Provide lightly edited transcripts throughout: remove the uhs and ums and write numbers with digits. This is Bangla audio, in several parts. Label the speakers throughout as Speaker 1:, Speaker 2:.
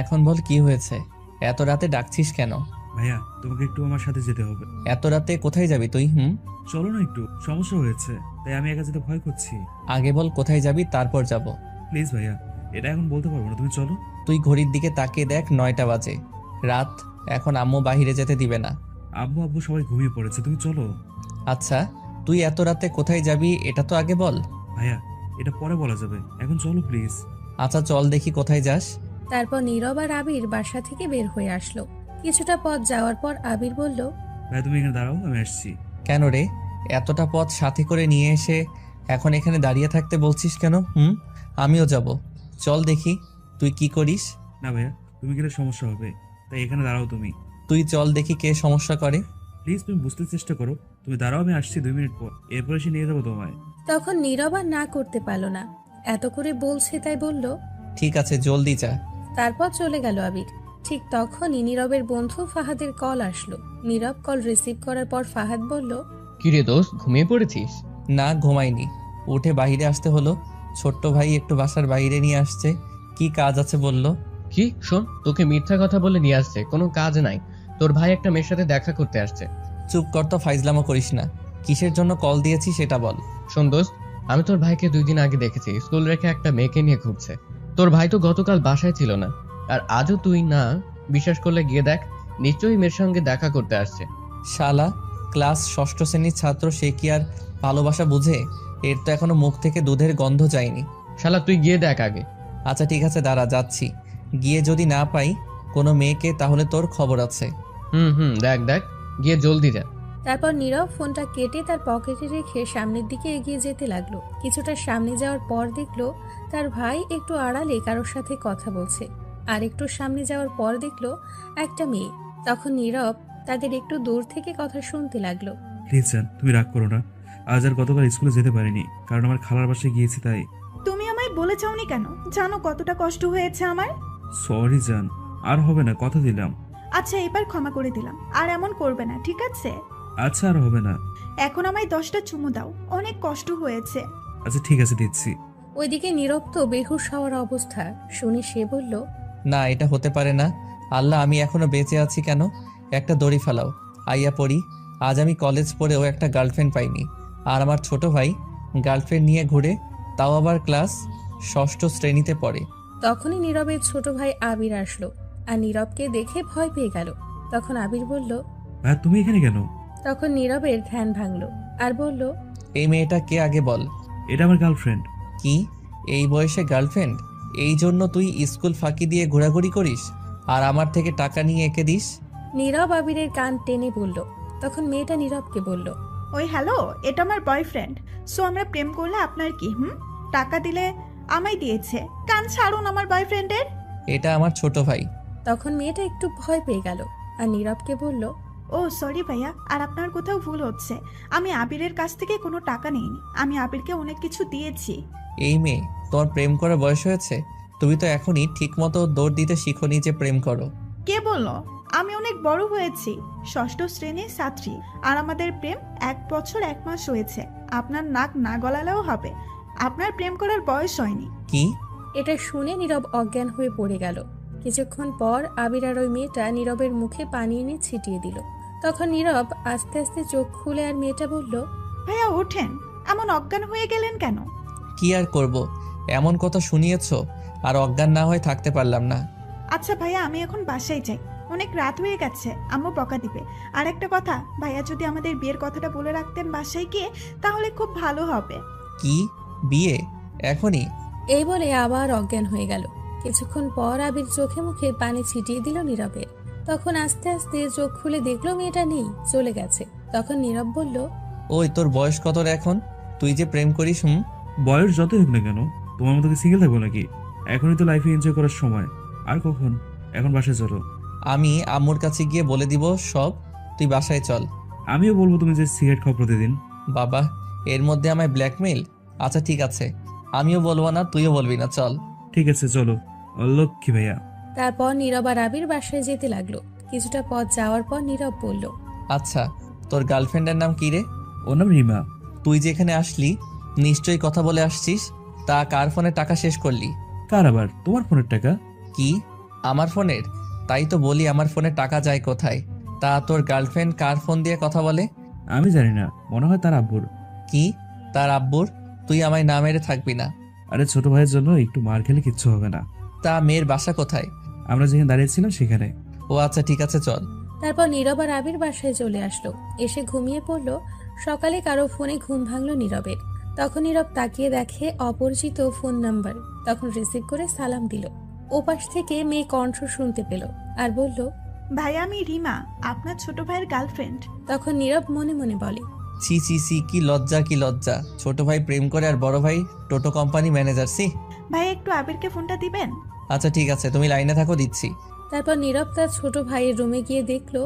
Speaker 1: এখন বল কি হয়েছে? এত রাতে ডাকছিস কেন?
Speaker 2: ভাইয়া তোমাকে একটু আমার সাথে যেতে হবে।
Speaker 1: এত রাতে কোথায় যাবি তুই?
Speaker 2: চলো না, একটু সমস্যা হয়েছে তাই আমি একা যেতে ভয় করছি।
Speaker 1: আগে বল কোথায় যাবি, তারপর যাব।
Speaker 2: প্লিজ ভাইয়া, এটা এখন বলতে পারবো না, তুমি চলো।
Speaker 1: তুই ঘড়ির দিকে তাকিয়ে দেখ, 9টা বাজে, রাত। এখন আম্মু বাইরে যেতে দিবে না।
Speaker 2: আব্বু আব্বু সবাই ঘুমিয়ে পড়েছে, তুমি চলো।
Speaker 1: আচ্ছা, তুই এত রাতে কোথায় যাবি এটা তো আগে বল।
Speaker 2: ভাইয়া এটা পরে বলা যাবে, এখন চলো প্লিজ।
Speaker 1: আচ্ছা চল দেখি কোথায় যাস।
Speaker 3: তারপর নীরব আর আবির বাসা থেকে বের হয়ে আসলো। কিছুটা পথ যাওয়ার পর আবির বলল,
Speaker 2: ভাইয়া তুমি এখানে দাঁড়াও, আমি আসছি।
Speaker 1: কেন রে? এতটা পথ সাথে করে নিয়ে এসে এখন এখানে দাঁড়িয়ে থাকতে বলছিস কেন? আমিও যাব, চল দেখি তুই কি করিস।
Speaker 2: না ভাইয়া, তুমি গেলে সমস্যা হবে, তাই এখানে দাঁড়াও তুমি।
Speaker 1: তুই চল দেখি কে সমস্যা করে।
Speaker 2: প্লিজ তুমি বুঝতে চেষ্টা করো, তুমি দাঁড়াও, আমি আসছি 2 মিনিট পর, এরপর এসে নিয়ে যাবো তোমায়।
Speaker 3: তখন নীরব আর না করতে পারল না, এত করে বলছে তাই বলল।
Speaker 1: ঠিক আছে জলদি যা।
Speaker 3: তারপর চলে গেল আবির। ঠিক তখনই নীরবের বন্ধু ফাহাদের কল আসলো। নীরব কল রিসিভ করার পর ফাহাদ বলল,
Speaker 4: কিরে দোস্ত, ঘুমিয়ে পড়েছিস?
Speaker 1: না ঘুমাইনি, উঠে বাইরে আসতে হলো। ছোট্ট ভাই একটু বাসার বাইরে নিয়ে আসছে, কি কাজ আছে বলল।
Speaker 4: কি শোন, তোকে মিথ্যা কথা বলে নিয়ে আসছে, কোনো কাজ নাই। তোর ভাই একটা মেয়ের সাথে দেখা করতে আসছে।
Speaker 1: চুপ কর তো, ফাইজলামো করিস না। কিসের জন্য কল দিয়েছি সেটা বল।
Speaker 4: শোন দোস্ত, আমি তোর ভাইকে 2 দিন আগে দেখেছি স্কুল রেখে একটা মেয়েকে নিয়ে ঘুরছে। তোর ভাই তো গতকাল বাসায় ছিল না, আর আজও তুই না বিশ্বাস করলে গিয়ে দেখ, নিশ্চয়ই মেয়ের সঙ্গে দেখা করতে আসছে।
Speaker 1: শালা, ক্লাস ষষ্ঠ শ্রেণীর ছাত্র, সে কি আর ভালোবাসা বুঝে? এর তো এখনো মুখ থেকে দুধের গন্ধ যায়নি।
Speaker 4: শালা তুই গিয়ে দেখ আগে।
Speaker 1: আচ্ছা ঠিক আছে দাঁড়া, যাচ্ছি। গিয়ে যদি না পাই কোনো মেয়েকে, তাহলে তোর খবর আছে।
Speaker 4: দেখ দেখ, গিয়ে জলদি যা।
Speaker 3: তারপর নীরব ফোনটা কেটে তার পকেটে রেখে সামনের দিকে এগিয়ে যেতে লাগলো। কিছুটা সামনে যাওয়ার পর দেখলো তার ভাই একটু আড়ালে কারোর সাথে কথা বলছে। আর একটু সামনে যাওয়ার পর দেখলো একটা মেয়ে। তখন নীরব তাদের একটু দূর থেকে কথা শুনতে লাগলো।
Speaker 2: প্লিজ জান, তুমি রাগ করো না, আজ আর গতকাল স্কুলে যেতে পারিনি, কারণ আমার খালার বাসায় গিয়েছি তাই।
Speaker 5: তুমি আমায় বলে যাওনি কেন? জানো কতটা কষ্ট হয়েছে আমার।
Speaker 2: সরি জান, আর হবে না, কথা দিলাম।
Speaker 5: আচ্ছা এবার ক্ষমা করে দিলাম, আর এমন করবে না, ঠিক আছে?
Speaker 2: আচ্ছা আর হবে না।
Speaker 5: এখন আমায় 10টা চুমু দাও, অনেক কষ্ট হয়েছে।
Speaker 2: আচ্ছা ঠিক আছে, দিচ্ছি।
Speaker 3: ওইদিকে নীরব তো বেহুশ হওয়ার অবস্থা। শুনে সে বলল,
Speaker 1: না এটা হতে পারে না। আল্লাহ, আমি এখনো বেঁচে আছি কেন? একটা দড়ি ফেলাও, আইয়া পড়ি। আজ আমি কলেজ পড়েও একটা গার্লফ্রেন্ড পাইনি, আর আমার ছোট ভাই গার্লফ্রেন্ড নিয়ে ঘুরে, তাও আবার ক্লাস ষষ্ঠ শ্রেণীতে পড়ে।
Speaker 3: তখনই নীরবের ছোট ভাই আবির আসলো আর নীরবকে দেখে ভয় পেয়ে গেল। তখন আবির বলল।
Speaker 2: ভাই তুমি এখানে কেন?
Speaker 3: তখন নীরবের ধ্যান ভাঙলো আর বলল,
Speaker 1: এই মেয়েটা কে আগে বল।
Speaker 2: এটা আমার গার্লফ্রেন্ড।
Speaker 1: কি? এই বয়সে গার্লফ্রেন্ড? এই জন্য তুই স্কুল ফাঁকি দিয়ে ঘোরাঘুরি করিস আর আমার থেকে টাকা নিয়ে এঁকে দিস?
Speaker 3: নীরব আবিরের কান টেনে বলল। তখন মেয়েটা নীরবকে বলল,
Speaker 5: ওই হ্যালো, এটা আমার বয়ফ্রেন্ড। সো আমরা প্রেম করলে আপনার কি? টাকা দিলে আমায় দিয়েছে। কান ছাড়ুন আমার বয়ফ্রেন্ডের।
Speaker 1: এটা আমার ছোট ভাই।
Speaker 3: তখন মেয়েটা একটু ভয় পেয়ে গেল আর নীরবকে বলল,
Speaker 5: ও সরি ভাইয়া, আর আপনার কোথাও ভুল হচ্ছে। আমি আবিরের কাছ থেকে কোনো টাকা নিইনি, আমি আবিরকে অনেক কিছু দিয়েছি।
Speaker 1: এই মেয়ে, তোমার প্রেম করার বয়স হয়েছে? তুমি তো এখনই ঠিক মতো দৌড় দিতে শিখোনি যে প্রেম করো।
Speaker 5: কে বললো? আমি অনেক বড় হয়েছি, ষষ্ঠ শ্রেণীর ছাত্রী, আর আমাদের প্রেম 1 বছর 1 মাস হয়েছে। আপনার নাক না গলালেও হবে, আপনার প্রেম করার বয়স হয়নি।
Speaker 1: কি?
Speaker 3: এটা শুনে নীরব অজ্ঞান হয়ে পড়ে গেল। কিছুক্ষণ পর আবির আর ওই মেয়েটা নীরবের মুখে পানি এনে ছিটিয়ে দিল। তখন নীরব আস্তে আস্তে চোখ খুলে আর মেয়েটা বলল,
Speaker 5: ভাইয়া ওঠেন, এমন অজ্ঞান হয়ে গেলেন কেন?
Speaker 1: কি আর করব, এমন কথা শুনিয়েছো আর অজ্ঞান না হয়ে থাকতে পারলাম না।
Speaker 5: আচ্ছা ভাইয়া, আমি এখন বাসায় যাই, অনেক রাত হয়ে গেছে, আম্মু বকা দিবে। আর একটা কথা, ভাইয়া যদি আমাদের বিয়ের কথাটা বলে রাখতেন বাসায় গিয়ে, তাহলে খুব ভালো হবে।
Speaker 1: কি? বিয়ে এখনই?
Speaker 3: এই বলে আবার অজ্ঞান হয়ে গেল। কিছুক্ষণ পর আবির চোখে মুখে পানি ছিটিয়ে দিল নীরবের। তখন আস্তে আস্তে চোখ খুলে দেখলো মেয়েটা নেই, চলে গেছে। তখন নীরব বলল,
Speaker 1: ওই তোর বয়স কত রে এখন? তুই যে প্রেম করিস?
Speaker 2: বয়স যতই হোক না কেন, তোমার মতো কি সিঙ্গেল থাকবো নাকি? এখনই তো লাইফে এনজয় করার সময়, আর কখন? এখন বাসায় চলো।
Speaker 1: আমি আম্মুর কাছে গিয়ে বলে দিব সব, তুই বাসায় চল।
Speaker 2: আমিও বলবো তুমি যে সিগারেট খাও প্রতিদিন।
Speaker 1: বাবা, এর মধ্যে আমায় ব্ল্যাকমেইল? আচ্ছা ঠিক আছে, আমিও বলবো না, তুইও বলবি না, চল।
Speaker 2: ঠিক আছে চলো। লক্ষ্মী ভাইয়া।
Speaker 3: তারপর নীরব আর আবির বাসায় যেতে লাগলো। কিছুটা পথ যাওয়ার পর নীরব বলল,
Speaker 1: আচ্ছা, তোর গার্লফ্রেন্ডের নাম কি রে?
Speaker 2: ওর নাম রিমা।
Speaker 1: তুই যেখানে আসলি নিশ্চয়ই কথা বলে আসছিস, তা কার ফোনে টাকা শেষ করলি?
Speaker 2: কার আবার? তোমার ফোনের টাকা।
Speaker 1: কি? আমার ফোনের? তাই তো বলি আমার ফোনে টাকা যায় কোথায়। তা তোর গার্লফ্রেন্ড কার ফোন দিয়ে কথা বলে?
Speaker 2: আমি জানি না, মনে হয় তার আব্বুর।
Speaker 1: কি? তার আব্বুর? তুই আমায় না মেরে থাকবি না।
Speaker 2: আরে ছোট ভাইয়ের জন্য একটু মার খেলে কিচ্ছু হবে না।
Speaker 1: তা মেয়ের বাসা কোথায়?
Speaker 2: আমরা যেখানে দাঁড়িয়েছিলাম সেখানে।
Speaker 1: ও আচ্ছা, ঠিক আছে, চল।
Speaker 3: তারপর নীরব আর আবির বাসায় চলে আসলো। এসে ঘুমিয়ে পড়লো। সকালে কারো ফোনে ঘুম ভাঙলো নীরবের। তখন নীরব তাকিয়ে দেখে অপরিচিত ফোন নাম্বার। তখন রিসিভ করে সালাম দিল। ওপাশ থেকে মেয়ে কণ্ঠ শুনতে পেল আর বলল,
Speaker 5: ভাইয়া আমি রিমা, আপনার ছোট ভাইয়ের গার্লফ্রেন্ড।
Speaker 3: তখন নীরব মনে মনে বলে,
Speaker 1: ছি ছি ছি, কি লজ্জা কি লজ্জা। ছোট ভাই প্রেম করে আর বড় ভাই টোটো কোম্পানি ম্যানেজার। সি।
Speaker 5: ভাই একটু আবিরকে ফোনটা দিবেন?
Speaker 1: আচ্ছা ঠিক আছে, তুমি লাইনে থাকো, দিচ্ছি।
Speaker 3: তারপর নীরব তার ছোট ভাইয়ের রুমে গিয়ে দেখলো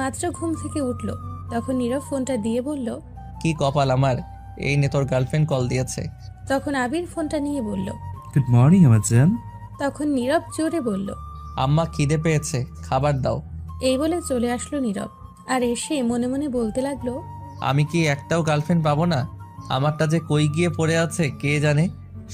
Speaker 3: মাত্র ঘুম থেকে উঠলো। তখন নীরব ফোনটা দিয়ে বলল,
Speaker 1: কি কপাল আমার, এই নে তোর গার্লফ্রেন্ড কল দিয়েছে।
Speaker 3: তখন আবির ফোনটা নিয়ে বলল।
Speaker 2: গুড মর্নিং আমার জান।
Speaker 3: তখন নীরব জোরে বলল,
Speaker 1: আম্মা খিদে পেয়েছে, খাবার দাও।
Speaker 3: এই বলে চলে আসলো নীরব। আর এসে মনে মনে বলতে লাগলো,
Speaker 1: আমি কি একটাও গার্লফ্রেন্ড পাবো না? আমারটা যে কই গিয়ে পড়ে আছে কে জানে।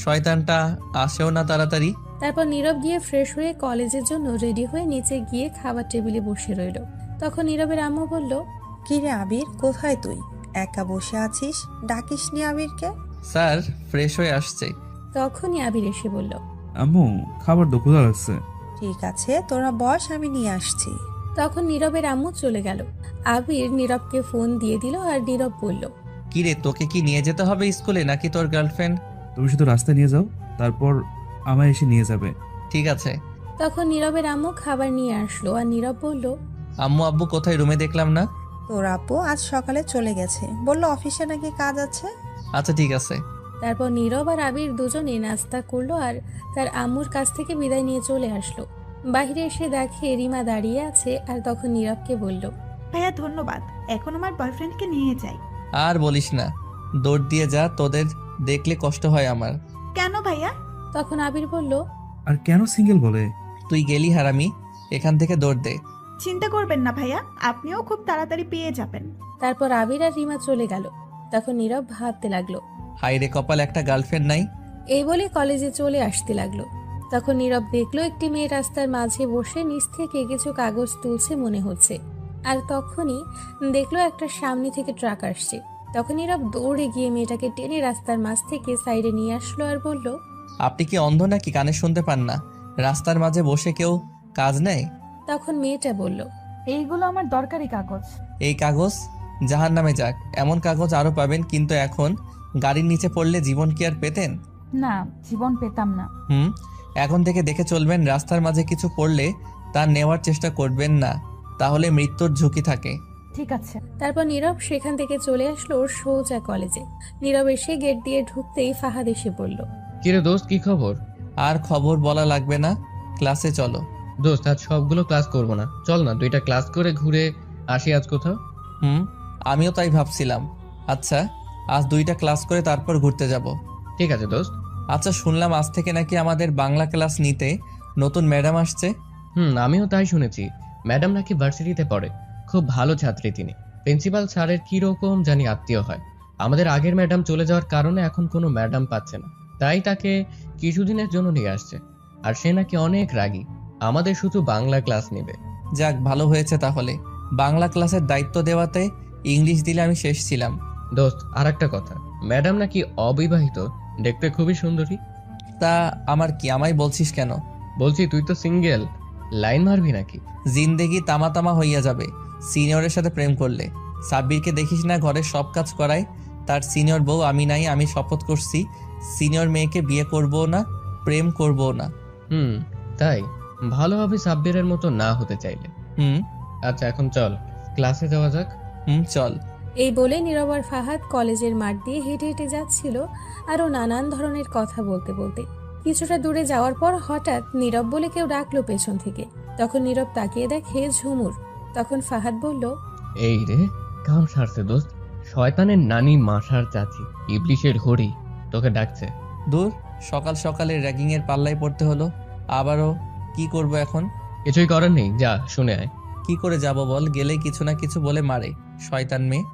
Speaker 1: শয়তানটা আসেও না তাড়াতাড়ি।
Speaker 3: তারপর নীরব গিয়ে ফ্রেশ হয়ে কলেজের জন্য রেডি হয়ে নিচে গিয়ে খাবার টেবিলে বসে রইল। তখন নীরবের আম্মু বলল,
Speaker 6: কি রে আবির, কোথায় তুই? একা বসে আছিস, ডাকিসনি আবিরকে?
Speaker 1: স্যার ফ্রেশ হয়ে আসছে।
Speaker 3: তখনই আবির এসে বলল।
Speaker 2: আম্মু খাবার তো ক্ষুধা লাগছে।
Speaker 6: ঠিক আছে, তোরা বস, আমি নিয়ে আসছি।
Speaker 3: তখন নীরবের আম্মু চলে গেল। আবির নীরবকে ফোন দিয়ে দিল আর নীরব বলল,
Speaker 1: কি রে, তোকে কি নিয়ে যেতে হবে স্কুলে নাকি তোর গার্লফ্রেন্ড?
Speaker 2: তুমি শুধু রাস্তায় নিয়ে যাও, তারপর আমায় এসে নিয়ে যাবে।
Speaker 1: ঠিক আছে।
Speaker 3: তখন নীরবের আম্মু খাবার নিয়ে আসলো আর নীরব বলল,
Speaker 1: আম্মু আব্বু কোথায়, রুমে দেখলাম না।
Speaker 6: তোর আপু আজ সকালে চলে গেছে, বললো অফিসে নাকি কাজ আছে।
Speaker 1: আচ্ছা ঠিক আছে।
Speaker 3: তারপর নীরব আর আবির দুজনে নাস্তা করলো আর তার আম্মুর কাছ থেকে বিদায় নিয়ে চলে আসলো। বাইরে এসে দেখে রিমা দাঁড়িয়ে আছে আর তখন নীরবকে বলল,
Speaker 5: ভাইয়া ধন্যবাদ, এখন আমার বয়ফ্রেন্ডকে নিয়ে যাই।
Speaker 1: আর বলিস না, দৌড় দিয়ে যা, তোদের দেখলে কষ্ট হয় আমার।
Speaker 5: কেন ভাইয়া?
Speaker 3: তখন আবির বলল,
Speaker 2: আর কেন সিঙ্গেল বলে?
Speaker 1: তুই গেলি হারামি, এখান থেকে দৌড় দে।
Speaker 5: চিন্তা করবেন না ভাইয়া, আপনিও খুব তাড়াতাড়ি পেয়ে যাবেন।
Speaker 3: তারপর আবির আর রিমা চলে গেল। তখন নীরব ভাবতে লাগলো,
Speaker 1: হাই রে কপাল, একটা গার্লফ্রেন্ড নাই।
Speaker 3: এই বলে কলেজে চলে আসতে লাগলো। তখন নীরব দেখলো একটি মেয়ে রাস্তার মাঝে বসে নিচ থেকে কিছু কাগজ তুলছে মনে হচ্ছে। আর তখনই দেখলো একটা সামনে থেকে ট্রাক আসছে। তখন নীরব দৌড়ে গিয়ে মেয়েটাকে টেনে রাস্তার মাঝ থেকে সাইডে নিয়ে আসলো আর বলল,
Speaker 1: আপনি কি অন্ধ নাকি, কানে শুনতে পান না? রাস্তার মাঝে বসে কেউ কাজ নেয়?
Speaker 3: তখন মেয়েটা বলল,
Speaker 7: এইগুলো আমার দরকারি কাগজ।
Speaker 1: এই কাগজ জাহান নামে যাক, এমন কাগজ আরো পাবেন, কিন্তু এখন গাড়ির নিচে পড়লে জীবন কি আর পেতেন?
Speaker 7: না, জীবন পেতাম না।
Speaker 1: এখন থেকে দেখে চলবেন, রাস্তার মাঝে কিছু পড়লে তা নেওয়ার চেষ্টা করবেন না, তাহলে মৃত্যুর ঝুঁকি থাকে।
Speaker 7: ঠিক আছে।
Speaker 3: তারপর নীরব সেখান থেকে চলে আসলো সোজা কলেজে। নীরব এসে গেট দিয়ে ঢুকতেই ফাহাদ এসে বলল,
Speaker 4: কিরে দোস্ত, কি খবর?
Speaker 1: আর খবর বলা লাগবে না, ক্লাসে চলো।
Speaker 4: দোস্ত আজ সবগুলো ক্লাস করব না, চল না 2টা ক্লাস করে ঘুরে আসি আজ কোথাও।
Speaker 1: আমিও তাই ভাবছিলাম। আচ্ছা, আজ 2টা ক্লাস করে তারপর ঘুরতে যাব।
Speaker 4: ঠিক আছে দোস্ত।
Speaker 1: আচ্ছা, শুনলাম আজ থেকে নাকি আমাদের বাংলা ক্লাস নিতে নতুন ম্যাডাম আসছে।
Speaker 4: আমিও তাই শুনেছি। ম্যাডাম নাকি ভার্সিটিতে পড়ে, খুব ভালো ছাত্রী তিনি। প্রিন্সিপাল স্যারের কিরকম জানি আত্মীয় হয়। আমাদের আগের ম্যাডাম চলে যাওয়ার কারণে এখন কোনো ম্যাডাম পাচ্ছে না, তাই তাকে কিছুদিনের জন্য নিয়ে আসছে। আর সে নাকি অনেক রাগী, আমাদের শুধু বাংলা ক্লাস নেবে।
Speaker 1: যাক, ভালো হয়েছে তাহলে। বাংলা ক্লাসের দায়িত্ব দেওয়াতে ইংলিশ দিলে আমি শেষ ছিলাম।
Speaker 4: দোস্ত আর একটা কথা, ম্যাডাম নাকি অবিবাহিত, দেখতে খুবই সুন্দরী।
Speaker 1: তা আমার কি, আমায় বলছিস কেন?
Speaker 4: বলছি তুই তো সিঙ্গেল, লাইন মারবি নাকি?
Speaker 1: জিন্দেগি তামা তামা হইয়া যাবে সিনিয়রের সাথে প্রেম করলে। সাব্বিরকে দেখিস না, ঘরের সব কাজ করায়। তার সিনিয়র বউ আমি নাই। আমি শপথ করছি সিনিয়র মেয়েকে বিয়ে করবো না, প্রেম করবো না।
Speaker 4: তাই ভালো হবে সাব্বিরের মতো না হতে চাইলে। আচ্ছা এখন চল ক্লাসে যাওয়া যাক।
Speaker 1: চল।
Speaker 3: এই বলে নীরব আর ফাহাদ কলেজের মাঠ দিয়ে হেঁটে হেঁটে যাচ্ছিল আরো নানান ধরনের কথা বলতে বলতে। কিছুটা দূরে যাওয়ার পর হঠাৎ নীরব বলে কেউ ডাকলো পেছন থেকে। তখন নীরব তাকিয়ে দেখে ঝুমুর। তখন ফাহাদ বলল,
Speaker 4: এই রে, কাম সারছে দোস্ত, শয়তানের নানি মাসার চাচি ইবলিশের হরি তোকে ডাকছে।
Speaker 1: দূর, সকাল সকালে র্যাগিং এর পাল্লায় পড়তে হলো। আবারও কি করব এখন?
Speaker 4: কিছুই করার নেই, যা শুনে আয়।
Speaker 1: কি করে যাব বল? গেলেই কিছু না কিছু বলে মারে, শয়তান মেয়ে।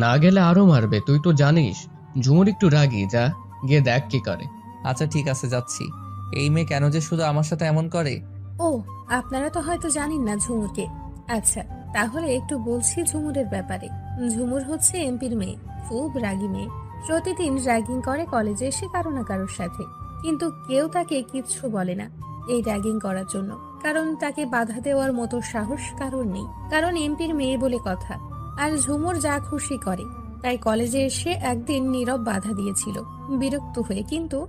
Speaker 4: না গেলে আরো মারবে, তুই তো জানিস ঝুমুর একটু রাগী, যা গিয়ে দেখ কি করে।
Speaker 1: আচ্ছা ঠিক আছে, যাচ্ছি। এই মেয়ে কেন যে শুধু আমার সাথে এমন করে,
Speaker 3: ও, আপনারা তো হয়তো জানেন না ঝুমুরকে। আচ্ছা, তাহলে একটু বলছি ঝুমুরের ব্যাপারে। ঝুমুর হচ্ছে এমপির মেয়ে, খুব রাগী মেয়ে। প্রতিদিন র্যাগিং করে কলেজে এসে কারো না কারোর সাথে, কিন্তু কেউ তাকে কিচ্ছু বলে না এই র্যাগিং করার জন্য, কারণ তাকে বাধা দেওয়ার মতো সাহস কারোর নেই, কারণ এমপির মেয়ে বলে কথা। আর ঝুমুর যা খুশি করে। তাই কলেজে এসে একদিন নীরব বাধা দিয়েছিল বিরক্ত হয়ে, কিন্তু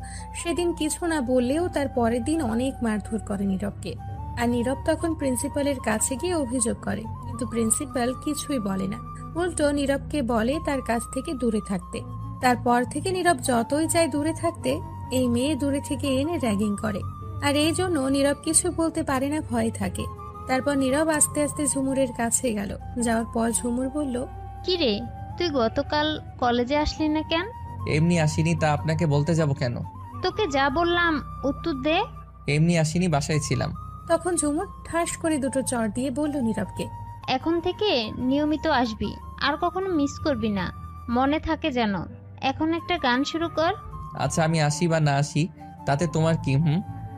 Speaker 3: সেদিন কিছু না বললেও তার পরের দিন অনেক মারধর করে নীরবকে। আর নীরব তখন প্রিন্সিপালের কাছে গিয়ে অভিযোগ করে, কিন্তু প্রিন্সিপাল কিছুই বলে না, উল্টো নীরবকে বলে তার কাছ থেকে দূরে থাকতে। তারপর থেকে নীরব যতই চায় দূরে থাকতে, এই মেয়ে দূরে থেকে এনে র্যাগিং করে। আর এই জন্য নীরব কিছু বলতে পারে না, ভয় থাকে। তারপর নীরব আস্তে আস্তে ঝুমুরের কাছে গেল। যাওয়ার পর ঝুমুর বলল,
Speaker 8: কি রে, তুই গতকাল কলেজে আসলি না কেন?
Speaker 1: এমনি আসিনি, তা আপনাকে বলতে যাব কেন?
Speaker 8: তোকে যা বললাম উত্তর দে।
Speaker 1: এমনি আসিনি, বাসায় ছিলাম।
Speaker 3: তখন ঝুমুর ঠাস করে দুটো চড় দিয়ে বলল নীরবকে,
Speaker 8: এখন থেকে নিয়মিত আসবি, আর কখনো মিস করবি না, মনে থাকে যেন। এখন একটা গান শুরু কর।
Speaker 1: আচ্ছা, আমি আসি বা না আসি তাতে তোমার কি?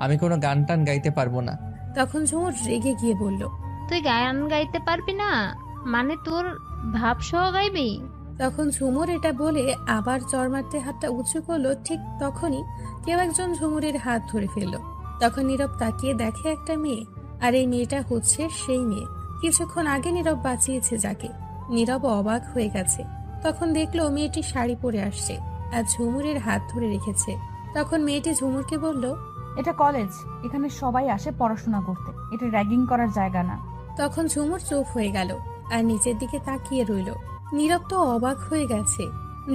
Speaker 1: আমি কোনো গান টান গাইতে পারবো না।
Speaker 3: তখন ঝুমুর রেগে গিয়ে বলল,
Speaker 8: তুই গান গাইতে পারবি না মানে তোর ভাব সহ গাইবি?
Speaker 3: তখন ঝুমুর এটা বলে আবার চড় মারতে হাতটা উঁচু করলো। ঠিক তখনই কেউ একজন ঝুমুরের হাত ধরে ফেললো। তখন নীরব তাকিয়ে দেখে একটা মেয়ে, আর এই মেয়েটা হচ্ছে সেই মেয়ে কিছুক্ষণ আগে নীরব বাঁচিয়েছে যাকে। নীরব অবাক হয়ে গেছে। তখন দেখলো মেয়েটি শাড়ি পরে আসছে আর ঝুমুরের হাত ধরে রেখেছে। তখন মেয়েটি ঝুমুরকে বলল,
Speaker 7: এটা কলেজ, এখানে সবাই আসে পড়াশোনা করতে, এটা র্যাগিং করার জায়গা না।
Speaker 3: তখন ঝুমুর চুপ হয়ে গেল আর নিচের দিকে তাকিয়ে রইল। নীরব তো অবাক হয়ে গেছে,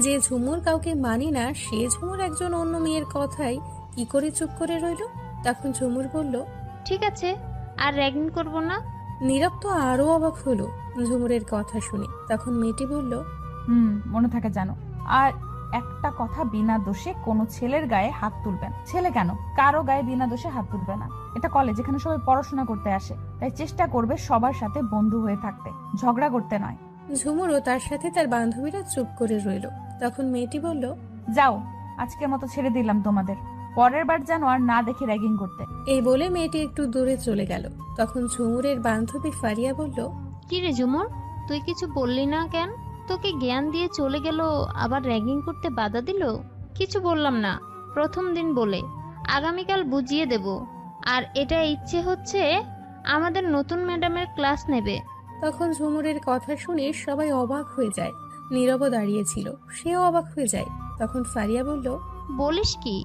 Speaker 3: যে ঝুমুর কাউকে মানে না, সে ঝুমুর একজন অন্য মেয়ের কথাই কি করে চুপ করে রইল। তখন ঝুমুর বলল,
Speaker 8: ঠিক আছে, আর র্যাগিং করব না।
Speaker 3: নীরব তো আরো অবাক হলো ঝুমুরের কথা শুনে। তখন মেয়েটি বলল,
Speaker 7: মনে থাকে জানো। আর একটা কথা, বিনা দোষে কোনো ছেলের গায়ে হাত তুলবেন। ছেলে কেন, কারো গায়ে বিনা দোষে হাত তুলবে না। এটা কলেজ, এখানে সবাই পড়াশোনা করতে আসে, তাই চেষ্টা করবে সবার সাথে বন্ধু হয়ে থাকতে, ঝগড়া করতে নয়।
Speaker 3: ঝুমুরও তার সাথে তার বান্ধবীরা চুপ করে রইল। তখন মেয়েটি বলল,
Speaker 7: যাও, আজকের মতো ছেড়ে দিলাম তোমাদের, পরের বার যেন আর না দেখে র্যাগিং করতে।
Speaker 3: এই বলে মেয়েটি একটু দূরে চলে গেল। তখন ঝুমুরের বান্ধবী ফারিয়া বলল,
Speaker 8: কি রে ঝুমুর, তুই কিছু বললি না কেন? তোকে জ্ঞান দিয়ে চলে গেল, আবার র্যাগিং করতে বাধা দিল? কিছু বললাম না, প্রথম দিন বলে। আগামীকাল বুঝিয়ে দেব। আর এটা ইচ্ছে হচ্ছে আমাদের নতুন ম্যাডামের ক্লাস নেবে।
Speaker 3: তখন ঝুমুরের কথা শুনে সবাই অবাক হয়ে যায়। নীরবও দাঁড়িয়েছিল, সেও অবাক হয়ে যায়। তখন ফারিয়া বলল,
Speaker 8: বলিস কি,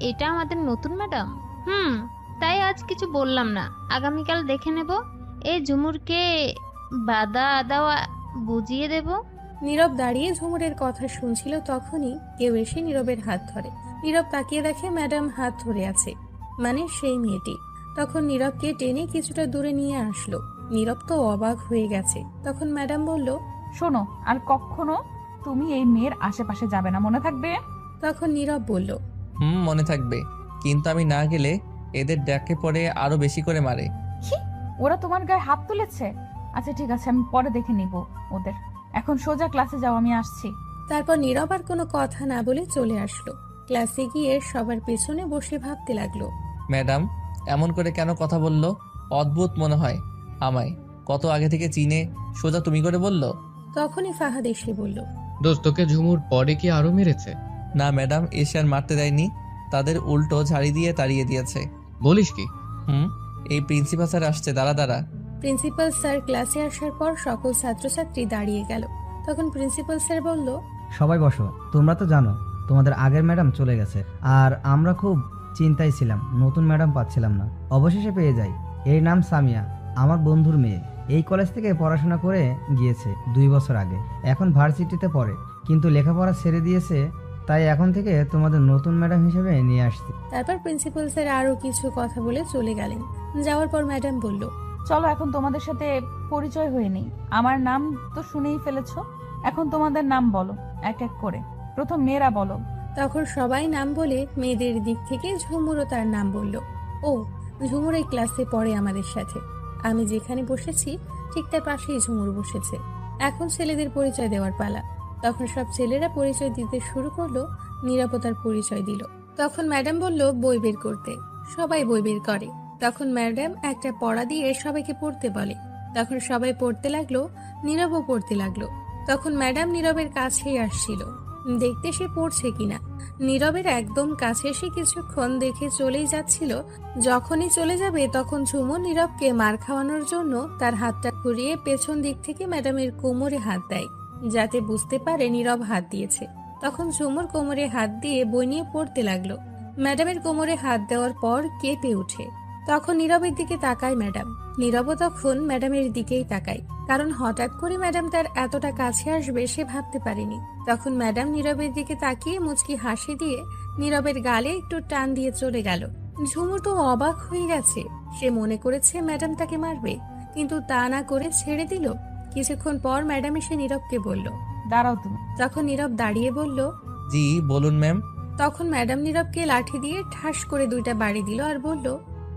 Speaker 8: এটা আমাদের নতুন ম্যাডাম? তাই আজ কিছু বললাম না, আগামীকাল দেখে নেব। এই ঝুমুরকে বাধা দেওয়া বুঝিয়ে দেব।
Speaker 3: নীরব দাঁড়িয়ে ঝুমুরের কথা শুনছিল। তখনই কেউ এসে নীরবের হাত ধরে। নীরব তাকিয়ে দেখে ম্যাডাম হাত ধরে আছে, মানে সেই মেয়েটি। তখন নীরবকে টেনে কিছুটা দূরে নিয়ে আসলো। নীরব তো অবাক হয়ে গেছে। তখন ম্যাডাম বলল,
Speaker 7: শোনো, আর কখনো তুমি এই মেয়ের আশেপাশে যাবে না, মনে থাকবে।
Speaker 3: তখন নীরব বলল,
Speaker 1: মনে থাকবে, কিন্তু আমি না গেলে এদের ডাকে পড়ে আরো বেশি করে মারে।
Speaker 7: কি, ওরা তোমার গায়ে হাত তুলেছে? আচ্ছা ঠিক আছে, আমি পরে দেখে নিব ওদের। এখন সোজা ক্লাসে যাও, আমি আসছি।
Speaker 3: তারপর নীরব আর কোনো কথা না বলে চলে আসলো। ক্লাসে গিয়ে সবার পেছনে বসে ভাবতে লাগলো।
Speaker 1: ম্যাডাম এমন করে কেন কথা বললো? অদ্ভুত মনে হয় আমায়, কত আগে থেকে চিনে সোজা তুমি করে বললো।
Speaker 3: তখনই ফাহাদ এসে বলল,
Speaker 4: দোস্ত, তোকে ঝুমুর পরে কি আরো মেরেছে?
Speaker 1: না ম্যাডাম, এসে আর মারতে দেয়নি, তাদের উল্টো ঝাড়ি দিয়ে তাড়িয়ে দিয়েছে।
Speaker 4: বলিস কি?
Speaker 1: এই প্রিন্সিপাল স্যার আসছে, দাঁড়া দাঁড়া।
Speaker 3: প্রিন্সিপাল স্যার ক্লাসে আসার পর সকল ছাত্রছাত্রী দাঁড়িয়ে গেল। তখন প্রিন্সিপাল স্যার বলল,
Speaker 9: সবাই বসো। তোমরা তো জানো তোমাদের আগের ম্যাডাম চলে গেছে, আর আমরা খুব চিন্তায় ছিলাম, নতুন ম্যাডাম পাচ্ছিলাম না। অবশেষে পেয়ে যাই। এর নাম সামিয়া, আমার বন্ধুর মেয়ে। এই কলেজ থেকে পড়াশোনা করে গিয়েছে 2 বছর আগে, এখন ভার্সিটিতে পড়ে, কিন্তু লেখাপড়া ছেড়ে দিয়েছে। তাই এখন থেকে তোমাদের নতুন ম্যাডাম হিসেবে নিয়ে আসছি।
Speaker 3: তারপর প্রিন্সিপাল স্যার আরো কিছু কথা বলে চলে গেলেন। যাওয়ার পর ম্যাডাম বলল,
Speaker 7: চলো এখন তোমাদের সাথে পরিচয় হয়ে নেই। আমার নাম তো শুনেই ফেলেছো, এখন তোমাদের নাম বলো এক এক করে। প্রথম মেয়েরা বলো।
Speaker 3: তখন সবাই নাম বলে মেয়েদের দিক থেকে ঝুমুরও তার নাম বলল। ও, ঝুমুর এই ক্লাসে পড়ে আমাদের সাথে। আমি যেখানে বসেছি ঠিক তার পাশেই ঝুমুর বসেছে। এখন ছেলেদের পরিচয় দেওয়ার পালা। তখন সব ছেলেরা পরিচয় দিতে শুরু করলো। নিরাপত্তার পরিচয় দিল। তখন ম্যাডাম বলল বই বের করতে। সবাই বই বের করে। তখন ম্যাডাম একটা পড়া দিয়ে সবাইকে পড়তে বলে। তখন সবাই পড়তে লাগলো, নীরবও পড়তে লাগলো। তখন ম্যাডাম নীরবের কাছেই আসছিল, দেখতে সে পড়ছে কিনা। নীরবের একদম কাছে এসে কিছুক্ষণ দেখে চলেই যাচ্ছিল। যখনই চলে যাবে তখন ঝুমুর নীরবকে মার খাওয়ানোর জন্য তার হাতটা ঘুরিয়ে পেছন দিক থেকে ম্যাডামের কোমরে হাত দেয়, যাতে বুঝতে পারে নীরব হাত দিয়েছে। তখন ঝুমুর কোমরে হাত দিয়ে বই নিয়ে পড়তে লাগলো। ম্যাডামের কোমরে হাত দেওয়ার পর কেঁপে ওঠে। তখন নীরবের দিকে তাকায় ম্যাডাম। নীরবও তখন ম্যাডামের দিকেই তাকায়, কারণ হঠাৎ করে ম্যাডাম তার এতটা কাছে আসবে সে ভাবতে পারেনি। তখন ম্যাডাম নীরবের দিকে তাকিয়ে মুচকি হাসি দিয়ে নীরবের গালে একটু টান দিয়ে চলে গেল। ঝুমুর তো অবাক হয়ে গেছে। সে মনে করেছে ম্যাডাম তাকে মারবে, কিন্তু তা না করে ছেড়ে দিল। কিছুক্ষণ পর ম্যাডাম এসে নীরবকে বলল,
Speaker 7: দাঁড়াও তুমি।
Speaker 3: তখন নীরব দাঁড়িয়ে বলল,
Speaker 1: জি বলুন ম্যাম।
Speaker 3: তখন ম্যাডাম নীরবকে লাঠি দিয়ে ঠাস করে 2টা বাড়ি দিল আর বলল,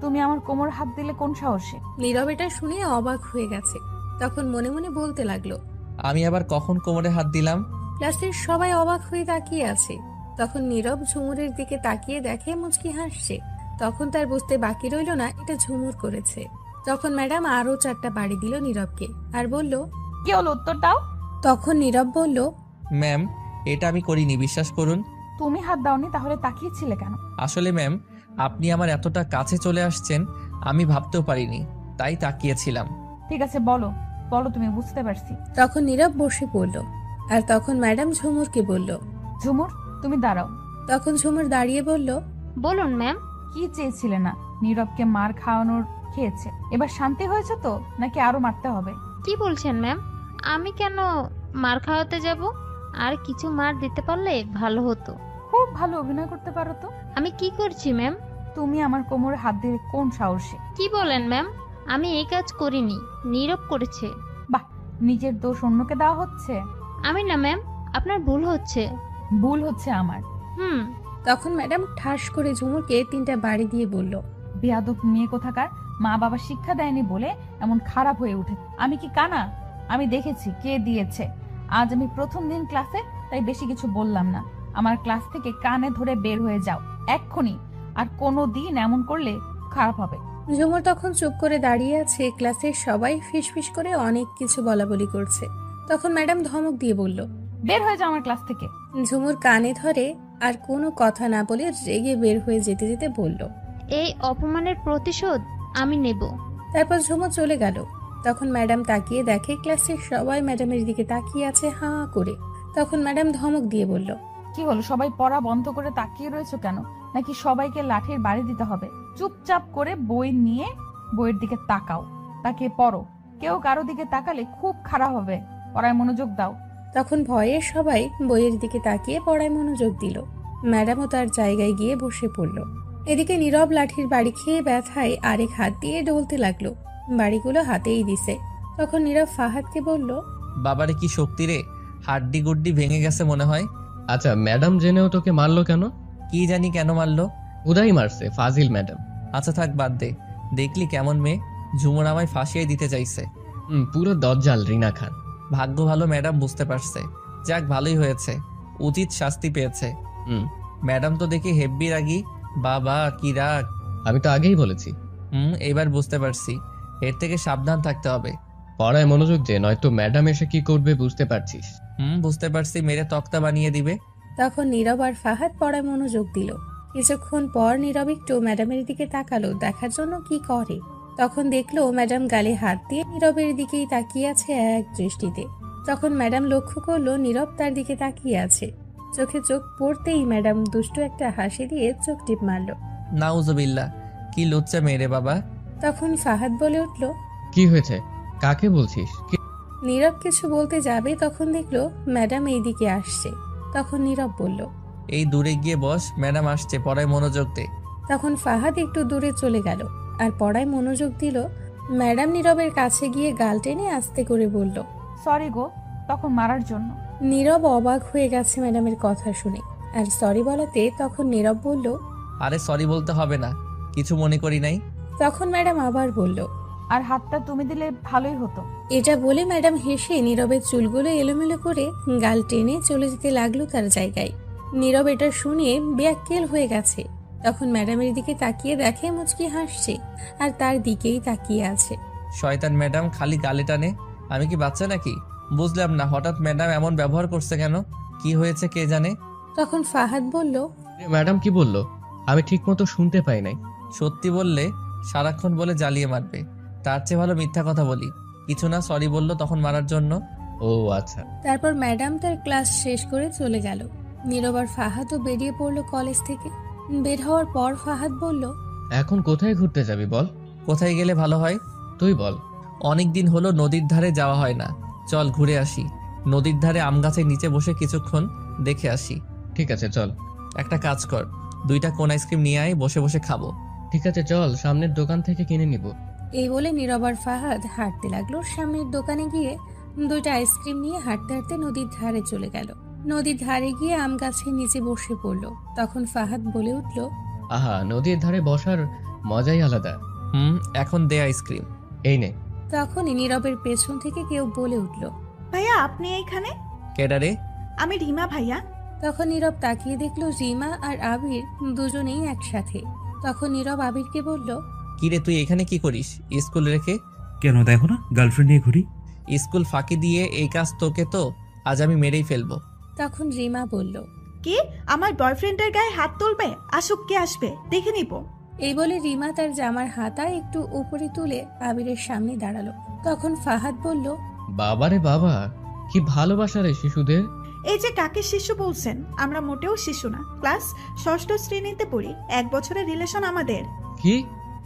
Speaker 7: তুমি আমার কোমর হাত দিলে কোন সাহসে?
Speaker 3: নীরব এটা শুনে অবাক হয়ে গেছে। তখন মনে মনে বলতে লাগলো,
Speaker 1: আমি আবার কখন কোমরে হাত দিলাম?
Speaker 3: ক্লাসের সবাই অবাক হয়ে তাকিয়ে আছে। তখন নীরব ঝুমুরের দিকে তাকিয়ে দেখে মুচকি হাসছে। তখন তার বুঝতে বাকি রইল না এটা ঝুমুর করেছে। তখন ম্যাডাম আরো 4টা বাড়ি দিল নীরবকে আর বলল,
Speaker 7: কি হলো, উত্তর দাও।
Speaker 3: তখন নীরব বলল,
Speaker 1: ম্যাম এটা আমি করিনি, বিশ্বাস করুন।
Speaker 7: তুমি হাত দাওনি, তাহলে তাকিয়েছিলে কেন?
Speaker 1: আসলে ম্যাম আপনি আমার এতটা কাছে চলে আসছেন আমি ভাবতেও পারিনি, তাই তাকিয়েছিলাম।
Speaker 7: ঠিক আছে, বলো বলো, তুমি বুঝতে পারছি।
Speaker 3: তখন নীরব বসে পড়ল। আর তখন ম্যাডাম ঝুমুরকে বলল,
Speaker 7: ঝুমুর তুমি দাঁড়াও।
Speaker 3: তখন ঝুমুর দাঁড়িয়ে বলল,
Speaker 8: বলুন ম্যাম।
Speaker 7: কি চেয়েছিলে না? নীরবকে মার খাওয়ানোর খেয়েছে, এবার শান্তি হয়েছে তো, নাকি আরো মারতে হবে?
Speaker 8: কি বলছেন ম্যাম? আমি কেন মার খাওয়াতে যাব? আর কিছু মার দিতে পারলে ভালো হতো।
Speaker 7: খুব ভালো অভিনয় করতে পারো তো।
Speaker 8: আমি কি করছি ম্যাম?
Speaker 7: তুমি আমার কোমরে হাত দিলে কোন সাহসে?
Speaker 8: কি বলেন ম্যাম? আমি এই কাজ করিনি, নীরব করেছে।
Speaker 7: বাহ, নিজের দোষ অন্যকে দেওয়া হচ্ছে।
Speaker 8: আমি না ম্যাম, আপনার ভুল হচ্ছে।
Speaker 7: ভুল হচ্ছে আমার।
Speaker 3: তখন ম্যাডাম ঠাস করে ঝুমুরকে 3টা বাড়ি দিয়ে বলল,
Speaker 7: বেয়াদব মেয়ে কোথাকার, মা বাবা শিক্ষা দেয়নি বলে এমন খারাপ হয়ে উঠে। আমি কি কানা? আমি দেখেছি কে দিয়েছে। আজ আমি প্রথম দিন ক্লাসে, তাই বেশি কিছু বললাম না। আমার ক্লাস থেকে কানে ধরে বের হয়ে যাও এক্ষুনি, আর কোনো দিন এমন করলে খারাপ হবে।
Speaker 3: ঝুমুর তখন চুপ করে দাঁড়িয়ে আছে। ক্লাসের সবাই ফিসফিস করে অনেক কিছু বলাবলি করছে। তখন ম্যাডাম ধমক দিয়ে বলল,
Speaker 7: বের হয়ে যাও আমার ক্লাস থেকে।
Speaker 3: ঝুমুর কানে ধরে আর কোনো কথা না বলে রেগে বের হয়ে যেতে যেতে বলল,
Speaker 8: এই অপমানের প্রতিশোধ আমি নেব।
Speaker 3: তারপর ঝুমুর চলে গেল। তখন ম্যাডাম তাকিয়ে দেখে ক্লাসের সবাই ম্যাডামের দিকে তাকিয়ে আছে হাঁ করে। তখন ম্যাডাম ধমক দিয়ে বলল,
Speaker 7: কি হলো, সবাই পড়া বন্ধ করে তাকিয়ে রয়েছো কেন? নাকি সবাইকে লাঠির বাড়ি দিতে হবে? চুপচাপ করে বই নিয়ে বইয়ের দিকে তাকাও, তাকিয়ে পড়ো। কেউ কারো দিকে তাকালে খুব খারাপ হবে। পড়ায় মনোযোগ দাও।
Speaker 3: তখন ভয়ে সবাই বইয়ের দিকে তাকিয়ে পড়ায় মনোযোগ দিল। ম্যাডামও তার জায়গায় গিয়ে বসে পড়ল। এদিকে নীরব লাঠির বাড়ি খেয়ে ব্যথায় আরেক হাত দিয়ে ডলতে লাগলো। বাড়িগুলো হাতেই দিছে। তখন নীরব ফাহাদকে বলল,
Speaker 1: বাবারে কি শক্তি রে, হাড্ডি গুড্ডি ভেঙে গেছে মনে হয়।
Speaker 4: আচ্ছা, ম্যাডাম জেনেও তোকে মারলো কেন?
Speaker 1: কি জানি কেন মারলো।
Speaker 4: উদাই মারছে, ফাজিল ম্যাডাম।
Speaker 1: আচ্ছা থাক, বাদ দে। দেখলি কেমন মেয়ে, ঝুমুর আমায় ফাঁসিয়ে দিতে চাইছে।
Speaker 4: পুরো দজ্জাল রিনা খান।
Speaker 1: ভাগ্য ভালো ম্যাডাম বুঝতে পারছে। যাক ভালোই হয়েছে, উচিত শাস্তি পেয়েছে। ম্যাডাম তো দেখি হেব্বি রাগী। বাবা কি রাগ।
Speaker 4: আমি তো আগেই বলেছি।
Speaker 1: এবার বুঝতে পারছি, এর থেকে সাবধান থাকতে হবে।
Speaker 4: পড়ায় মনোযোগ দে, নয়তো ম্যাডাম এসে কি করবে বুঝতে পারছিস।
Speaker 1: বুঝতে পারছি, মেরে তক্তা বানিয়ে দিবে।
Speaker 3: তখন নীরব আর ফাহাদ পড়ায় মনোযোগ দিল। কিছুক্ষণ পর নীরব একটু ম্যাডামের দিকে তাকালো দেখার জন্য কি করে। তখন দেখলো ম্যাডাম গালে হাত দিয়ে নীরবের দিকেই তাকিয়ে আছে এক দৃষ্টিতে। তখন ম্যাডাম লক্ষ্য করলো নীরব তার দিকে তাকিয়ে আছে। চোখে চোখ পড়তেই ম্যাডাম দুষ্টু একটা হাসি দিয়ে চোখ টিপ মারল।
Speaker 1: নাউজুবিল্লাহ, কি লজ্জা মেরে বাবা।
Speaker 3: তখন ফাহাদ বলে উঠল,
Speaker 4: কি হয়েছে, কাকে বলছিস?
Speaker 3: নীরব কিছু বলতে যাবে, তখন দেখলো ম্যাডাম এইদিকে আসছে। তখন নীরব বলল,
Speaker 1: এই দূরে গিয়ে বস, ম্যাডাম আসছে, পড়ায় মনোযোগ দে।
Speaker 3: তখন ফাহাদ একটু দূরে চলে গেল আর পড়ায় মনোযোগ দিল। ম্যাডাম নীরবের কাছে গিয়ে গাল টেনে আস্তে করে বলল,
Speaker 7: সরি গো, তখন মারার জন্য।
Speaker 3: নীরব অবাক হয়ে গেছে ম্যাডামের কথা শুনে। আর সরি বলাতে তখন নীরব বলল,
Speaker 1: আরে সরি বলতে হবে না, কিছু মনে করি নাই।
Speaker 3: তখন ম্যাডাম আবার বলল,
Speaker 7: আর হাতটা তুমি দিলে ভালোই হতো।
Speaker 3: এটা বলে ম্যাডাম হেসে নীরবের চুলগুলো এলোমেলো করে গাল টেনে চলে যেতে লাগলো তার জায়গায়। নীরব এটা শুনে বেয়াক্কেল হয়ে গেছে। তখন ম্যাডামের দিকে তাকিয়ে দেখে মুচকি হাসছে আর তার দিকেই তাকিয়ে আছে।
Speaker 1: শয়তান ম্যাডাম খালি গালে টানে। আমি কি বাচ্চা নাকি? বুঝলাম না হঠাৎ ম্যাডাম এমন ব্যবহার করছে কেন? কি হয়েছে কে জানে?
Speaker 3: তখন ফাহাদ বলল,
Speaker 4: ম্যাডাম কি বললো? আমি ঠিক মতো শুনতে পাই নাই।
Speaker 1: সত্যি বললে সারাক্ষণ বলে জ্বালিয়ে মারবে, তার চেয়ে ভালো মিথ্যা কথা বলি। কিছু না, সরি বললো তখন মারার জন্য।
Speaker 4: ও আচ্ছা।
Speaker 3: তারপর ম্যাডাম তার ক্লাস শেষ করে চলে গেল। নীরব আর ফাহাদও বেরিয়ে পড়লো কলেজ থেকে। বের হওয়ার পর ফাহাদ বলল,
Speaker 4: এখন কোথায় ঘুরতে যাবি বল?
Speaker 1: কোথায় গেলে ভালো হয়?
Speaker 4: তুই বল।
Speaker 1: অনেক দিন হলো নদীর ধারে যাওয়া হয় না, চল ঘুরে আসি। নদীর ধারে আম গাছের নিচে বসে কিছুক্ষণ দেখে আসি।
Speaker 4: ঠিক আছে চল।
Speaker 1: একটা কাজ কর, 2টা কোন আইসক্রিম নিয়ে আয়, বসে বসে খাবো।
Speaker 4: ঠিক আছে চল, সামনের দোকান থেকে কিনে নিব।
Speaker 3: এই বলে নীরব আর ফাহাদ হাঁটতে লাগলো। সামনের দোকানে গিয়ে 2টা আইসক্রিম নিয়ে হাঁটতে হাঁটতে নদীর ধারে চলে গেল। নদীর ধারে গিয়ে আম গাছের নিচে বসে পড়লো। তখন ফাহাদ বলে উঠল,
Speaker 4: আহা, নদীর ধারে বসার মজাই আলাদা।
Speaker 1: এখন দে আইসক্রিম।
Speaker 4: এই নে।
Speaker 3: তখনই নীরবের পেছন থেকে কেউ বলে উঠল,
Speaker 5: ভাইয়া আপনি এইখানে?
Speaker 1: কেডারে?
Speaker 5: আমি রিমা ভাইয়া।
Speaker 3: তখন নীরব তাকিয়ে দেখলো রিমা আর আবির দুজনেই একসাথে। তখন নীরব আবিরকে বলল,
Speaker 1: কিরে তুই এখানে কি করিস স্কুল রেখে?
Speaker 2: কেন, দেখো না গার্লফ্রেন্ড নিয়ে ঘুরি।
Speaker 1: স্কুল ফাঁকি দিয়ে এই কাজ তোকে তো আজ আমি মেরেই ফেলবো।
Speaker 3: তখন রিমা বলল,
Speaker 5: কি আমার বয়ফ্রেন্ডের গায়ে হাত তুলবে? আসুক, কে আসবে দেখে নিব।
Speaker 3: এই বলে রিমা তার জামার হাতা একটু উপরে তুলে আবিরের সামনে দাঁড়ালো। তখন ফাহাদ বলল,
Speaker 4: বাবারে বাবা, কি ভালোবাসা রে শিশুদের।
Speaker 5: এই যে কাকে শিশু বলছেন? আমরা মোটেও শিশু না, ক্লাস 6ষ্ঠ শ্রেণীতে পড়ি। 1 বছরের রিলেশন আমাদের।
Speaker 4: কি?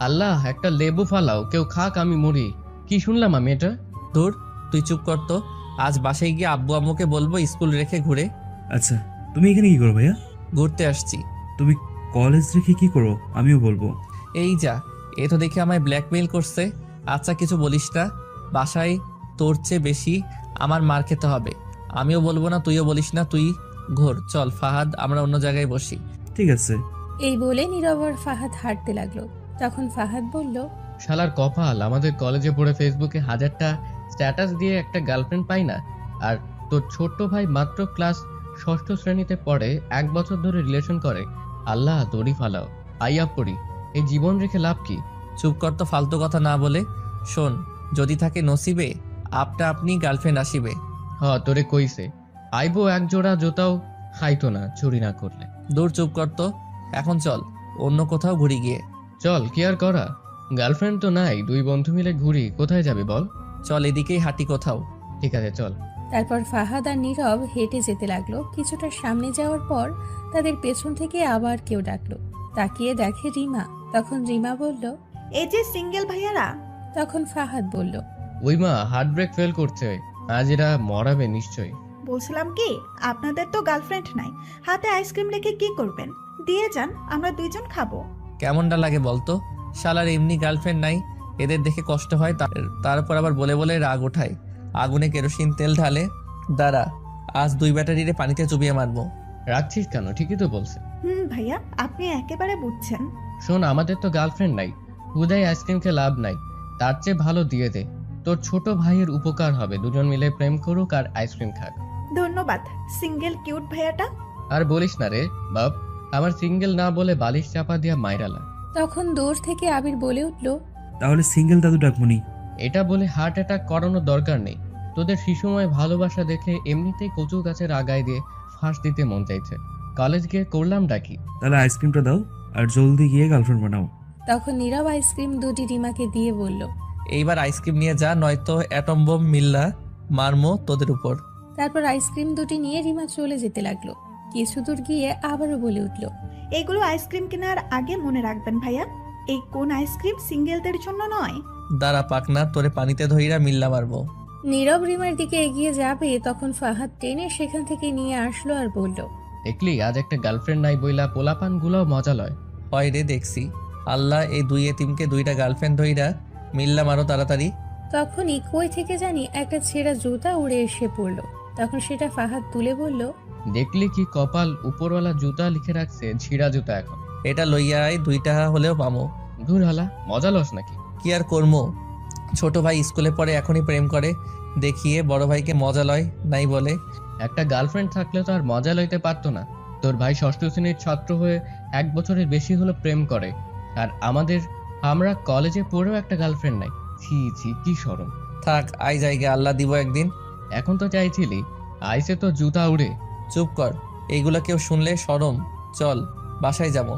Speaker 4: আল্লাহ, একটা লেবু ফালাও, কেউ খাক আমি মরি। কি শুনলাম আমি এটা?
Speaker 1: ধুর, তুই চুপ কর তো। আজ বাসায় গিয়ে আব্বু আম্মুকে বলবো স্কুল রেখে ঘুরে।
Speaker 2: আচ্ছা, তুমি এখানে কি করো ভাইয়া?
Speaker 1: ঘুরতে আসছি।
Speaker 2: তুমি কলেজ রেখে কি করো আমিও বলবো।
Speaker 1: এই যা, এ তো দেখে আমায় ব্ল্যাকমেইল করছে। আচ্ছা কিছু বলিস না, বাসায় তোর চেয়ে বেশি আমার মার খেতে হবে। আমিও বলবো না, তুইও বলিস না, তুই ঘোর। চল ফাহাদ, আমরা অন্য জায়গায় বসি।
Speaker 2: ঠিক আছে।
Speaker 3: এই বলে নীরব আর ফাহাদ হাঁটতে লাগলো। তখন ফাহাদ বলল,
Speaker 4: শালার কপাল, আমাদের কলেজে পড়ে ফেসবুকে 1000টা স্ট্যাটাস দিয়ে একটা গার্লফ্রেন্ড পাই না, আর তোর ছোট্ট ভাই মাত্র ক্লাস 6ষ্ঠ শ্রেণীতে পড়ে, 1 বছর ধরে রিলেশন করে। আল্লাহ দড়ি ফালাও, আইয়া পড়ি। এই জীবন রেখে লাভ কি?
Speaker 1: চুপ কর তো, ফালতু কথা না বলে। শোন, যদি থাকে নসিবে আপনা আপনি গার্লফ্রেন্ড আসিবে।
Speaker 4: তোরে কইছে আইবো, এক জোড়া জুতাও খাইতো না চুরি না করলে।
Speaker 1: দূর, চুপ কর তো। এখন চল অন্য কোথাও ঘুরি গিয়ে।
Speaker 4: চল, কি আর করা, গার্লফ্রেন্ড তো নাই, 2 বন্ধু মিলে ঘুরি। কোথায় যাবে বল?
Speaker 1: চল এদিকেই হাঁটি কোথাও।
Speaker 4: ঠিক আছে চল।
Speaker 3: তারপর ফাহাদ আর নীরব হেঁটে যেতে লাগলো। কিছুটা সামনে যাওয়ার পর তাদের পেছন থেকে আবার কেউ ডাকলো। তাকিয়ে দেখে রিমা। তখন রিমা বলল,
Speaker 5: এই যে সিঙ্গেল ভাইয়ারা।
Speaker 3: তখন ফাহাদ বলল,
Speaker 4: ওই মা, হার্ট ব্রেক ফেল করছে, আজ এরা মরাবে নিশ্চয়ই।
Speaker 5: বলছিলাম কি, আপনাদের তো গার্লফ্রেন্ড নাই, হাতে আইসক্রিম রেখে কি করবেন? দিয়ে যান, আমরা 2 জন খাবো।
Speaker 1: কেমনটা লাগে বলতো? শালার এমনি গার্লফ্রেন্ড নাই, এদের দেখে কষ্ট হয়, তারপর আবার বলে বলে রাগ ওঠায়। আগুনে কেরোসিন তেল ঢালে। দাঁড়া, আজ 2 ব্যাটারিরে পানিতে চুবিয়ে মারবো।
Speaker 4: রাখছিস কেন? ঠিকই তো বলছে।
Speaker 5: ভাইয়া আপনি একেবারে বুঝছেন।
Speaker 4: শোন, আমাদের তো গার্লফ্রেন্ড নাই, হুদাই আইসক্রিম খেয়ে লাভ নাই, তার চেয়ে ভালো দিয়ে দে। তোর ছোট ভাইয়ের উপকার হবে, 2 জন মিলে প্রেম করুক আর আইসক্রিম খাক।
Speaker 5: ধন্যবাদ সিঙ্গেল কিউট ভাইয়াটা।
Speaker 4: আর বলিস না রে বাপ, আমার সিঙ্গেল না বলে বালিশ চাপা দিয়া মাইরালা।
Speaker 3: তখন দূর থেকে আবির বলে উঠল,
Speaker 2: তাহলে সিঙ্গেল দাদু ডাকমনি।
Speaker 4: এটা বলে হার্ট অ্যাটাক করানোর দরকার নেই। তোদের শিশুময় ভালোবাসা দেখে এমনিতেই কচু গাছের আগায় দিয়ে ফাঁস দিতে মন চাইছে। কলেজ গিয়ে করলাম ডাকি।
Speaker 2: তাহলে আইসক্রিমটা দাও আর জলদি গিয়ে গার্লফ্রেন্ড বানাও।
Speaker 3: তখন নীরব আইসক্রিম 2টি রিমাকে দিয়ে বলল,
Speaker 1: এইবার আইসক্রিম নিয়ে যা, নয়তো অ্যাটম বোম মিল্লা মারমো তোদের উপর।
Speaker 3: তারপর আইসক্রিম 2টি নিয়ে রিমা চলে যেতে লাগলো। কিছু দূর গিয়ে আবারও বলে উঠল,
Speaker 5: এগুলো আইসক্রিম কেনার আগে মনে রাখবেন ভাইয়া, এই কোন আইসক্রিম সিঙ্গেলদের জন্য নয়।
Speaker 1: দাঁড়া পাকনা, তোরে পানিতে ধইরা মিল্লা মারবো।
Speaker 3: নীরব রিমার দিকে এগিয়ে যাবে, তখন ফাহাদ টেনে সেখান থেকে নিয়ে আসলো আর বলল,
Speaker 4: দেখলি, আজ একটা গার্লফ্রেন্ড নাই বইলা পোলাপান গুলাও মজা লয়।
Speaker 1: হয় রে, দেখছি। আল্লাহ, এই 2 এতিমকে 2টা গার্লফ্রেন্ড ধইরা মিল্লা মারো তাড়াতাড়ি।
Speaker 3: তখনই কই থেকে জানি একটা ছেঁড়া জুতা উড়ে এসে পড়লো। তখন সেটা ফাহাদ তুলে বলল,
Speaker 4: দেখলি কি কপাল, উপরওয়ালা জুতা লিখে রাখছে ছিঁড়া জুতা। এখন
Speaker 1: এটা লইয়া আয়, 2টা হলেও পামো।
Speaker 4: দূর হালা, মজা লস নাকি?
Speaker 1: কি আর করমো, ছোট ভাই স্কুলে পড়ে এখনই প্রেম করে দেখিয়ে বড় ভাইকে মজা লয় নাই বলে।
Speaker 4: একটা গার্লফ্রেন্ড থাকলে তো আর মজা লইতে পারতো না। তোর ভাই ষষ্ঠ শ্রেণীর ছাত্র হয়ে 1 বছরের বেশি হলো প্রেম করে, আর আমরা কলেজে পড়েও একটা গার্লফ্রেন্ড নাই। ছি ছি, কি শরম।
Speaker 1: থাক, আই জায়গা আল্লাহ দিব একদিন।
Speaker 4: এখন তো চাইছিলি, আইসে তো জুতা উড়ে।
Speaker 1: চুপ কর, এইগুলা কেউ শুনলে শরম। চল বাসায় যাব।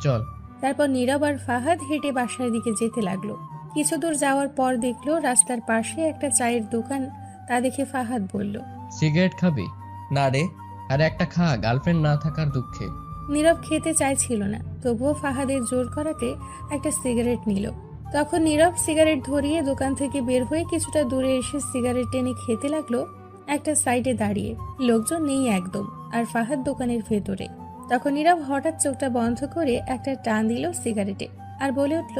Speaker 4: চল।
Speaker 3: তারপর নীরব আর ফাহাদ হেঁটে বাসার দিকে যেতে লাগলো। কিছু দূর যাওয়ার পর দেখলো রাস্তার পাশে একটা চায়ের দোকান। তা দেখে ফাহাদ বলল,
Speaker 4: সিগারেট খাবি?
Speaker 1: না রে।
Speaker 4: আর একটা খা, গার্লফ্রেন্ড না থাকার দুঃখে।
Speaker 3: নীরব খেতে চাইছিল না, তবুও ফাহাদের জোর করাতে একটা সিগারেট নিল। তখন নীরব সিগারেট ধরিয়ে দোকান থেকে বের হয়ে কিছুটা দূরে এসে সিগারেট টেনে খেতে লাগলো। একটা সাইডে দাঁড়িয়ে, লোকজন নেই একদম, আর ফাহাদ দোকানের ভেতরে। তখন নীরব হঠাৎ চোখটা বন্ধ করে একটা টান দিল সিগারেটে, আর বলে উঠল,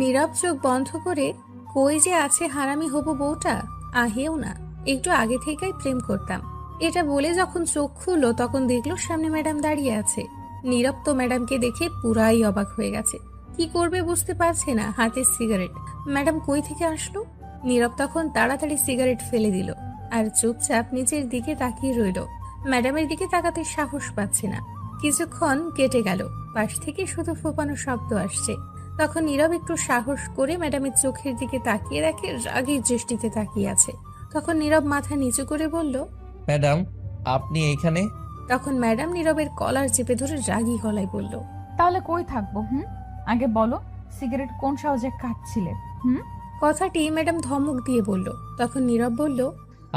Speaker 3: নীরব চোখ বন্ধ করে, কই যে আছে হারামি হবু বউটা, আহেও না, একটু আগে থেকেই প্রেম করতাম। এটা বলে যখন চোখ খুললো তখন দেখলো সামনে ম্যাডাম দাঁড়িয়ে আছে। নীরব তো ম্যাডামকে দেখে পুরাই অবাক হয়ে গেছে, কি করবে বুঝতে পারছে না। হাতে সিগারেট, ম্যাডাম কই থেকে আসলো? নীরব তখন তাড়াতাড়ি সিগারেট ফেলে দিল আর চুপচাপ নিচের দিকে তাকিয়ে রইল। ম্যাডামের দিকে তাকাতে সাহস পাচ্ছে না। কিছুক্ষণ কেটে গেল, পাশ থেকে শুধু ফোঁপানো শব্দ আসছে। তখন নীরব একটু সাহস করে ম্যাডামের চোখের দিকে তাকিয়ে দেখে রাগের দৃষ্টিতে তাকিয়ে আছে। তখন নীরব মাথা নিচু করে বলল,
Speaker 1: ম্যাডাম আপনি এইখানে?
Speaker 3: তখন ম্যাডাম নীরবের কলার চেপে ধরে রাগী গলায় বলল,
Speaker 7: তাহলে কই থাকবো? আগে বলো, সিগারেট কোন সাহসে খাচ্ছিলে?
Speaker 3: কথাটি ম্যাডাম ধমক দিয়ে বলল। তখন নীরব বলল,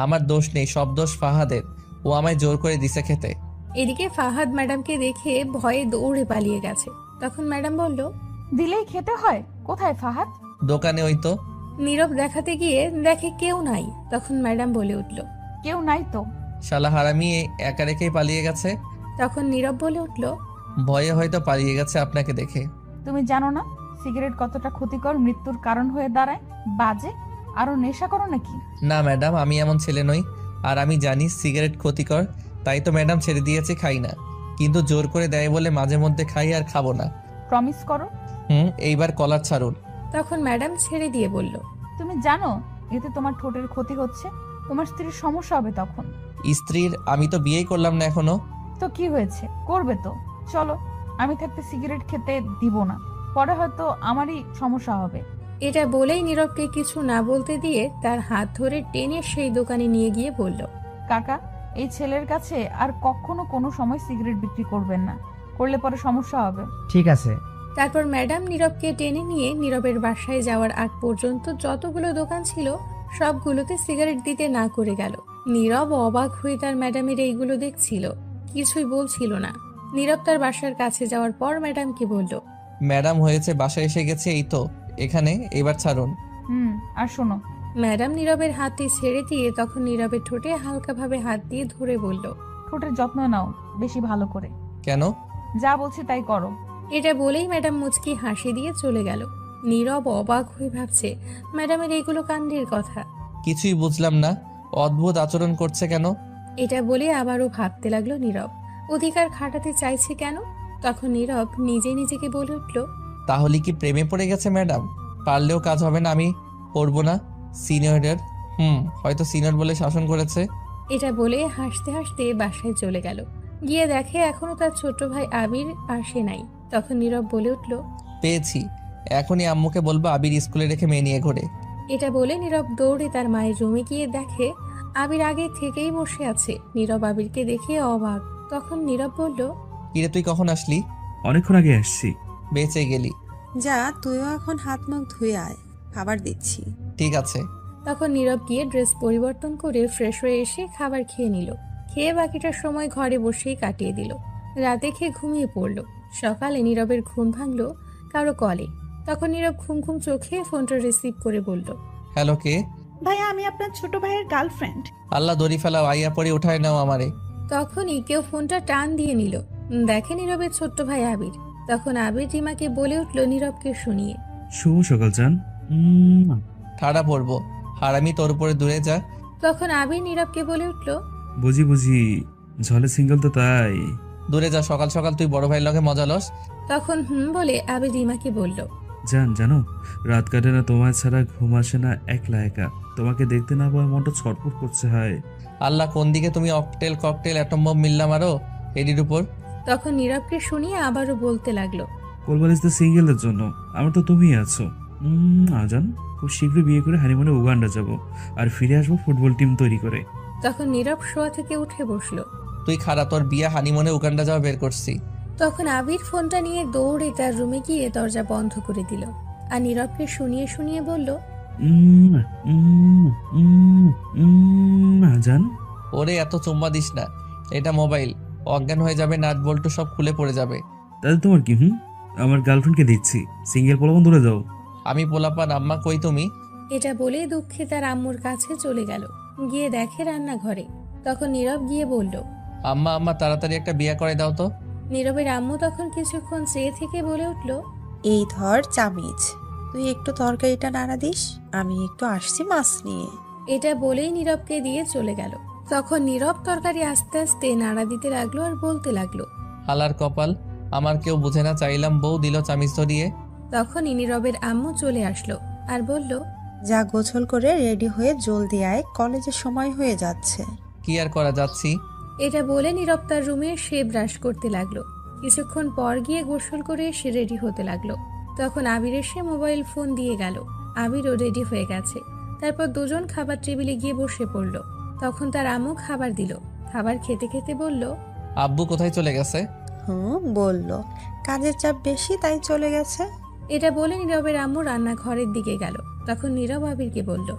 Speaker 1: আমার দোষ নেই, সব দোষ ফাহাদের, ও আমায় জোর করে দিছে খেতে।
Speaker 3: এদিকে ফাহাদ ম্যাডামকে দেখে ভয়ে দৌড়ে পালিয়ে গেছে। তখন ম্যাডাম বলল,
Speaker 7: দিলেই খেতে হয়? কোথায় ফাহাদ?
Speaker 1: দোকানে ওই তো।
Speaker 3: নীরব দেখাতে গিয়ে দেখে কেউ নাই। তখন ম্যাডাম বলে উঠল,
Speaker 7: কেউ নাই তো?
Speaker 1: শালা হারামি একা রেখেই পালিয়ে গেছে।
Speaker 3: তখন নীরব বলে উঠল,
Speaker 1: ভয়ে হয়তো পালিয়ে গেছে আপনাকে দেখে।
Speaker 7: তুমি জানো না সিগারেট কতটা ক্ষতিকর, মৃত্যুর কারণ হয়ে দাঁড়ায়? বাজে, আরো নেশা করো নাকি?
Speaker 1: না ম্যাডাম, আমি এমন ছেলে নই। আর আমি জানি সিগারেট ক্ষতিকর, তাই তো ম্যাডাম ছেড়ে দিয়েছে, খাই না। কিন্তু জোর করে দেয় বলে মাঝে মধ্যে খাই, আর খাবো না।
Speaker 7: প্রমিস করো।
Speaker 1: এইবার কলার ছাড়ুন।
Speaker 3: তখন ম্যাডাম ছেড়ে দিয়ে বলল,
Speaker 7: তুমি জানো এতে তোমার ঠোঁটের ক্ষতি হচ্ছে, তোমার স্ত্রীর সমস্যা হবে তখন।
Speaker 1: স্ত্রীর? আমি তো বিয়েই করলাম না এখনো।
Speaker 7: তো কি হয়েছে, করবে তো। চলো, আমি থাকতে সিগারেট খেতে দিব না, পরে হয়তো আমারই সমস্যা হবে।
Speaker 3: এটা বলেই নীরবকে কিছু না বলতে দিয়ে তার হাত ধরে টেনে সেই দোকানে নিয়ে গিয়ে বলল,
Speaker 7: কাকা, এই ছেলের কাছে আর কখনো কোনো সময় সিগারেট বিক্রি করবেন না, করলে পরে সমস্যা হবে।
Speaker 9: ঠিক আছে।
Speaker 3: তারপর ম্যাডাম নীরবকে টেনে নিয়ে নীরবের বাসায় যাওয়ার আগ পর্যন্ত যতগুলো দোকান ছিল সবগুলোতে সিগারেট দিতে না করে গেল। নীরব অবাক হয়ে তার ম্যাডামের এইগুলো দেখছিল, কিছুই বলছিল না। নীরব তার বাসার কাছে যাওয়ার পর ম্যাডামকে বলল,
Speaker 1: ম্যাডাম হয়েছে, বাসায় এসে গেছে, এই তো এখানে, এবার ছাড়ুন।
Speaker 7: আর শোনো।
Speaker 3: ম্যাডাম নীরবের হাতটি ছেড়ে দিয়ে তখন নীরবের ঠোঁটে হালকাভাবে হাত দিয়ে ধরে বলল,
Speaker 7: ঠোঁটের যত্ন নাও বেশি ভালো করে।
Speaker 1: কেন?
Speaker 7: যা বলছি তাই করো।
Speaker 3: এটা বলেই ম্যাডাম মুচকি হাসি দিয়ে চলে গেল। নীরব অবাক হয়ে ভাবছে ম্যাডামের এইগুলো কাণ্ডের কথা।
Speaker 1: কিছুই বুঝলাম না, অদ্ভুত আচরণ করছে কেন?
Speaker 3: এটা বলে আবারও ভাবতে লাগলো নীরব, অধিকার খাটাতে চাইছে কেন। তখন নীরব নিজে নিজেকে বলে উঠল,
Speaker 1: তাহলে কি প্রেমে পড়ে গেছে ম্যাডাম? পারলেও কাজ হবে না, আমি পড়বো না। সিনিয়রের হয়তো সিনিয়র বলে শাসন করেছে।
Speaker 3: এটা বলে হাসতে হাসতে বাসায় চলে গেল। গিয়ে দেখে এখনো তার ছোট ভাই আবির আসে নাই। তখন নীরব বলে উঠল,
Speaker 1: পেয়েছি, এখনই আম্মুকে বলবো আবির স্কুলে রেখে মেয়ে নিয়ে ঘোরে।
Speaker 3: এটা বলে নীরব দৌড়ে তার মায়ের রুমে গিয়ে দেখে আবির আগে থেকেই বসে আছে। নীরব আবিরকে দেখে অবাক। তখন নীরব বলল,
Speaker 1: কিরে তুই কখন আসলি?
Speaker 2: অনেকক্ষণ আগে আসছি।
Speaker 1: বেঁচে গেলি।
Speaker 6: যা, তুইও এখন হাত মুখ ধুয়ে আয়, খাবার দিচ্ছি।
Speaker 1: ঠিক আছে।
Speaker 3: তখন নীরব গিয়ে ড্রেস পরিবর্তন করে ফ্রেশ হয়ে এসে খাবার খেয়ে নিল। খেয়ে বাকিটা সময় ঘরে বসেই কাটিয়ে দিল। রাতে খেয়ে ঘুমিয়ে পড়ল। সকালে নীরবের ঘুম ভাঙলো কারো কলে। তখন নীরব ঘুম ঘুম চোখে ফোনটা রিসিভ করে বলল,
Speaker 1: হ্যালো, কে?
Speaker 5: ভাইয়া, আমি আপনার ছোট ভাইয়ের গার্লফ্রেন্ড।
Speaker 1: আল্লাহ দড়ি ফেলাও, আইয়া পরে উঠায় নাও আমারে।
Speaker 3: তখনই কেউ ফোনটা টান দিয়ে নিল। দেখে নীরবের ছোট্ট ভাই আবির। তখন আবির রিমাকে বলে উঠল নীরবকে শুনিয়ে,
Speaker 2: শুভ সকাল জান।
Speaker 1: ঠাড়া পড়বো, হারামি তোর উপরে দূরে যা।
Speaker 3: তখন আবির নীরবকে বলে উঠল,
Speaker 2: বুঝি বুঝি, ঝলে সিঙ্গেল তো তাই।
Speaker 1: দূরে যা, সকাল সকাল তুই বড় ভাইয়ের লগে মজা লস।
Speaker 3: তখন বলে আবির রিমাকে বলল,
Speaker 2: জানো রাত কাটে না তোমার ছাড়া, ঘুম আসে না একলা একা, তোমাকে দেখতে না পাওয়ার মনটা ছটফট করছে। হায়
Speaker 1: আল্লাহ, কোন দিকে তুমি অকটেল ককটেল অ্যাটম বম মিললাম আরো এডির উপর।
Speaker 3: তখন নীরবকে শুনিয়ে আবারও বলতে লাগলো।
Speaker 2: কোলবালিশ দ্য সিঙ্গেলের জন্য আমার তো তুমিই আছো। আজান, খুব শীঘ্রই বিয়ে করে হানিমুনে উগান্ডা যাব, আর ফিরে আসবো ফুটবল টিম তৈরি করে।
Speaker 3: তখন নীরব শোয়া থেকে উঠে বসলো।
Speaker 1: তুই খারাপ, তোর বিয়া হানিমুনে উগান্ডা যাওয়া বের করছি।
Speaker 3: তখন আবির ফোনটা নিয়ে দৌড়ে তার রুমে গিয়ে দরজা বন্ধ করে দিল আর নীরবকে শুনিয়ে শুনিয়ে বলল,
Speaker 2: আজান।
Speaker 1: ওরে এত চুম্মা দিস না, এটা মোবাইল, অজ্ঞান হয়ে যাবে, নাট বল্টু সব খুলে পড়ে যাবে।
Speaker 2: তাহলে তোমার কি? আমার গার্লফ্রেন্ডকে দিচ্ছি, সিঙ্গেল পোলাপান দূরে যাও।
Speaker 1: আমি পোলাপান, আম্মা কই তুমি?
Speaker 3: এটা বলে দুঃখে তার আম্মুর কাছে চলে গেল, গিয়ে দেখে রান্নাঘরে। তখন নীরব গিয়ে বলল,
Speaker 1: আম্মা আম্মা তাড়াতাড়ি একটা বিয়া করে দাও তো।
Speaker 3: নীরবের আম্মু তখন কিছুক্ষণ চেয়ে থেকে বলে উঠল,
Speaker 6: এই ধর চামিচ, তুই একটু তরকারিটা নাড়া দিস, আমি একটু আসছি মাছ নিয়ে।
Speaker 3: এটা বলেই নীরবকে দিয়ে চলে গেল। তখন নীরব তরকারি আস্তে আস্তে নাড়া দিতে লাগলো আর বলতে লাগলো,
Speaker 1: হালার কপাল, আমার কেউ বুঝে না, চাইলাম বউ দিল চামিচ ধরিয়ে।
Speaker 3: তখনই নীরবের আম্মু চলে আসলো আর বলল,
Speaker 6: যা গোছল করে রেডি হয়ে জলদি আয়, কলেজের সময় হয়ে যাচ্ছে।
Speaker 1: কি আর করা, যাচ্ছি।
Speaker 3: এটা বলে নীরব তার রুমে সে ব্রাশ করতে লাগলো। কিছুক্ষণ পর গিয়ে গোসল করে সে রেডি হতে লাগলো। তখন আবির এসে মোবাইল ফোন দিয়ে গেল। আবিরও রেডি হয়ে গেছে। তারপর দুজন খাবার টেবিলে গিয়ে বসে পড়ল। তখন তার আম্মু খাবার দিল। খাবার খেতে খেতে বলল,
Speaker 1: আব্বু কোথায় চলে গেছে?
Speaker 6: বললো কাজের চাপ বেশি তাই চলে গেছে।
Speaker 3: এটা বলে নীরবের আম্মু রান্নাঘরের দিকে গেল। তখন নীরব আবিরকে বলল,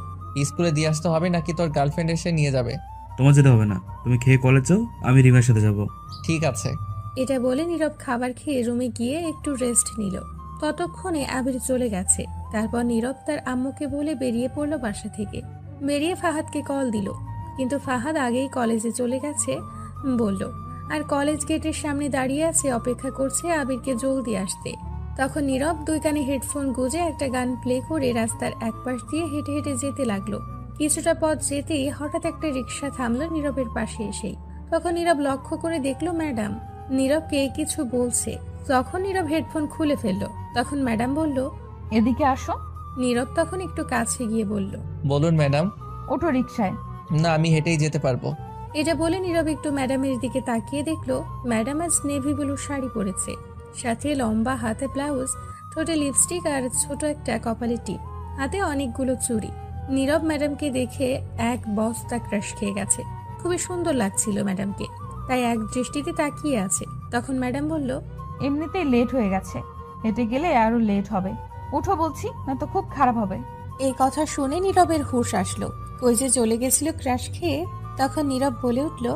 Speaker 1: স্কুলে দিয়ে আসতে হবে নাকি তোর গার্লফ্রেন্ড এসে নিয়ে যাবে?
Speaker 2: তোমার যেতে হবে না, তুমি খেয়ে কলেজ যাও, আমি রিমার সাথে যাব।
Speaker 1: ঠিক আছে।
Speaker 3: এটা বলে নীরব খাবার খেয়ে রুমে গিয়ে একটু রেস্ট নিল। ততক্ষণে আবির চলে গেছে। তারপর নীরব তার আম্মুকে বলে বেরিয়ে পড়লো বাসা থেকে। বেরিয়ে ফাহাদকে কল দিল, কিন্তু ফাহাদ আগেই কলেজে চলে গেছে বলল, আর কলেজ গেটের সামনে দাঁড়িয়ে আছে, অপেক্ষা করছে আবিরকে জলদি আসতে। তখন নীরব দুই কানে হেডফোন গুঁজে একটা গান প্লে করে রাস্তার একপাশ দিয়ে হেঁটে হেঁটে যেতে লাগলো। কিছুটা পথ যেতেই হঠাৎ একটা রিক্সা থামলো নীরবের পাশে এসেই। তখন নীরব লক্ষ্য করে দেখলো ম্যাডাম নীরবকে কিছু বলছে। তখন নীরব হেডফোন খুলে ফেললো। তখন ম্যাডাম বলল,
Speaker 7: এদিকে আসো।
Speaker 3: নীরব তখন একটু কাছে গিয়ে বলল,
Speaker 1: বলুন ম্যাডাম।
Speaker 7: ওঠো রিক্সায়।
Speaker 1: না, আমি হেঁটেই যেতে পারবো।
Speaker 3: এটা বলে নীরব একটু ম্যাডামের দিকে তাকিয়ে দেখলো ম্যাডাম আজ নেভি ব্লু শাড়ি পরেছে, সাথে লম্বা হাতে ব্লাউজ, ঠোঁটে লিপস্টিক আর ছোট একটা কপালে টিপ, হাতে অনেকগুলো চুড়ি। নীরব ম্যাডামকে দেখে এক বস্তা ক্রাশ খেয়ে গেছে। খুবই সুন্দর লাগছিল ম্যাডামকে, তাই এক দৃষ্টিতে তাকিয়ে আছে। তখন ম্যাডাম বলল,
Speaker 7: এমনিতেই লেট হয়ে গেছে, হেঁটে গেলে আরো লেট হবে। উঠো বলছি, না তো খুব খারাপ হবে।
Speaker 3: এই কথা শুনে নীরবের হুঁশ আসলো, কই যে চলে গেছিল ক্রাশ খেয়ে। তখন নীরব বলে উঠল,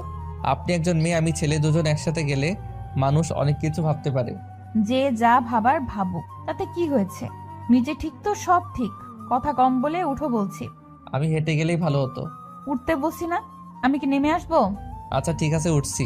Speaker 1: আপনি একজন মেয়ে, আমি ছেলে, দুজন একসাথে গেলে মানুষ অনেক কিছু ভাবতে পারে।
Speaker 7: যে যা ভাবার ভাবুক, তাতে কি হয়েছে? নিজে ঠিক তো সব ঠিক, কথা কম বলে উঠো বলছি।
Speaker 1: আমি হেঁটে গেলেই ভালো হতো।
Speaker 7: উঠতে বসি না, আমি কি নেমে আসবো?
Speaker 1: আচ্ছা ঠিক আছে, উঠছি।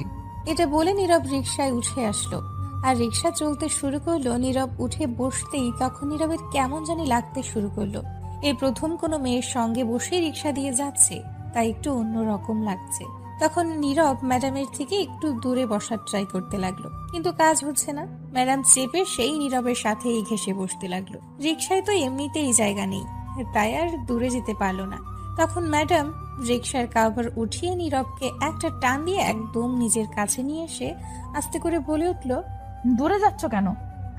Speaker 3: এটা বলে নীরব রিকশায় উঠে আসলো আর রিকশা চলতে শুরু করলো। নীরব উঠে বসতেই তখন নীরবের কেমন জানি লাগতে শুরু করলো। এই প্রথম কোনো মেয়ের সঙ্গে বসে রিকশা দিয়ে যাচ্ছে, তাই একটু অন্যরকম লাগছে। তখন নীরব ম্যাডামের থেকে একটু দূরে বসার ট্রাই করতে লাগলো, কিন্তু কাজ হচ্ছে না। ম্যাডাম চেপে সেই নীরবের সাথেই ঘেসে বসতে লাগলো। রিকশায় তো এমনিতেই জায়গা নেই, তাই আর দূরে যেতে পারলো না। তখন ম্যাডাম রিকশার কাভার উঠিয়ে নীরবকে একটা টান দিয়ে একদম নিজের কাছে নিয়ে এসে আস্তে করে বলে উঠল,
Speaker 7: দূরে যাচ্ছ কেন?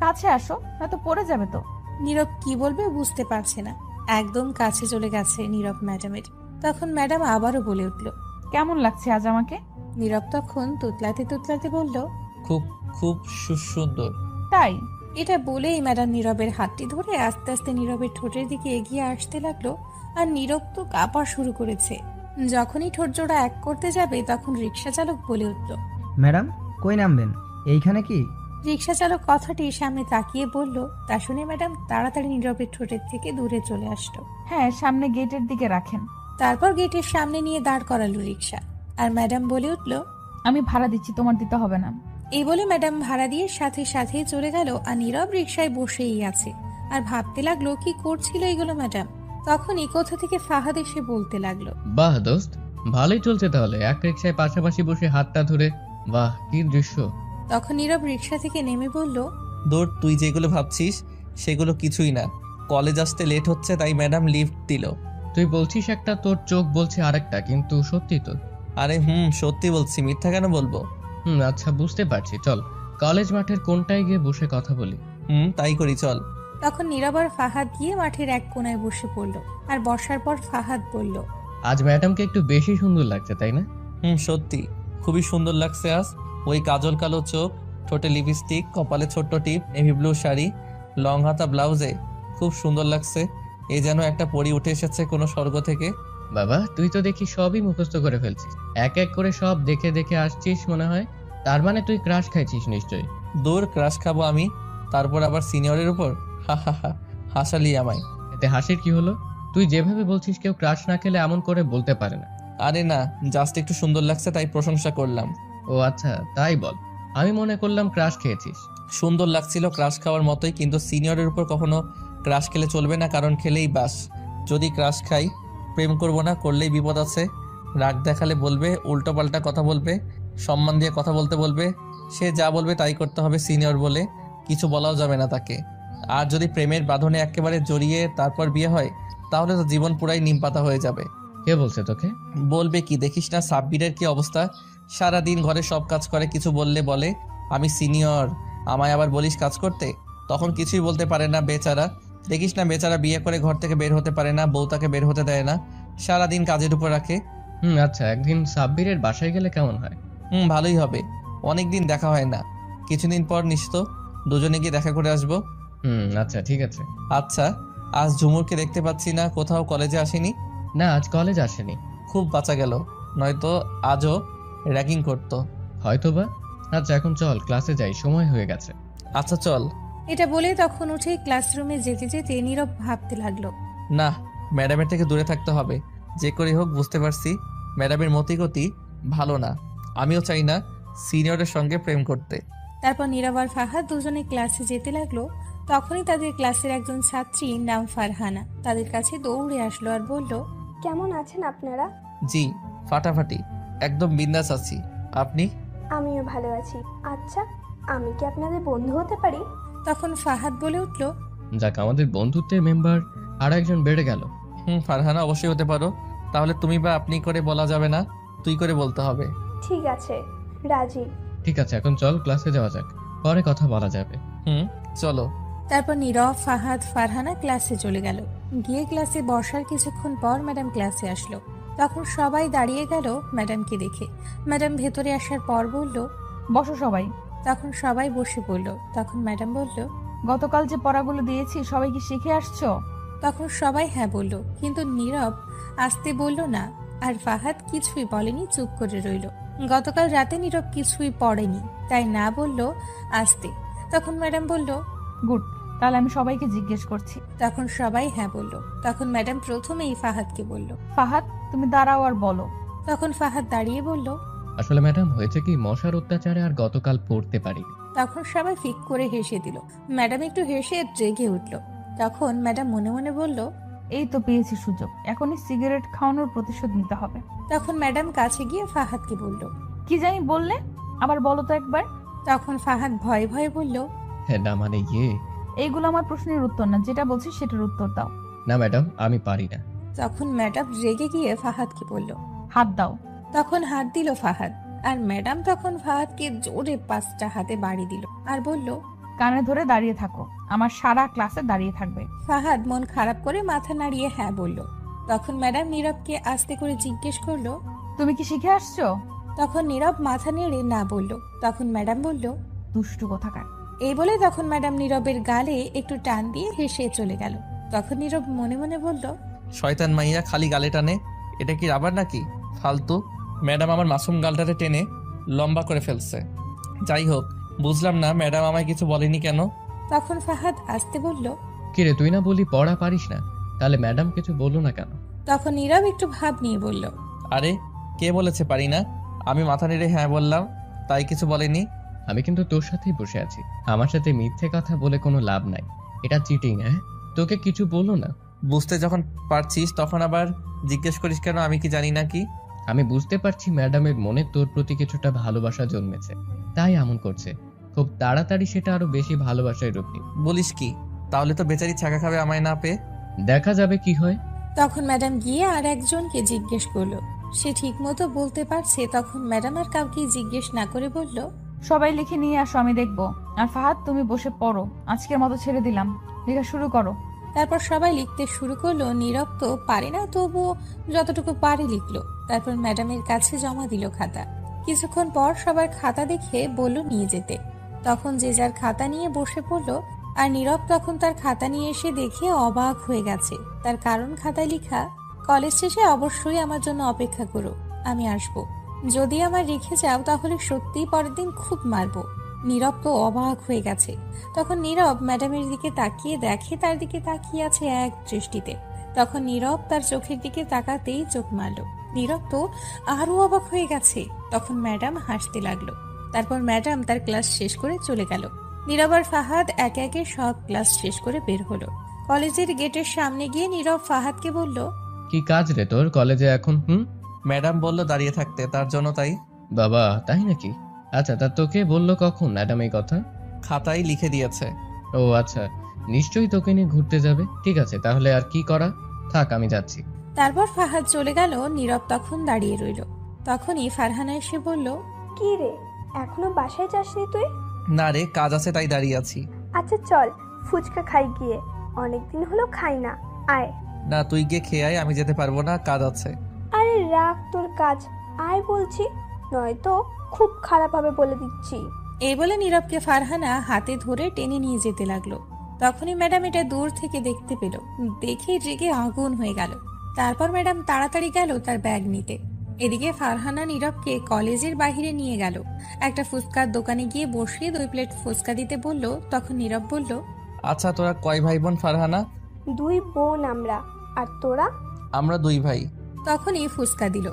Speaker 7: কাছে আসো, না তো পড়ে যাবে তো।
Speaker 3: নীরব কি বলবে বুঝতে পারছে না। একদম কাছে চলে গেছে নীরব ম্যাডামের। তখন ম্যাডাম আবারও বলে উঠল,
Speaker 7: কেমন লাগছে আজ আমাকে?
Speaker 3: নীরব তখন তুতলাতে তুতলাতে বলল,
Speaker 1: খুব খুব সুন্দর।
Speaker 7: তাই?
Speaker 3: এটা বলেই ম্যাডাম নীরবের হাতটি ধরে আস্তে আস্তে নীরবের ঠোঁটের দিকে এগিয়ে আসতে লাগলো। আর নীরব তো কাঁপা শুরু করেছে। যখনই ঠোঁট জোড়া এক করতে যাবে তখন রিক্সা চালক বলে উঠল,
Speaker 9: ম্যাডাম কই নামবেন? এইখানে কি?
Speaker 3: রিক্সা চালক কথাটি সামনে তাকিয়ে বলল। তা শুনে ম্যাডাম তাড়াতাড়ি নীরবের ঠোঁটের থেকে দূরে চলে আসলো।
Speaker 7: হ্যাঁ, সামনে গেটের দিকে রাখেন।
Speaker 3: তারপর গেটের সামনে নিয়ে দাঁড় করালো রিক্সা। আর ম্যাডাম বলে উঠল,
Speaker 7: আমি ভাড়া দিচ্ছি, তোমার দিতে হবে না।
Speaker 3: এই বলে ম্যাডাম ভাড়া দিয়ে সাথে সাথে চলে গেল। আর নীরব রিক্সায় বসেই আছে আর ভাবতে লাগলো কি করছিল এগুলো ম্যাডাম। তখন এই কোথা থেকে ফাহাদ এসে বলতে লাগলো,
Speaker 4: বাহ দোস্ত, ভালোই চলছে তাহলে, এক রিক্সায় পাশাপাশি বসে হাতটা ধরে। বাহ, কি দৃশ্য।
Speaker 3: তখন নীরব রিক্সা থেকে নেমে বলল,
Speaker 1: দূর, তুই যেগুলো ভাবছিস সেগুলো কিছুই না। কলেজ আসতে লেট হচ্ছে তাই ম্যাডাম লিফট দিল।
Speaker 4: তুই বলছিস একটা, তোর চোখ বলছে আরেকটা, কিন্তু সত্যি তো।
Speaker 1: আরে সত্যি বলছি, মিথ্যা কেন বলবো?
Speaker 4: আচ্ছা বুঝতে পারছি, চল কলেজ মাঠের কোনটায় গিয়ে বসে কথা বলি।
Speaker 1: তাই করি চল।
Speaker 3: তখন নীরব আর ফাহাদ গিয়ে মাঠের এক কোণায় বসে পড়ল। আর বসার পর ফাহাদ বলল,
Speaker 4: আজ ম্যাডামকে একটু বেশি সুন্দর লাগছে তাই না?
Speaker 1: সত্যি খুবই সুন্দর লাগছে আজ। ওই কাজল কালো চোখ, ঠোঁটে লিপস্টিক, কপালে ছোট্ট টিপ, নেভি ব্লু শাড়ি, লং হাতা ব্লাউজে খুব সুন্দর লাগছে। এ যেন একটা পরি উঠে এসেছে কোনো স্বর্গ থেকে।
Speaker 4: বাবা তুই তো দেখি সবই মুখস্থ করে ফেলছিস, এক এক করে সব দেখে দেখে আসছিস মনে হয়। তার মানে তুই ক্রাশ খাইছিস নিশ্চয়ই।
Speaker 1: দূর, ক্রাশ খাবো আমি, তারপর আবার সিনিয়রের উপর? হা হা হা, হাসালি আমায়।
Speaker 4: এতে হাসির কি হলো? তুই যেভাবে বলছিস কেউ ক্রাশ না খেলে এমন করে বলতে পারে না।
Speaker 1: আরে না, জাস্ট একটু সুন্দর লাগছে তাই প্রশংসা করলাম।
Speaker 4: ও আচ্ছা তাই বল, আমি মনে করলাম ক্রাশ খেয়েছিস।
Speaker 1: সুন্দর লাগছিল ক্রাশ খাওয়ার মতোই, কিন্তু সিনিয়রের উপর কখনো ক্রাশ খেলে চলবে না, কারণ খেলেই বাস। যদি ক্রাশ খাই, প্রেম করব না, করলেই বিপদ আছে। রাগ দেখালে বলবে, উল্টো পাল্টা কথা বলবে, সম্মান দিয়ে কথা বলতে বলবে। সে যা বলবে তাই করতে হবে, সিনিয়র বলে কিছু বলাও যাবে না তাকে। আর যদি প্রেমের বাঁধনে একেবারে জড়িয়ে তারপর বিয়ে হয়, তাহলে তো জীবন পুরাই নিমপাতা হয়ে যাবে।
Speaker 4: কে বলছে তোকে?
Speaker 1: বলবে কি, দেখিস না সাব্বিরের কি অবস্থা, সারাদিন ঘরে সব কাজ করে, কিছু বললে বলে আমি সিনিয়র, আমায় আবার বলিস কাজ করতে। তখন কিছুই বলতে পারে না বেচারা। দেখিস না বেচারা বিয়ে করে ঘর থেকে বের হতে পারে না, বউ তাকে বের হতে দেয় না, সারাদিন কাজের উপর রাখে।
Speaker 4: আচ্ছা একদিন সাব্বিরের বাসায় গেলে কেমন হয়?
Speaker 1: ভালোই হবে, অনেকদিন দেখা হয় না, কিছুদিন পর নিশ্চয় দুজনে গিয়ে দেখা করে আসবো।
Speaker 4: আচ্ছা ঠিক আছে।
Speaker 1: আচ্ছা, আজ ঝুমুরকে দেখতে পাচ্ছি না, কোথাও কলেজে আসেনি?
Speaker 4: না আজ কলেজ আসেনি।
Speaker 1: খুব বাঁচা গেল, নয়তো আজও র্যাগিং করতো
Speaker 4: হয়তোবা। আচ্ছা এখন চল ক্লাসে যাই, সময় হয়ে গেছে।
Speaker 1: আচ্ছা চল।
Speaker 3: এটা বলে তখন উঠেই ক্লাসরুমে যেতে যেতে নীরব ভাবতে লাগলো,
Speaker 1: না, ম্যাডামের থেকে দূরে থাকতে হবে, যে করে হোক। বুঝতে পারছি ম্যাডামের মতিগতি ভালো না, আমিও চাই না সিনিয়রের সঙ্গে প্রেম করতে।
Speaker 3: তারপর নীরব আর ফাহাদ দুজনে ক্লাসে যেতে লাগলো। তখনই তাদের ক্লাসের একজন ছাত্রী নাম ফারহানা তাদের কাছে দৌড়ে আসলো আর বলল,
Speaker 10: কেমন আছেন আপনারা?
Speaker 1: জি ফাটাফাটি, একদম বিন্দাস আছি। আপনি?
Speaker 10: আমিও ভালো আছি। আচ্ছা আমি কি আপনাদের বন্ধু হতে পারি?
Speaker 3: তখন ফাহাদ বলে উঠল,
Speaker 4: যাক আমাদের বন্ধুত্বের মেম্বার আর একজন বেড়ে গেল।
Speaker 1: ফারহানা অবশ্যই হতে পারো। তাহলে তুমি বা আপনি করে বলা যাবে না, তুই করে বলতে হবে।
Speaker 10: ঠিক আছে, রাজি।
Speaker 4: ঠিক আছে এখন চল ক্লাসে যাওয়া যাক, পরে কথা বলা যাবে।
Speaker 1: চলো।
Speaker 3: তারপর নীরব, ফাহাদ, ফারহানা ক্লাসে চলে গেল। গিয়ে ক্লাসে বসার কিছুক্ষণ পর ম্যাডাম ক্লাসে আসলো। তখন সবাই দাঁড়িয়ে গেল ম্যাডামকে দেখে। ম্যাডাম ভেতরে আসার পর বলল,
Speaker 7: বসো সবাই।
Speaker 3: তখন সবাই বসে পড়ল। তখন ম্যাডাম বলল,
Speaker 7: গতকাল যে পড়াগুলো দিয়েছি সবাই কি শিখে আসছো?
Speaker 3: তখন সবাই হ্যাঁ বলল, কিন্তু নীরব আসতে বলল না। আর ফাহাদ কিছুই বলেনি, চুপ করে রইল। গতকাল রাতে নীরব কিছুই পড়েনি, তাই না বলল আসতে। তখন ম্যাডাম বলল,
Speaker 7: গুড, তাহলে আমি সবাইকে জিজ্ঞেস করছি।
Speaker 3: তখন সবাই হ্যাঁ বলল। তখন ম্যাডাম প্রথমেই ফাহাদকে বলল,
Speaker 7: ফাহাদ তুমি দাঁড়াও আর বলো।
Speaker 3: তখন ফাহাদ দাঁড়িয়ে বলল,
Speaker 4: আসলে ম্যাডাম হয়েছে কি, মশার অত্যাচারে আর গতকাল পড়তে পারিনি।
Speaker 3: তখন সবাই ফিক করে হেসে দিল। ম্যাডাম একটু হেসে রেগে উঠল। তখন ম্যাডাম মনে মনে বলল,
Speaker 7: এই তো পেয়েছি সুযোগ, এখনই সিগারেট খাওয়ানোর প্রতিশোধ নিতে হবে।
Speaker 3: তখন ম্যাডাম কাছে গিয়ে ফাহাদকে বলল,
Speaker 7: কি জানি বললে, আবার বলো তো একবার।
Speaker 3: তখন ফাহাদ ভয়ে ভয়ে বলল,
Speaker 4: হ্যাঁ না মানে
Speaker 7: এইগুলো আমার প্রশ্নের উত্তর না, যেটা বলছি সেটার উত্তর দাও।
Speaker 4: না ম্যাডাম আমি পারি না।
Speaker 3: তখন ম্যাডাম রেগে গিয়ে ফাহাদকে বলল,
Speaker 7: হাত দাও।
Speaker 3: তখন হাত দিল ফাহাদ। আর ম্যাডাম তখন ফাহাদকে জোরে 5টা হাতে বাড়ি দিল আর বলল,
Speaker 7: কানে ধরে দাঁড়িয়ে থাকো, আমার সারা ক্লাসে দাঁড়িয়ে থাকবে।
Speaker 3: ফাহাদ মন খারাপ করে মাথা নাড়িয়ে হ্যাঁ বলল। তখন ম্যাডাম নীরবকে আস্তে করে জিজ্ঞেস করলো,
Speaker 7: তুমি কি শিখে আসছো?
Speaker 3: তখন নীরব মাথা নেড়ে না বলল। তখন ম্যাডাম বলল,
Speaker 7: দুষ্টু কোথাকার।
Speaker 3: এই বলে তখন ম্যাডাম নীরবের গালে একটু টান দিয়ে হেসে চলে গেল। তখন নীরব মনে মনে বলল,
Speaker 1: শয়তান মাইয়া খালি গালে টানে, এটা কি রাবার নাকি? ফালতু। ম্যাডাম আমার মাসুম গালটারে টেনে লম্বা করে ফেলছে। যাই হোক, বুঝলাম না ম্যাডাম আমায় কিছু বলেনি কেন।
Speaker 3: তখন ফাহাদ আসতে বলল,
Speaker 4: কিরে তুই না বলি পড়া পারিস না, তাহলে ম্যাডাম কিছু বললো না কেন?
Speaker 3: তখন নীরব একটু ভাব নিয়ে বলল,
Speaker 1: আরে কে বলেছে পারি না? আমি মাথা নেড়ে হ্যাঁ বললাম, তাই কিছু বলেনি।
Speaker 4: আমি কিন্তু তোর সাথেই বসে আছি, আমার সাথে মিথ্যে কথা বলে কোনো লাভ নাই, এটা চিটিং। হ্যাঁ তোকে কিছু বললো না?
Speaker 1: বুঝতে যখন পারছিস তখন আবার জিজ্ঞেস করিস কেন? আমি কি জানি না কি?
Speaker 4: আমি বুঝতে পারছি ম্যাডামের মনে তোর প্রতি কিছুটা ভালোবাসা জন্মেছে, তাই এমন করছে। খুব তাড়াতাড়ি সেটা আরো বেশি ভালোবাসায় রূপ নিবে।
Speaker 1: বলিস কি? তাহলে তো বেচারি ছাকা খাবে আমায় না পেয়ে।
Speaker 4: দেখা যাবে কি হয়।
Speaker 3: তখন ম্যাডাম গিয়ে আর একজনকে জিজ্ঞেস করলো, সে ঠিকমতো বলতে পারছে তখন ম্যাডাম আর কাউকে জিজ্ঞেস না করে বলল,
Speaker 7: সবাই লিখে নিয়ে আসো, আমি দেখবো। আর ফাহাদ, তুমি বসে পড়ো, আজকের মতো ছেড়ে দিলাম, লেখা শুরু করো।
Speaker 3: তারপর সবাই লিখতে শুরু করলো। নীরব তো পারে না, তবুও যতটুকু পারে লিখলো। তারপর ম্যাডামের কাছে জমা দিল খাতা। কিছুক্ষণ পর সবার খাতা দেখে বলল নিয়ে যেতে। তখন যে যার খাতা নিয়ে বসে পড়লো। আর নীরব তখন তার খাতা নিয়ে এসে দেখে অবাক হয়ে গেছে। তার কারণ খাতায় লেখা, কলেজ শেষে অবশ্যই আমার জন্য অপেক্ষা করো, আমি আসবো। যদি আমার রেখে যাও তাহলে সত্যিই পরের দিন খুব মারবো। নীরব তো অবাক হয়ে গেছে। তখন নীরব ম্যাডামের দিকে তাকিয়ে দেখে তার দিকে তাকিয়ে আছে এক দৃষ্টিতে। তখন নীরব তার চোখের দিকে তাকাতেই চোখ মারল। নীরব তো আরো অবাক হয়ে গেছে। তখন ম্যাডাম হাসতে লাগলো। তারপর ম্যাডাম তার ক্লাস শেষ করে চলে গেল। নীরব আর ফাহাদ একে একে সব ক্লাস শেষ করে বের হলো। কলেজের গেটের সামনে গিয়ে নীরব ফাহাদকে বলল,
Speaker 4: কি কাজ রে তোর কলেজে এখন?
Speaker 1: ম্যাডাম বলল দাঁড়িয়ে থাকতে, তার জন্য তাই।
Speaker 4: বাবা, তাই নাকি? আচ্ছা, তা তোকে বললো কখন ম্যাডাম এই কথা?
Speaker 1: খাতায় লিখে দিয়েছে।
Speaker 4: ও আচ্ছা, নিশ্চয়ই তোকে নিয়ে ঘুরতে যাবে। ঠিক আছে, তাহলে আর কি করা, থাক আমি যাচ্ছি।
Speaker 3: তারপর ফাহাদ চলে গেল। নীরব তখন দাঁড়িয়ে রইল। তখনই ফারহানা এসে বলল,
Speaker 10: কি রে, এখনো বাসায় যাসনি তুই?
Speaker 1: না রে, কাজ আছে তাই দাঁড়িয়ে আছি।
Speaker 10: আচ্ছা চল, ফুচকা খাই গিয়ে, অনেকদিন হলো খাই না, আয়।
Speaker 1: না, তুই গিয়ে খেয়ে আয়, আমি যেতে পারবো না, কাজ আছে।
Speaker 10: আরে রাখ তোর কাজ, আয় বলছি, নয়তো খুব খারাপ হবে বলে দিচ্ছি।
Speaker 3: এই বলে নীরবকে ফারহানা হাতে ধরে টেনে নিয়ে যেতে লাগলো। তখনই ম্যাডাম এটা দূর থেকে দেখতে পেল। দেখে রেগে আগুন হয়ে গেল। তারপর ম্যাডাম তাড়াতাড়ি গেল তার ব্যাগ নিতে। এদিকে ফারহানা নীরবকে কলেজের বাইরে নিয়ে গেল। একটা ফুচকার দোকানে গিয়ে বসিয়ে 2 প্লেট ফুচকা দিতে বলল। তখন নীরব বলল,
Speaker 1: আচ্ছা, তোরা কয় ভাই বোন ফারহানা?
Speaker 10: 2 বোন আমরা, আর তোরা?
Speaker 1: আমরা 2 ভাই।
Speaker 3: তখনই ফুচকা দিল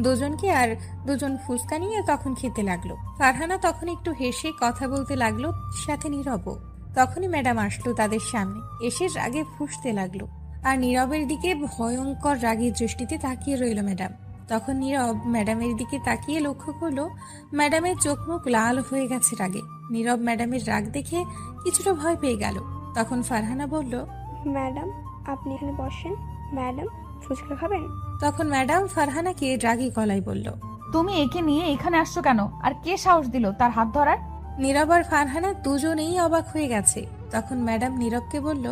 Speaker 3: দুজনকে, আর দুজন ফুচকা নিয়ে তখন খেতে লাগলো। ফারহানা তখন একটু হেসে কথা বলতে লাগলো, সাথে নীরবও। তখনই ম্যাডাম আসলো তাদের সামনে, এসে রাগে ফুঁসতে লাগলো। আর নীরবের দিকে ভয়ঙ্কর রাগের দৃষ্টিতে তাকিয়ে রইল ম্যাডাম। তখন নীরব ম্যাডামের দিকে তাকিয়ে লক্ষ্য করলো ম্যাডামের চোখ মুখ লাল হয়ে গেছে রাগে। নীরব ম্যাডামের রাগ দেখে কিছুটা ভয় পেয়ে গেল। তখন ফারহানা বলল,
Speaker 10: ম্যাডাম আপনি এখানে বসেন, ম্যাডাম ফুচকা খাবেন?
Speaker 3: তখন ম্যাডাম ফারহানাকে রাগী গলায় বলল,
Speaker 7: তুমি একে নিয়ে এখানে আসছো কেন? আর কে সাহস দিল তার হাত ধরার?
Speaker 3: নীরব আর ফারহানা দুজনেই অবাক হয়ে গেছে। তখন ম্যাডাম নীরবকে বলল,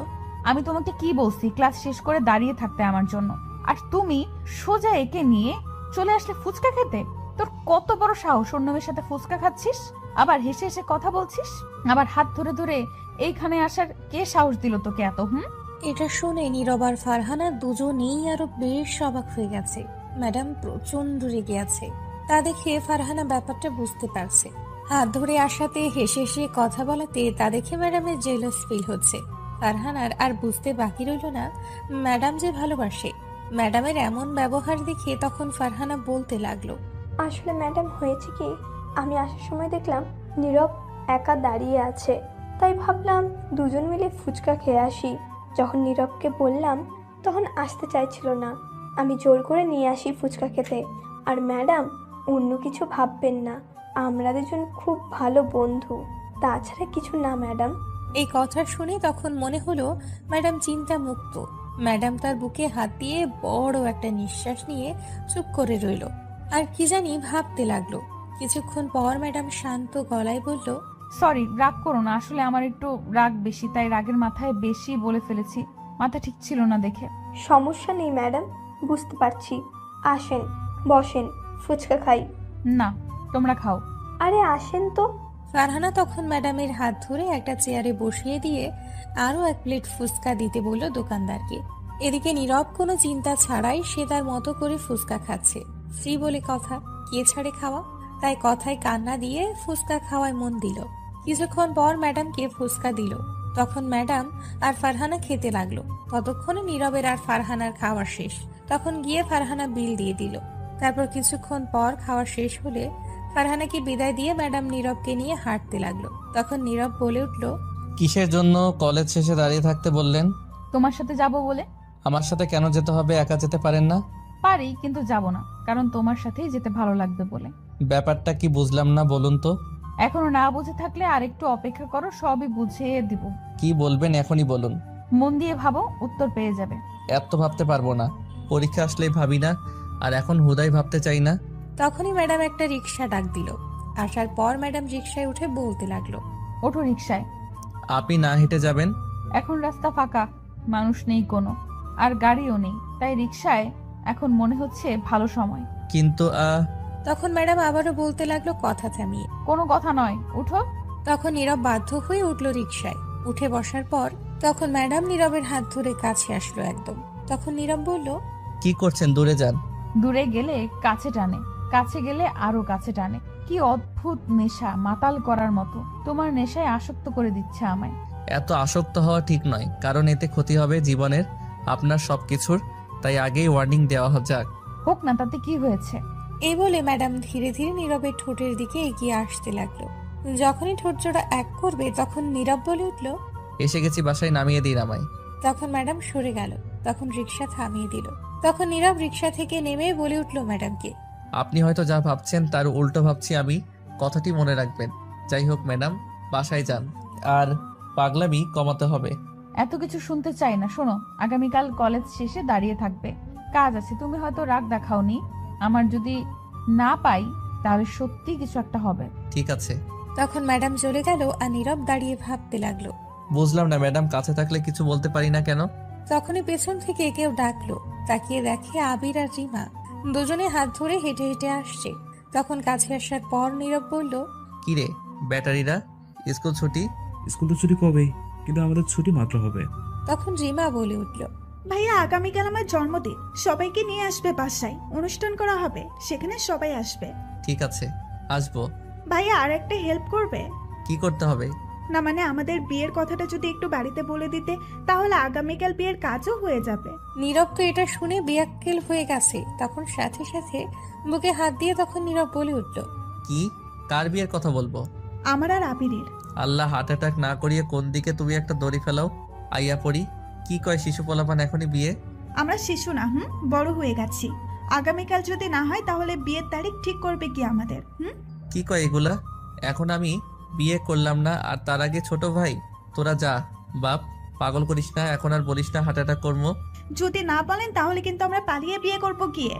Speaker 7: আমি তোমাকে কি বলছি ক্লাস শেষ করে দাঁড়িয়ে থাকতে আমার জন্য, আর তুমি সোজা একে নিয়ে চলে আসলে ফুচকা খেতে? তোর কত বড় সাহস, অন্য মেয়ের সাথে ফুচকা খাচ্ছিস, আবার হেসে হেসে কথা বলছিস, আবার হাত ধরে ধরে এইখানে আসার কে সাহস দিল তোকে এত?
Speaker 3: এটা শুনে নীরব আর ফারহানা দুজনেই আরো বেশ অবাক হয়ে গেছে। ম্যাডাম প্রচন্ড রেগে আছে। তা দেখে ফারহানা ব্যাপারটা বুঝতে পারছে। হাত ধরে আসাতে হেসে হেসে কথা বলাতে তা দেখে ম্যাডামের জেলাস ফিল হচ্ছে। ফারহানার আর বুঝতে বাকি রইল না ম্যাডাম যে ভালোবাসে। ম্যাডামের এমন ব্যবহার দেখে তখন ফারহানা বলতে লাগলো,
Speaker 10: আসলে ম্যাডাম হয়েছে কি, আমি আসার সময় দেখলাম নীরব একা দাঁড়িয়ে আছে, তাই ভাবলাম দুজন মিলে ফুচকা খেয়ে আসি। যখন নীরবকে বললাম তখন আসতে চাইছিল না, আমি জোর করে নিয়ে আসি ফুচকা খেতে। আর ম্যাডাম অন্য কিছু ভাববেন না, আমরা দুজন খুব ভালো বন্ধু, তাছাড়া কিছু না ম্যাডাম।
Speaker 3: এই কথা শুনে তখন মনে হলো ম্যাডাম চিন্তা মুক্ত। ম্যাডাম তার বুকে হাত দিয়ে বড় একটা নিঃশ্বাস নিয়ে চুপ করে রইল, আর কি জানি ভাবতে লাগলো। কিছুক্ষণ পর ম্যাডাম শান্ত গলায় বলল,
Speaker 7: সরি, রাগ করো না, আসলে আমার একটু রাগ বেশি, তাই রাগের মাথায় বেশি বলে ফেলেছি, মাথা ঠিক ছিল না দেখে।
Speaker 10: সমস্যা নেই ম্যাডাম, বুঝতে পারছি, আসেন বসেন, ফুচকা খাই।
Speaker 7: না, তোমরা খাও।
Speaker 10: আরে আসেন তো।
Speaker 3: ফারহানা তখন ম্যাডামের হাত ধরে একটা চেয়ারে বসিয়ে দিয়ে আরো 1 প্লেট ফুচকা দিতে বলল দোকানদারকে। এদিকে নীরব কোনো চিন্তা ছাড়াই সে তার মতো করে ফুচকা খাচ্ছে। ফ্রি বলে কথা, কে ছাড়ে খাওয়া, তাই কথায় কান্না দিয়ে ফুচকা খাওয়ায় মন দিল। কিছুক্ষণ পর ম্যাডামকে ফুচকা দিল। তখন ম্যাডাম আর ফারহানা খেতে লাগলো। ততক্ষণে নীরবের আর ফারহানার খাওয়া শেষ। তখন গিয়ে ফারহানা বিল দিয়ে দিল। তারপর কিছুক্ষণ পর খাওয়া শেষ হলে ফারহানাকে বিদায় দিয়ে ম্যাডাম নীরবকে নিয়ে হাঁটতে লাগলো। তখন নীরব বলে উঠল,
Speaker 1: কিসের জন্য কলেজ শেষে দাঁড়িয়ে থাকতে বললেন?
Speaker 7: তোমার সাথে যাব বলে।
Speaker 1: আমার সাথে কেন যেতে হবে? একা যেতে পারেন না?
Speaker 7: পারি, কিন্তু যাব না, কারণ তোমার সাথেই যেতে ভালো লাগবে বলে।
Speaker 1: ব্যাপারটা কি বুঝলাম না, বলুন তো।
Speaker 7: এখনো না বুঝে থাকলে আর একটু অপেক্ষা করো, সবই বুঝিয়ে দিব।
Speaker 1: কি বলবেন এখনই বলুন।
Speaker 7: মন দিয়ে ভাবো, উত্তর পেয়ে যাবে।
Speaker 1: এত ভাবতে পারবো না, পরীক্ষা আসলেই ভাবি না, আর এখন হুদাই ভাবতে চাই না।
Speaker 3: তখনই ম্যাডাম একটা রিক্সা ডাক দিল। আসার পর ম্যাডাম রিক্সায় উঠে বলতে লাগলো,
Speaker 7: ওঠো রিক্সায়।
Speaker 1: আপনি না হেঁটে যাবেন?
Speaker 7: এখন রাস্তা ফাঁকা, মানুষ নেই কোনো, আর গাড়িও নেই, তাই রিক্সায় এখন মনে হচ্ছে ভালো সময়।
Speaker 1: কিন্তু
Speaker 3: তখন ম্যাডাম আবারও বলতে লাগলো কথা থামিয়ে।
Speaker 7: কোনো কথা নয়, উঠো।
Speaker 3: তখন নীরব বাধ্য হয়ে উঠলো রিক্সায়। উঠে বসার পর তখন ম্যাডাম নীরবের হাত ধরে কাছে আসলো একদম। তখন নীরব বলল,
Speaker 1: কি করছেন? দূরে যান।
Speaker 7: দূরে গেলে কাছে টানে, কাছে গেলে আরো কাছে টানে। কি অদ্ভুত নেশা, মাতাল করার মতো। তোমার নেশায় আসক্ত করে দিচ্ছে আমায়।
Speaker 1: এত আসক্ত হওয়া ঠিক নয়, কারণ এতে ক্ষতি হবে জীবনের, আপনার সবকিছুর। তাই আগেই ওয়ার্নিং দেওয়া যাক।
Speaker 7: হোক না, তাতে কি হয়েছে?
Speaker 3: এই বলে ম্যাডাম ধীরে ধীরে নীরবের ঠোঁটের দিকে এগিয়ে আসতে লাগলো। যখনই ঠোঁট জোড়া এক করবে তখন নীরব বলে উঠল,
Speaker 1: এসে গেছি, বাসায় নামিয়ে দিন আমায়।
Speaker 3: তখন ম্যাডাম সরে গেল। তখন রিক্সা থামিয়ে দিল। তখন নীরব রিক্সা থেকে নেমে বলে উঠল ম্যাডামকে,
Speaker 1: আপনি হয়তো যা ভাবছেন তার উল্টো ভাবছি আমি, কথাটি মনে রাখবেন। যাই হোক ম্যাডাম, বাসায় যান, আর পাগলামি কমাতে হবে।
Speaker 7: এত কিছু শুনতে চাই না। শোনো, আগামীকাল কলেজ শেষে দাঁড়িয়ে থাকবে, কাজ আছে। তুমি হয়তো রাগ দেখাওনি, আমার যদি না পাই তাহলে সত্যি কিছু একটা হবে।
Speaker 1: ঠিক আছে।
Speaker 3: তখন ম্যাডাম চলে গেল আর নীরব দাঁড়িয়ে ভাবতে লাগলো।
Speaker 1: বুঝলাম না ম্যাডাম, কাছে থাকলে কিছু বলতে পারি না কেন?
Speaker 3: তখনই পেছন থেকে কেউ ডাকলো। তাকিয়ে দেখে আবির আর রিমা দুজনে হাত ধরে হেঁটে হেঁটে আসছে। তখন কাছে আসার পর নীরব বলল,
Speaker 1: কিরে ব্যাটারিরা, স্কুল ছুটি?
Speaker 2: স্কুল তো ছুটি কবেই, কিন্তু আমাদের ছুটি মাত্র হবে।
Speaker 3: তখন রিমা বলে উঠল,
Speaker 5: ভাইয়া আগামীকাল আমার জন্মদিন, সবাইকে নিয়ে আসবে বাসায়, অনুষ্ঠান করা হবে, সেখানে সবাই আসবে।
Speaker 1: ঠিক আছে, আসবো।
Speaker 5: ভাইয়া আর একটা হেল্প করবে?
Speaker 1: কি করতে হবে?
Speaker 5: না মানে আমাদের বিয়ের কথাটা যদি একটু বাড়িতে বলে দিতে, তাহলে আগামীকাল বিয়ের কাজও হয়ে যাবে।
Speaker 3: নীরব তো এটা শুনে বেয়াক্কেল হয়ে গেছে। তখন সাথে সাথে বুকে হাত দিয়ে তখন নীরব বলে উঠল,
Speaker 1: কি? কার বিয়ের কথা বলবো?
Speaker 5: আমার আর আবিরের।
Speaker 1: আল্লাহ হার্ট অ্যাটাক না করিয়ে কোন দিকে তুমি একটা দড়ি ফেলাও। আইয়া পড়ি। কি কয় শিশু পোলাপান এখনই বিয়ে?
Speaker 5: আমরা শিশু না, বড় হয়ে গেছি। আগামীকাল যদি না হয় তাহলে বিয়ের তারিখ ঠিক করবে কি আমাদের?
Speaker 1: কি কয় এগুলা? এখন আমি বিয়ে করলাম না, আর তার আগে ছোট ভাই? তোরা যা বাপ, পাগল করিস না, এখন আর বলিস না হার্ট অ্যাটাক করবো।
Speaker 5: যদি না বলেন তাহলে কিন্তু আমরা পালিয়ে বিয়ে করব গিয়ে।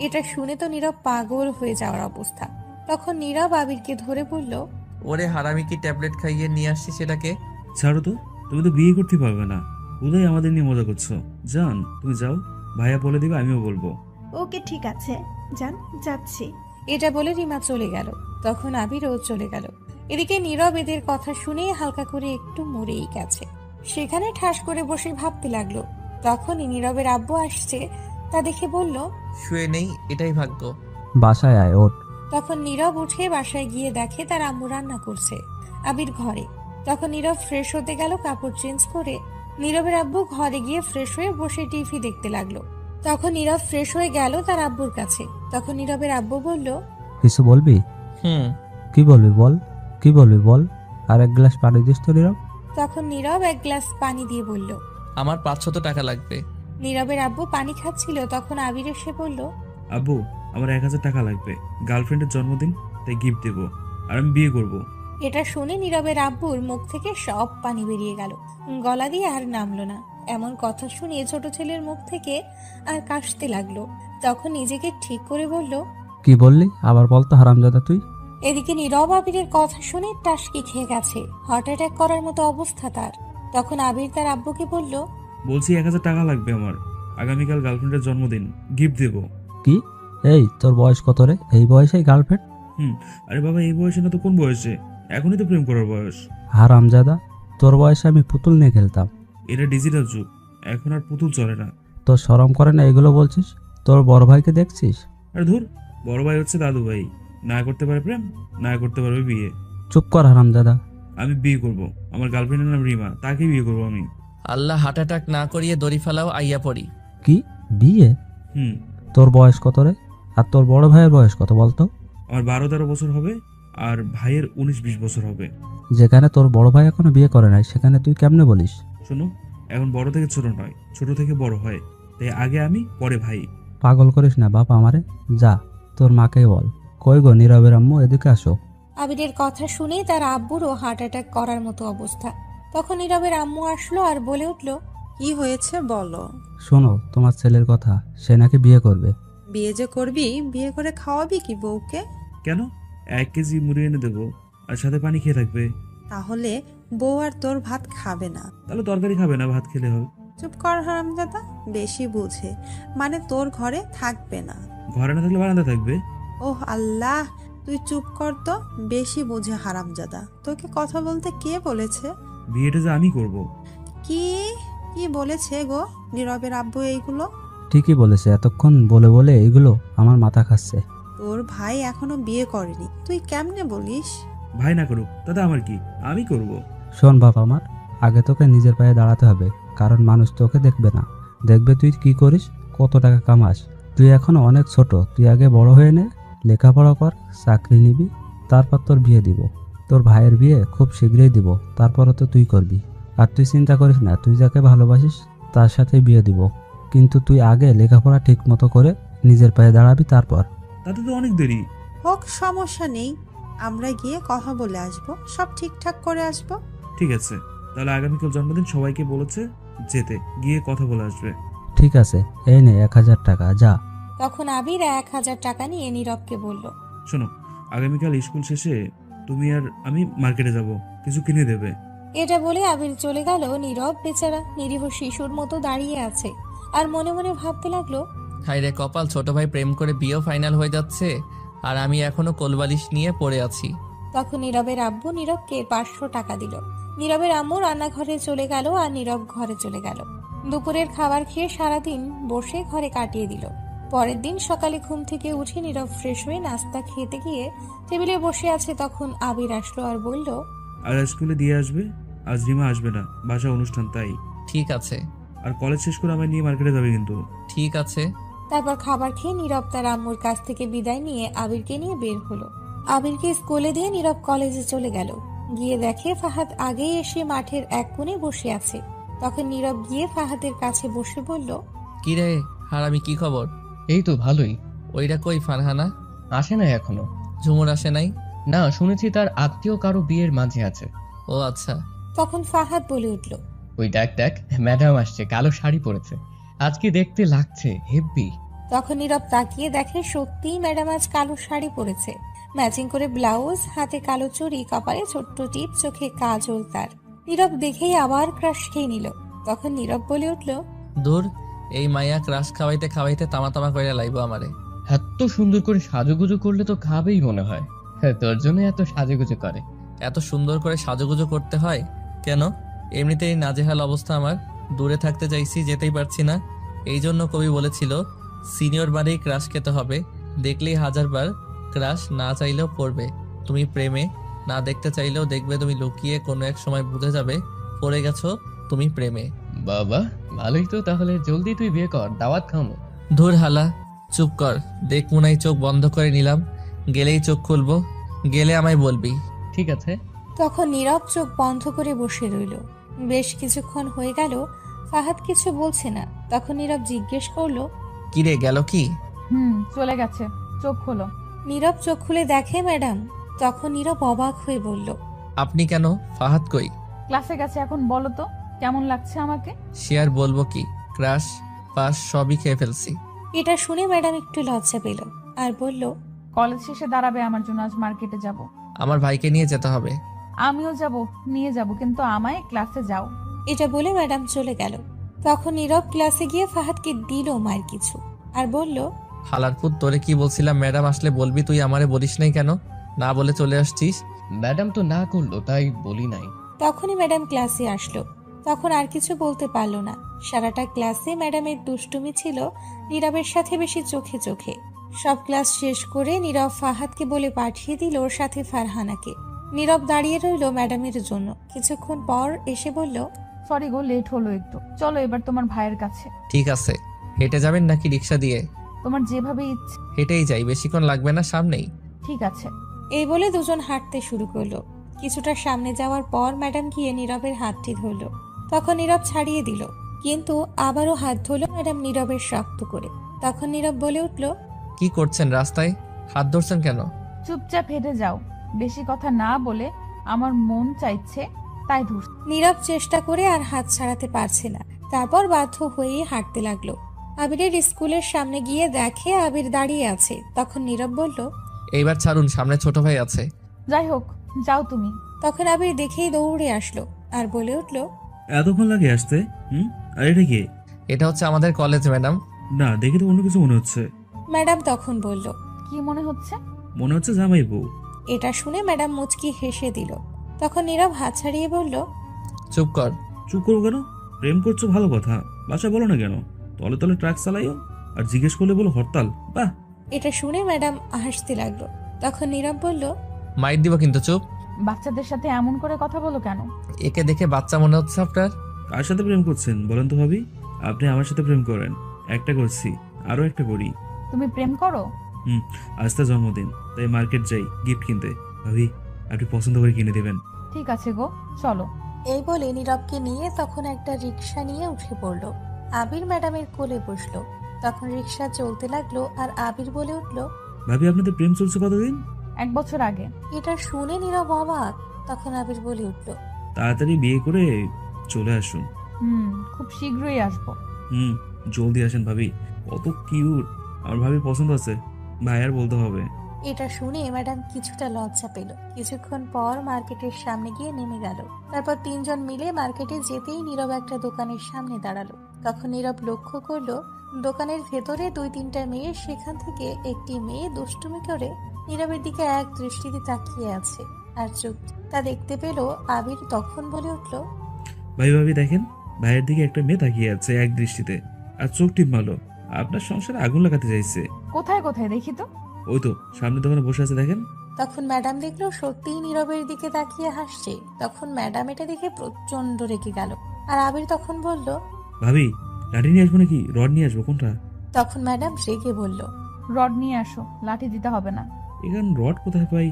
Speaker 3: এটা শুনে তো নীরব পাগল হয়ে যাওয়ার অবস্থা। তখন নীরব আবিরকে ধরে বলল,
Speaker 1: ওরে হারামি, কি ট্যাবলেট খাইয়ে নিয়ে আসছি সেটাকে?
Speaker 2: ছাড়ো তো, তুমি তো বিয়ে করতে পারবে না। উদয় আমাদের নিয়ে মজা করছো। যান, তুমি যাও, ভাইয়া বলে দিবে, আমিও বলবো।
Speaker 5: ওকে ঠিক আছে, যান, যাচ্ছি।
Speaker 3: এটা বলে রিমা চলে গেল। তখন আবিরও চলে গেল। এদিকে নীরব এদের কথা শুনে হালকা করে একটু মরেই গেছে। সেখানে ঠাস করে বসে ভাবতে লাগলো। তখনই নীরবের আব্বু আসছে, তা দেখে বলল,
Speaker 1: শুয়ে নেই, এটাই ভাগ্য।
Speaker 9: বাসায় আয়, ওঠ।
Speaker 3: তখন নীরব উঠে বাসায় গিয়ে দেখে তার আম্মু রান্না করছে, আবির ঘরে। তখন নীরব ফ্রেশ হতে গেল কাপড় চেঞ্জ করে। নীরবের আব্বু ঘরে গিয়ে ফ্রেশ হয়ে বসে টিভি দেখতে লাগলো। তখন নীরব ফ্রেশ হয়ে গেল তার আব্বুর কাছে। তখন নীরবের আব্বু বলল,
Speaker 9: কিছু বলবি? কি বলবি বল, কি বলবি বল। আর এক গ্লাস পানি দিস তো নীরব।
Speaker 3: তখন নীরব এক গ্লাস পানি দিয়ে বলল,
Speaker 1: আমার 500 টাকা লাগবে।
Speaker 3: নীরবের আব্বু পানি খাচ্ছিল। তখন আবির এসে বলল,
Speaker 2: আব্বু, আমার 1000 টাকা লাগবে, গার্লফ্রেন্ডের জন্মদিন, তাই গিফট দেবো, আর আমি বিয়ে করব।
Speaker 3: এটা শুনে নীরবের আব্বুর মুখ থেকে সব পানি বেরিয়ে গেল, গলা দিয়ে আর নামলো না। এমন কথা শুনে ছোট ছেলের মুখ থেকে আর কাশতে লাগলো। তখন নিজেকে ঠিক করে বলল,
Speaker 9: কি বললি আবার বলতো হারামজাদা তুই।
Speaker 3: এদিকে নীরব আবিরের কথা শুনে টাসকি খেয়ে গেছে, হার্ট অ্যাটাক করার মতো অবস্থা তার। তখন আবির তার আব্বুকে বলল,
Speaker 2: বলছি 1000 টাকা লাগবে আমার, আগামীকাল গার্লফ্রেন্ডের জন্মদিন, গিফট দেবো।
Speaker 9: কি? এই তোর বয়স কত রে? এই বয়সে গার্লফ্রেন্ড?
Speaker 2: আরে বাবা, এই বয়সে না তো কোন বয়সে? এখনই তো প্রেম করার বয়স।
Speaker 9: হারামজাদা, তোর বয়সে আমি পুতুল নিয়ে খেলতাম।
Speaker 2: এটা ডিজিটাল যুগ, এখন আর পুতুল চলে না।
Speaker 9: তোর শরম করে না এগুলো বলছিস? তোর বড় ভাইকে দেখছিস?
Speaker 2: আরে ধুর, বড় ভাই হচ্ছে দাদু ভাই, না করতে পারে প্রেম, না করতে পারবে বিয়ে।
Speaker 9: চুপ কর হারামজাদা।
Speaker 2: আমি বিয়ে করব, আমার গার্লফ্রেন্ডের নাম রিমা, তাকে বিয়ে করব আমি।
Speaker 1: আল্লাহ হার্ট অ্যাটাক না করিয়ে দড়ি ফেলাও, আইয়া পড়ি।
Speaker 9: কি বিয়ে? তোর বয়স কত রে? আর তোর বড় ভাইয়ের বয়স কত বলতো?
Speaker 2: আমার 12-13 বছর হবে, আর ভাইয়ের 19-20 বছর হবে।
Speaker 9: যেখানে তোর বড় ভাই এখনো বিয়ে করে নাই, সেখানে তুই কেমনে বলিস?
Speaker 2: শোনো, এখন বড় থেকে ছোট নয়, ছোট থেকে বড় হয়, তাই আগে আমি, পরে ভাই।
Speaker 9: পাগল করিস না বাপ আমারে। যা তোর মাকে বল। কই গো নীরবের আম্মু, এদিকে আসো।
Speaker 3: আবিরের কথা শুনে তার আব্বুরও হার্ট অ্যাটাক করার মতো অবস্থা। তখন নীরবের আম্মু আসলো আর বলে উঠল,
Speaker 6: কি হয়েছে বলো।
Speaker 9: শোনো তোমার ছেলের কথা, সে নাকি বিয়ে করবে।
Speaker 6: বিয়ে যে করবি, বিয়ে করে খাওয়াবি কি বউকে?
Speaker 2: কেন? 1 কেজি মুড়ি এনে দেবো, আর সাথে পানি খেয়ে থাকবে।
Speaker 6: তাহলে বউ আর তোর ভাত খাবে না।
Speaker 2: তাহলে তরকারি খাবে না, ভাত খেলে হবে।
Speaker 6: চুপ কর হারামজাদা, বেশি বুঝে। মানে তোর ঘরে থাকবে না।
Speaker 2: ঘরে না থাকলে বারান্দা থাকবে।
Speaker 6: ওহ আল্লাহ, তুই চুপ কর তো। বেশি বুঝে হারামজাদা। তোকে কথা বলতে কে বলেছে?
Speaker 2: বিয়েটা যে আমি করব।
Speaker 6: কি কি বলেছে গো নীরবের আব্বু এইগুলো?
Speaker 11: ঠিকই বলেছে, এতক্ষণ বলে বলে এগুলো আমার মাথা খাচ্ছে।
Speaker 6: তোর ভাই এখনো বিয়ে করেনি, তুই কেমনে বলিস?
Speaker 2: ভাই না করুক, দাদা আমার কি, আমি করব।
Speaker 11: শোন বাবা আমার, আগে তোকে নিজের পায়ে দাঁড়াতে হবে, কারণ মানুষ তোকে দেখবে না, দেখবে তুই কি করিস, কত টাকা কামাস। তুই এখনো অনেক ছোট, তুই আগে বড় হয়ে নে, লেখাপড়া কর, চাকরি নিবি, তারপর তোর বিয়ে দিব। তোর ভাইয়ের বিয়ে খুব শীঘ্রই দিব, তারপরে তো তুই করবি। আর তুই চিন্তা করিস না, তুই যাকে ভালোবাসিস তার সাথে বিয়ে দিব, কিন্তু তুই আগে লেখাপড়া ঠিক মতো করে নিজের পায়ে দাঁড়াবি তারপর।
Speaker 2: তাতে তো অনেক দেরি।
Speaker 6: হোক, সমস্যা নেই, আমরা গিয়ে কথা বলে আসবো, সব ঠিকঠাক করে আসবো।
Speaker 2: ঠিক আছে, তাহলে আগামীকাল জন্মদিন, সবাইকে বলেছে যেতে, গিয়ে কথা বলে আসবে।
Speaker 11: ঠিক আছে, এই নে 1000 টাকা, যা।
Speaker 3: তখন আবির 1000 টাকা নিয়ে নীরবকে বলল,
Speaker 2: শোনো, আগামীকাল স্কুল শেষে তুমি আর আমি মার্কেটে যাব, কিছু কিনে দেবে।
Speaker 3: এটা বলে আবির চলে গেল। নীরব বেচারা নিরীহ শিশুর মতো দাঁড়িয়ে আছে আর মনে মনে ভাবতে লাগলো,
Speaker 1: হায় রে কপাল, ছোট ভাই প্রেম করে বিয়েও ফাইনাল হয়ে যাচ্ছে আর আমি এখনো কোলবালিশ নিয়ে পড়ে আছি।
Speaker 3: তখন নীরবের আব্বু নীরবকে 500 টাকা দিল। নীরবের আম্মু রান্নাঘরে চলে গেল আর নীরব ঘরে চলে গেল। দুপুরের খাবার খেয়ে সারাদিন বসে ঘরে কাটিয়ে দিল। পরের দিন সকালে ঘুম থেকে উঠে নীরব ফ্রেশ হয়ে নাস্তা খেতে গিয়ে টেবিলে বসে আছে। তখন আবির আসলো আর বলল,
Speaker 2: আর স্কুলে দিয়ে আসবে, আজ রিমা আসবে না, বাসা অনুষ্ঠান তাই।
Speaker 1: ঠিক আছে।
Speaker 2: আর কলেজ শেষ করে আমায় নিয়ে মার্কেটে যাবে কিন্তু।
Speaker 1: ঠিক আছে।
Speaker 3: তারপর খাবার খেয়ে নীরব তার আম্মুর কাছ থেকে বিদায় নিয়ে আবিরকে নিয়ে বের হলো। আবিরকে স্কুলে দিয়ে নীরব কলেজে চলে গেল। গিয়ে দেখে ফাহাদ আগেই এসে মাঠের এক কোণে বসে আছে। তখন নীরব গিয়ে ফাহাদের কাছে বসে বলল,
Speaker 1: কি রে হারামি, কি খবর?
Speaker 4: এই তো ভালোই।
Speaker 1: ওইটা কই ফারহানা?
Speaker 4: আসে না এখনো।
Speaker 1: ঝুমুর আসে নাই?
Speaker 4: না, শুনেছি তার আত্মীয় কারো বিয়ের মাঝে আছে।
Speaker 1: ও আচ্ছা।
Speaker 3: তখন ফাহাদ বলে উঠল,
Speaker 4: ওই দেখ দেখ, ম্যাডাম আসছে, কালো শাড়ি পরেছে, আজকে দেখতে লাগছে হেব্বি।
Speaker 3: তখন নীরব তাকিয়ে দেখে সত্যিই ম্যাডাম আজ কালো শাড়ি পরেছে, ম্যাচিং করে ব্লাউজ, হাতে কালো চুড়ি, কপালে ছোট্ট টিপ, চোখে কাজল তার। নীরব দেখেই আবার ক্রাশ খেয়ে নিল। তখন নীরব বলে উঠল,
Speaker 1: দূর, এই মাইয়া ক্রাশ খাওয়াইতে খাওয়াইতে তামা তামা কইরা লাইবো আমারে।
Speaker 4: এত সুন্দর করে সাজুগুজু করলে তো খাবেই মনে হয়। হ্যাঁ, তোর জন্য এত সাজুগুজু করে।
Speaker 1: এত সুন্দর করে সাজুগুজু করতে হয় কেন? এমনিতেই নাজেহাল অবস্থা আমার, দূরে থাকতে চাইছি, যেতেই পারছি না। এই জন্য কবি বলেছিল সিনিয়র বারেই ক্রাশ খেতে হবে, দেখলেই 1000বার ক্রাশ না চাইলেও পড়বে। তুমি প্রেমে, না দেখতে চাইলেও দেখবে, তুমি লুকিয়ে কোনো এক সময় বুঝে যাবে পড়ে গেছো তুমি প্রেমে।
Speaker 4: বাবা ভালোই তো, তাহলে জলদি তুই বিয়ে কর, দাওয়াত খাওয়ানো।
Speaker 1: ধুর হালা, চুপ কর। দেখ মুনাই, চোখ বন্ধ করে নিলাম, গেলেই চোখ খুলবো, গেলে আমায় বলবি।
Speaker 4: ঠিক আছে।
Speaker 3: তখন নীরব চোখ বন্ধ করে বসে রইল। বেশ কিছুক্ষণ হয়ে গেল, ফাহাদ কিছু বলছে না। তখন নীরব জিজ্ঞেস করলো,
Speaker 1: কি রে, গেল কি?
Speaker 7: চলে গেছে, চোখ খোলো।
Speaker 3: নীরব চোখ খুলে দেখে ম্যাডাম। তখন নীরব অবাক হয়ে বলল,
Speaker 1: আপনি কেন? ফাহাদ কই?
Speaker 7: ক্লাসে গেছে। এখন বলো তো কেমন লাগছে আমাকে?
Speaker 1: সে আর বলবো কি, ক্রাশ পাস সবই খেয়ে ফেলছি।
Speaker 3: এটা শুনে ম্যাডাম একটু লজ্জা পেল আর বলল,
Speaker 7: কলেজ শেষে দাঁড়াবে আমার জন্য, আজ মার্কেটে যাব।
Speaker 1: আমার ভাইকে নিয়ে যেতে হবে।
Speaker 7: আমিও যাব, নিয়ে যাব, কিন্তু আমায় ক্লাসে যাও।
Speaker 3: এটা বলে ম্যাডাম চলে গেল। তখন নীরব ক্লাসে গিয়ে ফাহাদকে দিল মায়ের কিছু আর বলল,
Speaker 1: হালারপুত, তোরে কি বলছিলাম ম্যাডাম আসলে বলবি, তুই আমারে বলিস নাই কেন? না বলে চলে আসছিস।
Speaker 4: ম্যাডাম তো না করলো, তাই বলি নাই।
Speaker 3: তখনই ম্যাডাম ক্লাসে আসলো। তখন আর কিছু বলতে পারলো না। সারাটা ক্লাসে ম্যাডামের দুষ্টুমি ছিল নীরবের সাথে বেশি চোখে চোখে। সব ক্লাস শেষ করে নীরব ফাহাদকে বলে পাঠিয়ে দিল ওর সাথে ফারহানাকে। নীরব দাঁড়িয়ে রইল ম্যাডামের জন্য। কিছুক্ষণ পর এসে বলল,
Speaker 7: সরি গো, লেট হলো একটু, চলো এবার তোমার ভাইয়ের কাছে।
Speaker 1: ঠিক আছে। হেঁটে যাবেন নাকি রিক্সা দিয়ে?
Speaker 7: তোমার যেভাবে ইচ্ছে।
Speaker 1: হেঁটেই যাই, বেশিক্ষণ লাগবে না, সামনেই।
Speaker 7: ঠিক আছে।
Speaker 3: এই বলে দুজন হাঁটতে শুরু করলো। কিছুটা সামনে যাওয়ার পর ম্যাডাম গিয়ে নীরবের হাতটি ধরল। তখন নীরব ছাড়িয়ে দিল, কিন্তু আবারও হাত ধরল ম্যাডাম নীরবের শক্ত করে। তখন নীরব বলে উঠল,
Speaker 1: কি করছেন রাস্তায়? হাত ধরছেন কেন?
Speaker 7: চুপচাপ হেঁটে যাও, বেশি কথা না বলে, আমার মন চাইছে তাই ধরছি।
Speaker 3: নীরব চেষ্টা করে আর হাত ছাড়াতে পারছে না। তারপর বাধ্য হয়েই হাঁটতে লাগলো। আবিরের স্কুলের সামনে গিয়ে দেখে আবির দাঁড়িয়ে আছে। তখন নীরব বলল,
Speaker 1: এইবার ছাড়ুন, সামনে ছোট ভাই আছে।
Speaker 7: যাই হোক, যাও তুমি।
Speaker 3: তখন আবির দেখেই দৌড়ে আসলো আর বলে উঠল,
Speaker 2: এতক্ষণ লাগে আসতে? আর এটা কি?
Speaker 1: এটা হচ্ছে আমাদের কলেজ ম্যাডাম।
Speaker 2: না, দেখে তো অন্য কিছু মনে হচ্ছে।
Speaker 3: ম্যাডাম তখন বলল,
Speaker 7: কি মনে হচ্ছে?
Speaker 2: মনে হচ্ছে জামাই বউ।
Speaker 3: এটা শুনে ম্যাডাম মুচকি হেসে দিল। তখন নীরব হাত ছাড়িয়ে বলল,
Speaker 1: চুপ কর।
Speaker 2: চুপ করবো কেন? প্রেম করছো ভালো কথা, বাসা বলো না কেন? তলে তলে ট্রাক চালাইও আর জিজ্ঞেস করলে বলো হরতাল। বাহ!
Speaker 3: এটা শুনে ম্যাডাম হাসতে লাগলো। তখন নীরব বলল,
Speaker 1: মাইর দিব কিন্তু, চুপ।
Speaker 7: বাচ্চাদের সাথে এমন করে কথা বলো কেন?
Speaker 1: একে দেখে বাচ্চা মনে হচ্ছে আপনার।
Speaker 2: কার সাথে প্রেম করছেন বলেন তো ভাবি? আপনি আমার সাথে প্রেম করেন। একটা করছি, আরো একটা করি।
Speaker 7: তুমি প্রেম করো?
Speaker 2: আজ তার জন্মদিন, তাই মার্কেট যাই গিফট কিনতে। ভাবি, আপনি পছন্দ করে কিনে দেবেন।
Speaker 7: ঠিক আছে গো, চলো।
Speaker 3: এই বলে নীরবকে নিয়ে তখন একটা রিক্সা নিয়ে উঠে পড়ল। আবির ম্যাডামের কোলে বসলো। তখন রিক্সা চলতে লাগলো আর আবির বলে উঠল,
Speaker 2: ভাবি, আপনাদের প্রেম চলছে কতদিন?
Speaker 7: 1 বছর আগে।
Speaker 3: এটা শুনে নীরব অবাক। তখন আবির বলে উঠল,
Speaker 2: তাড়াতাড়ি বিয়ে করে চলে আসুন।
Speaker 7: খুব শীঘ্রই আসবো।
Speaker 2: জলদি আসেন ভাবি, কত কিউট। আমার ভাবি পছন্দ আছে, ভাই আর বলতে হবে।
Speaker 3: এটা শুনে ম্যাডাম কিছুটা লজ্জা পেল। কিছুক্ষণ পর মার্কেটের সামনে গিয়ে নেমে গেল। তারপর 3 জন মিলে মার্কেটে যেতেই নীরব একটা দোকানের সামনে দাঁড়ালো। তখন নীরব লক্ষ্য করলো দোকানের ভেতরে 2-3টা মেয়ে, সেখান থেকে একটি মেয়ে দুষ্টুমি করে নীরবের দিকে এক দৃষ্টিতে তাকিয়ে আছে আর চুপ। তা দেখতে পেল আবির। তখন বলে উঠল,
Speaker 2: ভাবি দেখেন, ভাইয়ের দিকে একটা মেয়ে তাকিয়ে আছে এক দৃষ্টিতে আর চোখ টিপ মারলো। আপনার সংসারে আগুন লাগাতে চাইছে।
Speaker 7: কোথায় কোথায় দেখি তো?
Speaker 2: ওই তো সামনে দোকানে বসে আছে, দেখেন।
Speaker 3: তখন ম্যাডাম দেখলো সত্যিই নীরবের দিকে তাকিয়ে হাসছে। তখন ম্যাডাম এটা দেখে প্রচন্ড রেগে গেল। আর আবির তখন বলল,
Speaker 2: ভাবি, লাঠি নিয়ে আসবো নাকি রড নিয়ে আসবো, কোনটা?
Speaker 3: তখন ম্যাডাম রেগে বলল,
Speaker 7: রড নিয়ে আসো, লাঠি দিতে হবে না।
Speaker 2: এখানে রড কোথায় পাই?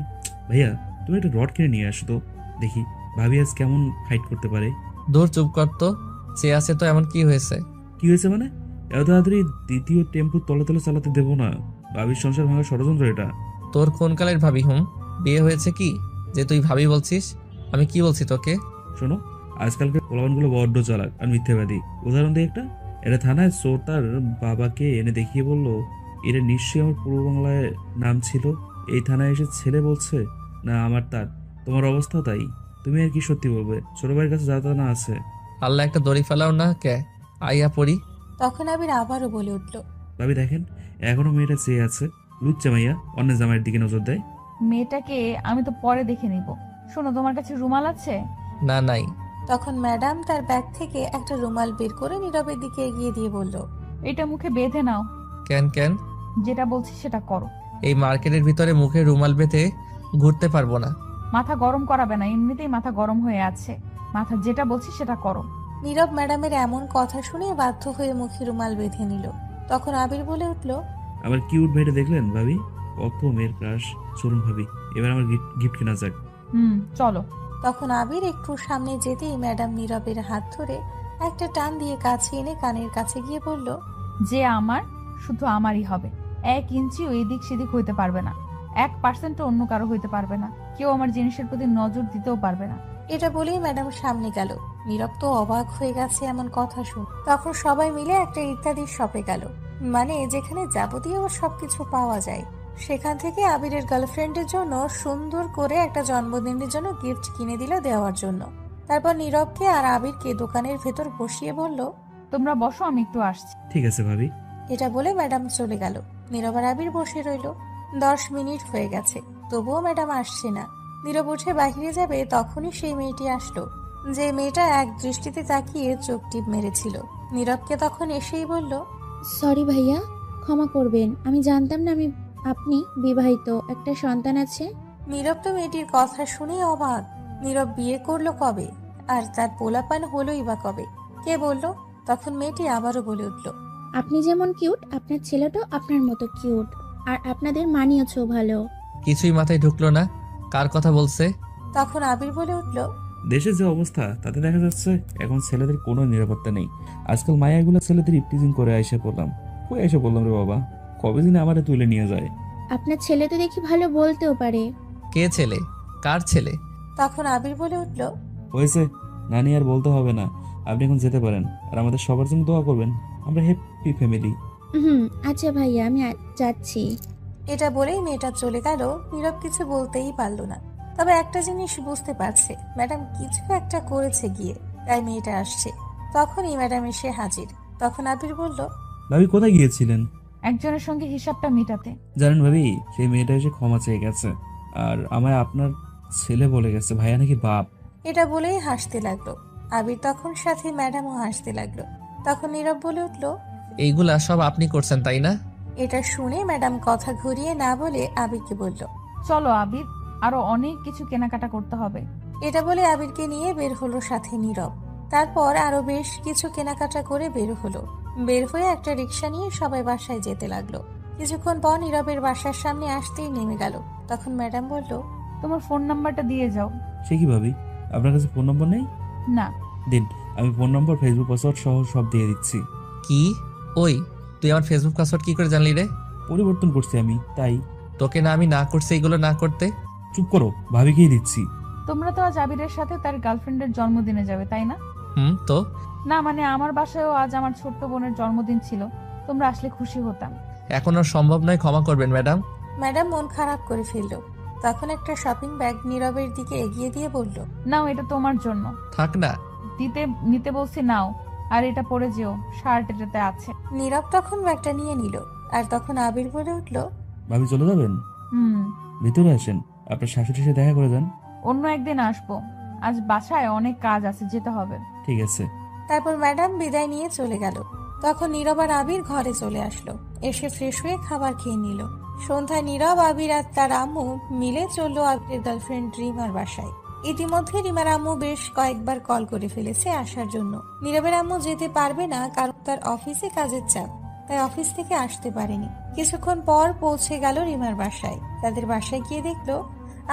Speaker 2: ভাইয়া, তুমি একটা রড কিনে নিয়ে আসো তো, দেখি ভাবি আজ কেমন ফাইট করতে পারে।
Speaker 1: দূর, চুপ কর তো। সে আছে তো, এমন কি হয়েছে?
Speaker 2: কি হয়েছে মানে? এত তাড়াতাড়ি দ্বিতীয় টেম্পু তলে তলে চালাতে দেবো না। ভাবির সংসার ভাঙার ষড়যন্ত্র এটা।
Speaker 1: তোর কোন কালের ভাবি? বিয়ে হয়েছে কি যে তুই ভাবি বলছিস? আমি কি বলছি তোকে?
Speaker 2: শোনো, আজকালকার পোলাপানগুলো বড্ড চালাক আর মিথ্যাবাদী। উদাহরণ দিই একটা। এটা থানায় চোর তার বাবাকে এনে দেখিয়ে বলল, এটা নিশ্চয়ই আমার পূর্ব বাংলায় নাম ছিল। এই থানায় এসে ছেলে বলছে না আমার তার। তোমার অবস্থাও তাই। তুমি আর কি সত্যি বলবে? ছোট ভাইয়ের কাছে যা তা না আছে।
Speaker 1: আল্লাহ, একটা দড়ি ফেলাও না কে? আইয়া পড়ি।
Speaker 3: তখন আবির আবারও বলে উঠল,
Speaker 2: ভাবি দেখেন, এখনো মেয়েটা চেয়ে আছে। লুচ্চা মাইয়া অন্যের জামাইয়ের দিকে নজর দেয়।
Speaker 7: মেয়েটাকে আমি তো পরে দেখে নিব। শোনো, তোমার কাছে রুমাল আছে?
Speaker 1: না, নাই।
Speaker 3: তখন ম্যাডাম তার ব্যাগ থেকে একটা রুমাল বের করে নীরবের দিকে এগিয়ে দিয়ে বলল,
Speaker 7: এটা মুখে বেঁধে নাও।
Speaker 1: কেন?
Speaker 7: যেটা বলছি সেটা করো।
Speaker 1: এই মার্কেটের ভিতরে মুখে রুমাল বেঁধে ঘুরতে পারবো না।
Speaker 7: মাথা গরম করাবে না, এমনিতেই মাথা গরম হয়ে আছে। মাথা যেটা বলছি সেটা করো।
Speaker 3: নীরব ম্যাডামের এমন কথা শুনে বাধ্য হয়ে মুখে রুমাল বেঁধে নিল। তখন আবির বলে উঠল,
Speaker 2: আমার কিউট ভাইটা দেখলেন ভাবি? কত মেয়ের ক্রাশ। চলুন ভাবি, এবার আমার গিফট কেনা যাক।
Speaker 7: চলো।
Speaker 3: তখন আবির একটু সামনে যেতেই ম্যাডাম নীরবের হাত ধরে একটা টান দিয়ে কাছে এনে কানের কাছে গিয়ে বলল,
Speaker 7: যে আমার শুধু আমারই হবে। 1 ইঞ্চিও এদিক সেদিক হইতে পারবে না। 1% অন্য কারো হইতে পারবে না। কেউ আমার জিনিসের প্রতি নজর দিতেও পারবে না।
Speaker 3: এটা বলেই ম্যাডাম সামনে গেল। নীরব তো অবাক হয়ে গেছে এমন কথা শুন। তখন সবাই মিলে একটা ইত্যাদির শপে গেল, মানে যেখানে যাবতীয় সবকিছু পাওয়া যায়। সেখান থেকে আবিরের গার্লফ্রেন্ডের জন্য সুন্দর করে একটা জন্মদিনের জন্য গিফট কিনে দিল দেওয়ার জন্য। তারপর নীরবকে আর আবিরকে দোকানের ভেতর বসিয়ে বলল,
Speaker 7: তোমরা বসো, আমি একটু আসছি।
Speaker 2: ঠিক আছে ভাবি।
Speaker 3: এটা বলে ম্যাডাম চলে গেল। নীরব আর আবির বসে রইল। 10 মিনিট হয়ে গেছে, তবুও ম্যাডাম আসছে না। নীরব উঠে বাহিরে যাবে, তখনই সেই মেয়েটি আসলো, যে মেয়েটা এক দৃষ্টিতে তাকিয়ে চোখ টিপ মেরেছিল। নীরবকে তখন এসেই বলল,
Speaker 12: সরি ভাইয়া, ক্ষমা করবেন, আমি জানতাম না আপনি বিবাহিত, একটা সন্তান আছে।
Speaker 3: নীরব তো মেয়েটির কথা শুনে অবাক। নীরব বিয়ে করলো কবে? আর তার পোলাপান হলোই বা কবে? কে বলল? তখন মেয়েটি আবারও বলে উঠল,
Speaker 12: আপনি যেমন কিউট, আপনার ছেলেটাও আপনার মতো কিউট, আর আপনাদের মানিয়েছেও ভালো।
Speaker 1: কিছুই মাথায় ঢুকলো না, কার কথা বলছে?
Speaker 3: তখন আবির বলে উঠল,
Speaker 2: দেশের যে অবস্থা তাতে দেখা যাচ্ছে এখন ছেলেদের কোনো নিরাপত্তা নেই। আজকাল মায়াগুলো ছেলেদের ইপটিজিং করে এসে পড়লাম রে বাবা, কবে দিনে আমারে তুলে নিয়ে যায়।
Speaker 12: আপনার ছেলে তো দেখি ভালো বলতেও পারে।
Speaker 1: কে ছেলে? কার ছেলে?
Speaker 3: তখন আবির বলে উঠল,
Speaker 2: হয়েছে, নানি আর বলতে হবে না, আপনি এখন যেতে পারেন। আর আমাদের সবার জন্য দোয়া করবেন, আমরা হ্যাপি ফ্যামিলি।
Speaker 12: আচ্ছা ভাইয়া আমি যাচ্ছি।
Speaker 3: এটা বলেই মেয়েটা চলে গেল। নীরব কিছু বলতেই পারল না, তবে একটা জিনিস বুঝতে পারছে, ম্যাডাম কিছু একটা করেছে গিয়ে, তাই মেয়েটা আসছে। তখনই ম্যাডাম এসে হাজির। তখন আবির বলল,
Speaker 2: ভাবি কোথায় গিয়েছিলেন?
Speaker 7: একজনের সঙ্গে হিসাবটা মেটাতে।
Speaker 2: জানেন ভাবি, সেই মেয়েটা এসে ক্ষমা চেয়ে গেছে, আর আমায় আপনার ছেলে বলে গেছে। ভাইয়া নাকি বাপ।
Speaker 3: এটা বলেই হাসতে লাগলো আবির। তখন সাথে ম্যাডামও হাসতে লাগলো। তখন নীরব বলে উঠল,
Speaker 1: এইগুলা সব আপনি করছেন তাই না?
Speaker 3: এটা শুনে ম্যাডাম কথা ঘুরিয়ে না বলে আবিরকে বলল,
Speaker 7: চলো আবির, আরো অনেক কিছু কেনাকাটা করতে হবে।
Speaker 3: এটা বলে আবিরকে নিয়ে বের হলো সাথে নীরব। তারপর আরো বেশ কিছু কেনাকাটা করে বের হলো। বের হয়ে একটা রিক্সা নিয়ে সবাই বাসায় যেতে লাগলো। কিছুক্ষণ পর নীরবের বাসার সামনে আসতেই নেমে গেল। তখন ম্যাডাম বলল,
Speaker 7: তোমার ফোন নাম্বারটা দিয়ে যাও।
Speaker 2: সে কি ভাবি, আপনার কাছে ফোন নম্বর নেই?
Speaker 7: না।
Speaker 2: দিন, আমি ফোন নম্বর, ফেসবুক পাসওয়ার্ড সহ সব দিয়ে দিচ্ছি।
Speaker 1: কি? ওই তুই আমার ফেসবুক পাসওয়ার্ড কি করে জানলি রে?
Speaker 2: পরিবর্তন করছি আমি, তাই।
Speaker 1: তোকে না আমি না করছি এগুলো না করতে?
Speaker 2: চুপ করো, ভাবিকেই দিচ্ছি।
Speaker 7: তোমরা তো আজ আবিরের সাথে তার গার্লফ্রেন্ডের জন্মদিনে যাবে তাই না?
Speaker 1: তো
Speaker 7: না মানে আমার বাসায়ও আজ আমার ছোট্ট বোনের জন্মদিন ছিল, তোমরা আসলে খুশি হতাম।
Speaker 1: এখন আর সম্ভব নয়, ক্ষমা করবেন ম্যাডাম।
Speaker 3: ম্যাডাম মন খারাপ করে ফেলল। তখন একটা শপিং ব্যাগ নীরবের দিকে এগিয়ে দিয়ে বলল,
Speaker 7: নাও, এটা তোমার জন্য।
Speaker 1: থাক না।
Speaker 7: নিতে বলছি নাও, আর এটা পরে যেও, শার্ট এটাতে আছে।
Speaker 3: নীরব তখন ব্যাগটা নিয়ে নিল। আর তখন আবির বলে উঠল,
Speaker 2: ভাবি চলে যাবেন? ভিতরে আসেন, আপনার শাশুড়ির সাথে দেখা করে যান।
Speaker 7: অন্য একদিন আসবো, আজ বাসায় অনেক কাজ আছে, যেতে হবে।
Speaker 2: ঠিক আছে।
Speaker 3: তারপর ম্যাডাম বিদায় নিয়ে চলে গেল। তখন নীরব আর আবির ঘরে চলে আসলো। এসে ফ্রেশ হয়ে খাবার খেয়ে নিল। সন্ধ্যায় নীরব, আবির আর তার আম্মু মিলে চললো আবিরের গার্লফ্রেন্ড রিমার বাসায়। ইতিমধ্যে রিমার আম্মু বেশ কয়েকবার কল করে ফেলেছে আসার জন্য। নীরবের আম্মু যেতে পারবে না, কারণ তার অফিসে কাজের চাপ, তাই অফিস থেকে আসতে পারেনি। কিছুক্ষণ পর পৌঁছে গেল রিমার বাসায়। তাদের বাসায় গিয়ে দেখলো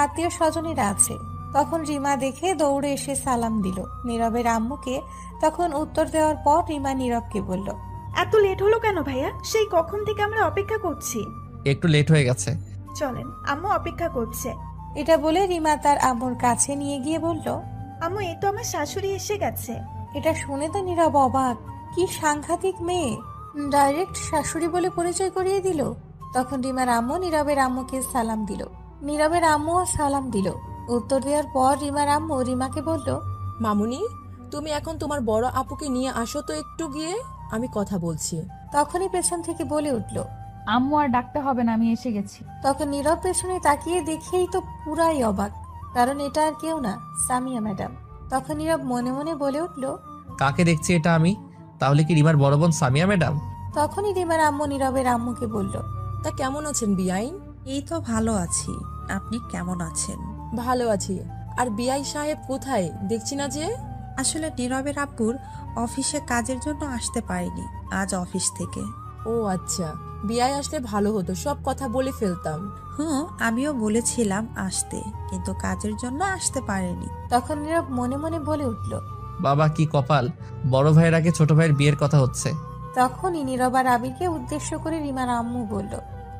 Speaker 3: আত্মীয় স্বজনেরা আছে। তখন রিমা দেখে দৌড়ে এসে সালাম দিল নীরবের আম্মুকে। তখন উত্তর দেওয়ার পর রিমা নীরবকে বলল,
Speaker 5: এত লেট হলো কেন ভাইয়া? সেই কখন থেকে আমরা অপেক্ষা করছি।
Speaker 1: একটু লেট হয়ে গেছে।
Speaker 5: চলেন, আম্মু অপেক্ষা করছে।
Speaker 3: এটা বলে রিমা তার আম্মুর কাছে নিয়ে গিয়ে বলল,
Speaker 5: আম্মু এই তো আমার শাশুড়ি এসে গেছে।
Speaker 3: এটা শুনে তো নীরব অবাক। কি সাংঘাতিক মেয়ে, ডাইরেক্ট শাশুড়ি বলে পরিচয় করিয়ে দিল। তখন রিমার আম্মু নীরবের আম্মুকে সালাম দিল। নীরবের আম্মুও সালাম দিল। উত্তর দেওয়ার পর রিমার আম্মু রিমাকে বলল,
Speaker 13: মামুনি, তুমি এখন তোমার বড় আপুকে নিয়ে আসো তো একটু গিয়ে, আমি কথা বলছি।
Speaker 3: তখনই পেছন থেকে বলে উঠল,
Speaker 7: আম্মু আর ডাকতে হবে না, আমি এসে গেছি।
Speaker 3: তখন নীরব পেছনে তাকিয়ে দেখেই তো পুরাই অবাক, কারণ এটা আর কেউ না, সামিয়া ম্যাডাম। তখন নীরব মনে মনে বলে উঠল,
Speaker 1: কাকে দেখছি এটা আমি? তাহলে কি রিমার বড় বোন সামিয়া ম্যাডাম?
Speaker 3: তখনই রিমার আম্মু নীরবের আম্মুকে বলল,
Speaker 13: তা কেমন আছেন বিআইন?
Speaker 14: এই তো ভালো আছি, আপনি কেমন আছেন?
Speaker 13: ভালো আছি। আর বিআই সাহেব কোথায়, দেখছি না যে?
Speaker 14: আসলে নীরবের আব্বুর অফিসে কাজের জন্য আসতে পারিনি আজ অফিস থেকে।
Speaker 13: ও আচ্ছা, বিআই আসলে ভালো হতো, সব কথা বলে ফেলতাম।
Speaker 14: আমিও বলেছিলাম আসতে, কিন্তু কাজের জন্য আসতে পারেনি।
Speaker 3: তখন নীরব মনে মনে বলে উঠল,
Speaker 1: বাবা কি কপাল, বড় ভাইয়ের আগে ছোট ভাইয়ের বিয়ের কথা হচ্ছে।
Speaker 3: তখনই নীরব আর আবিরকে উদ্দেশ্য করে রিমার আম্মু বলল,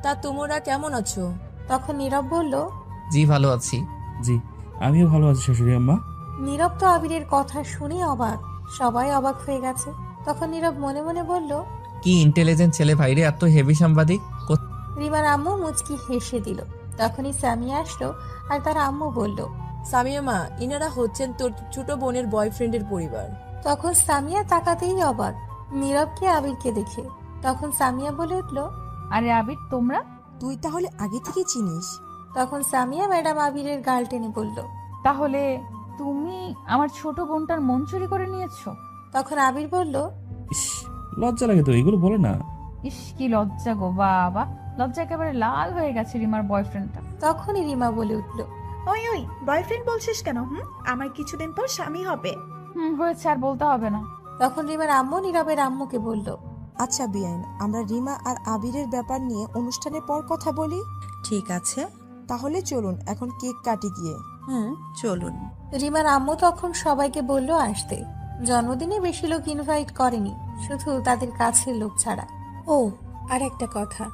Speaker 13: তা তোমরা কেমন আছো?
Speaker 3: তখন নীরব বলল,
Speaker 1: জি ভালো আছি।
Speaker 2: জি, আমিও ভালো আছি শাশুড়ি আম্মা।
Speaker 3: নীরব তো আবিরের কথা শুনে অবাক। সবাই অবাক হয়ে গেছে। তখন নীরব মনে মনে বলল,
Speaker 1: কি ইন্টেলিজেন্ট ছেলে ভাইরে, এত হেভি সাংবাদিক।
Speaker 3: রিমার আম্মু মুচকি হেসে দিল। তখনই সামিয়া আসলো আর তার আম্মু বলল,
Speaker 13: সামিয়া মা, ইনারা হচ্ছেন তোর ছোট বোনের বয়ফ্রেন্ডের পরিবার।
Speaker 3: তখন সামিয়া তাকাতেই অবাক নীরবকে আবিরকে দেখে। তখন সামিয়া বলে উঠল,
Speaker 7: আরে আবির, তোমরা?
Speaker 13: তুই তাহলে আগে থেকে চিনিস?
Speaker 3: তখন সামিয়া ম্যাডাম আবিরের গাল টেনে বলল,
Speaker 7: তাহলে তুমি আমার ছোট বোনটার মন চুরি করে নিয়েছো?
Speaker 3: তখন আবির বলল,
Speaker 2: ইস, লজ্জা লাগে তো, এগুলো বলে না।
Speaker 7: ইস কি লজ্জা গো বাবা, লজ্জা একেবারে লাল হয়ে গেছে রিমার বয়ফ্রেন্ডটা।
Speaker 3: তখনই রিমা বলে উঠল,
Speaker 5: ওই ওই বয়ফ্রেন্ড বলছিস কেন? আমার কিছুদিন পর স্বামী হবে।
Speaker 7: হয়েছে, আর বলতে হবে না।
Speaker 3: তখন রিমার আম্মু নীরবের আম্মুকে বলল,
Speaker 13: আচ্ছা বিআইন, আমরা রিমা আর আবিরের ব্যাপার নিয়ে অনুষ্ঠানের পর কথা বলি।
Speaker 14: ঠিক আছে,
Speaker 13: তাহলে চলুন এখন কেক কাটি গিয়ে।
Speaker 14: চলুন।
Speaker 3: রিমার আম্মু তখন সবাইকে বলল আসতে। জন্মদিনে বেশি লোক ইনভাইট করেনি, শুধু তাদের কাছের লোক ছাড়া। ও আর একটা কথা,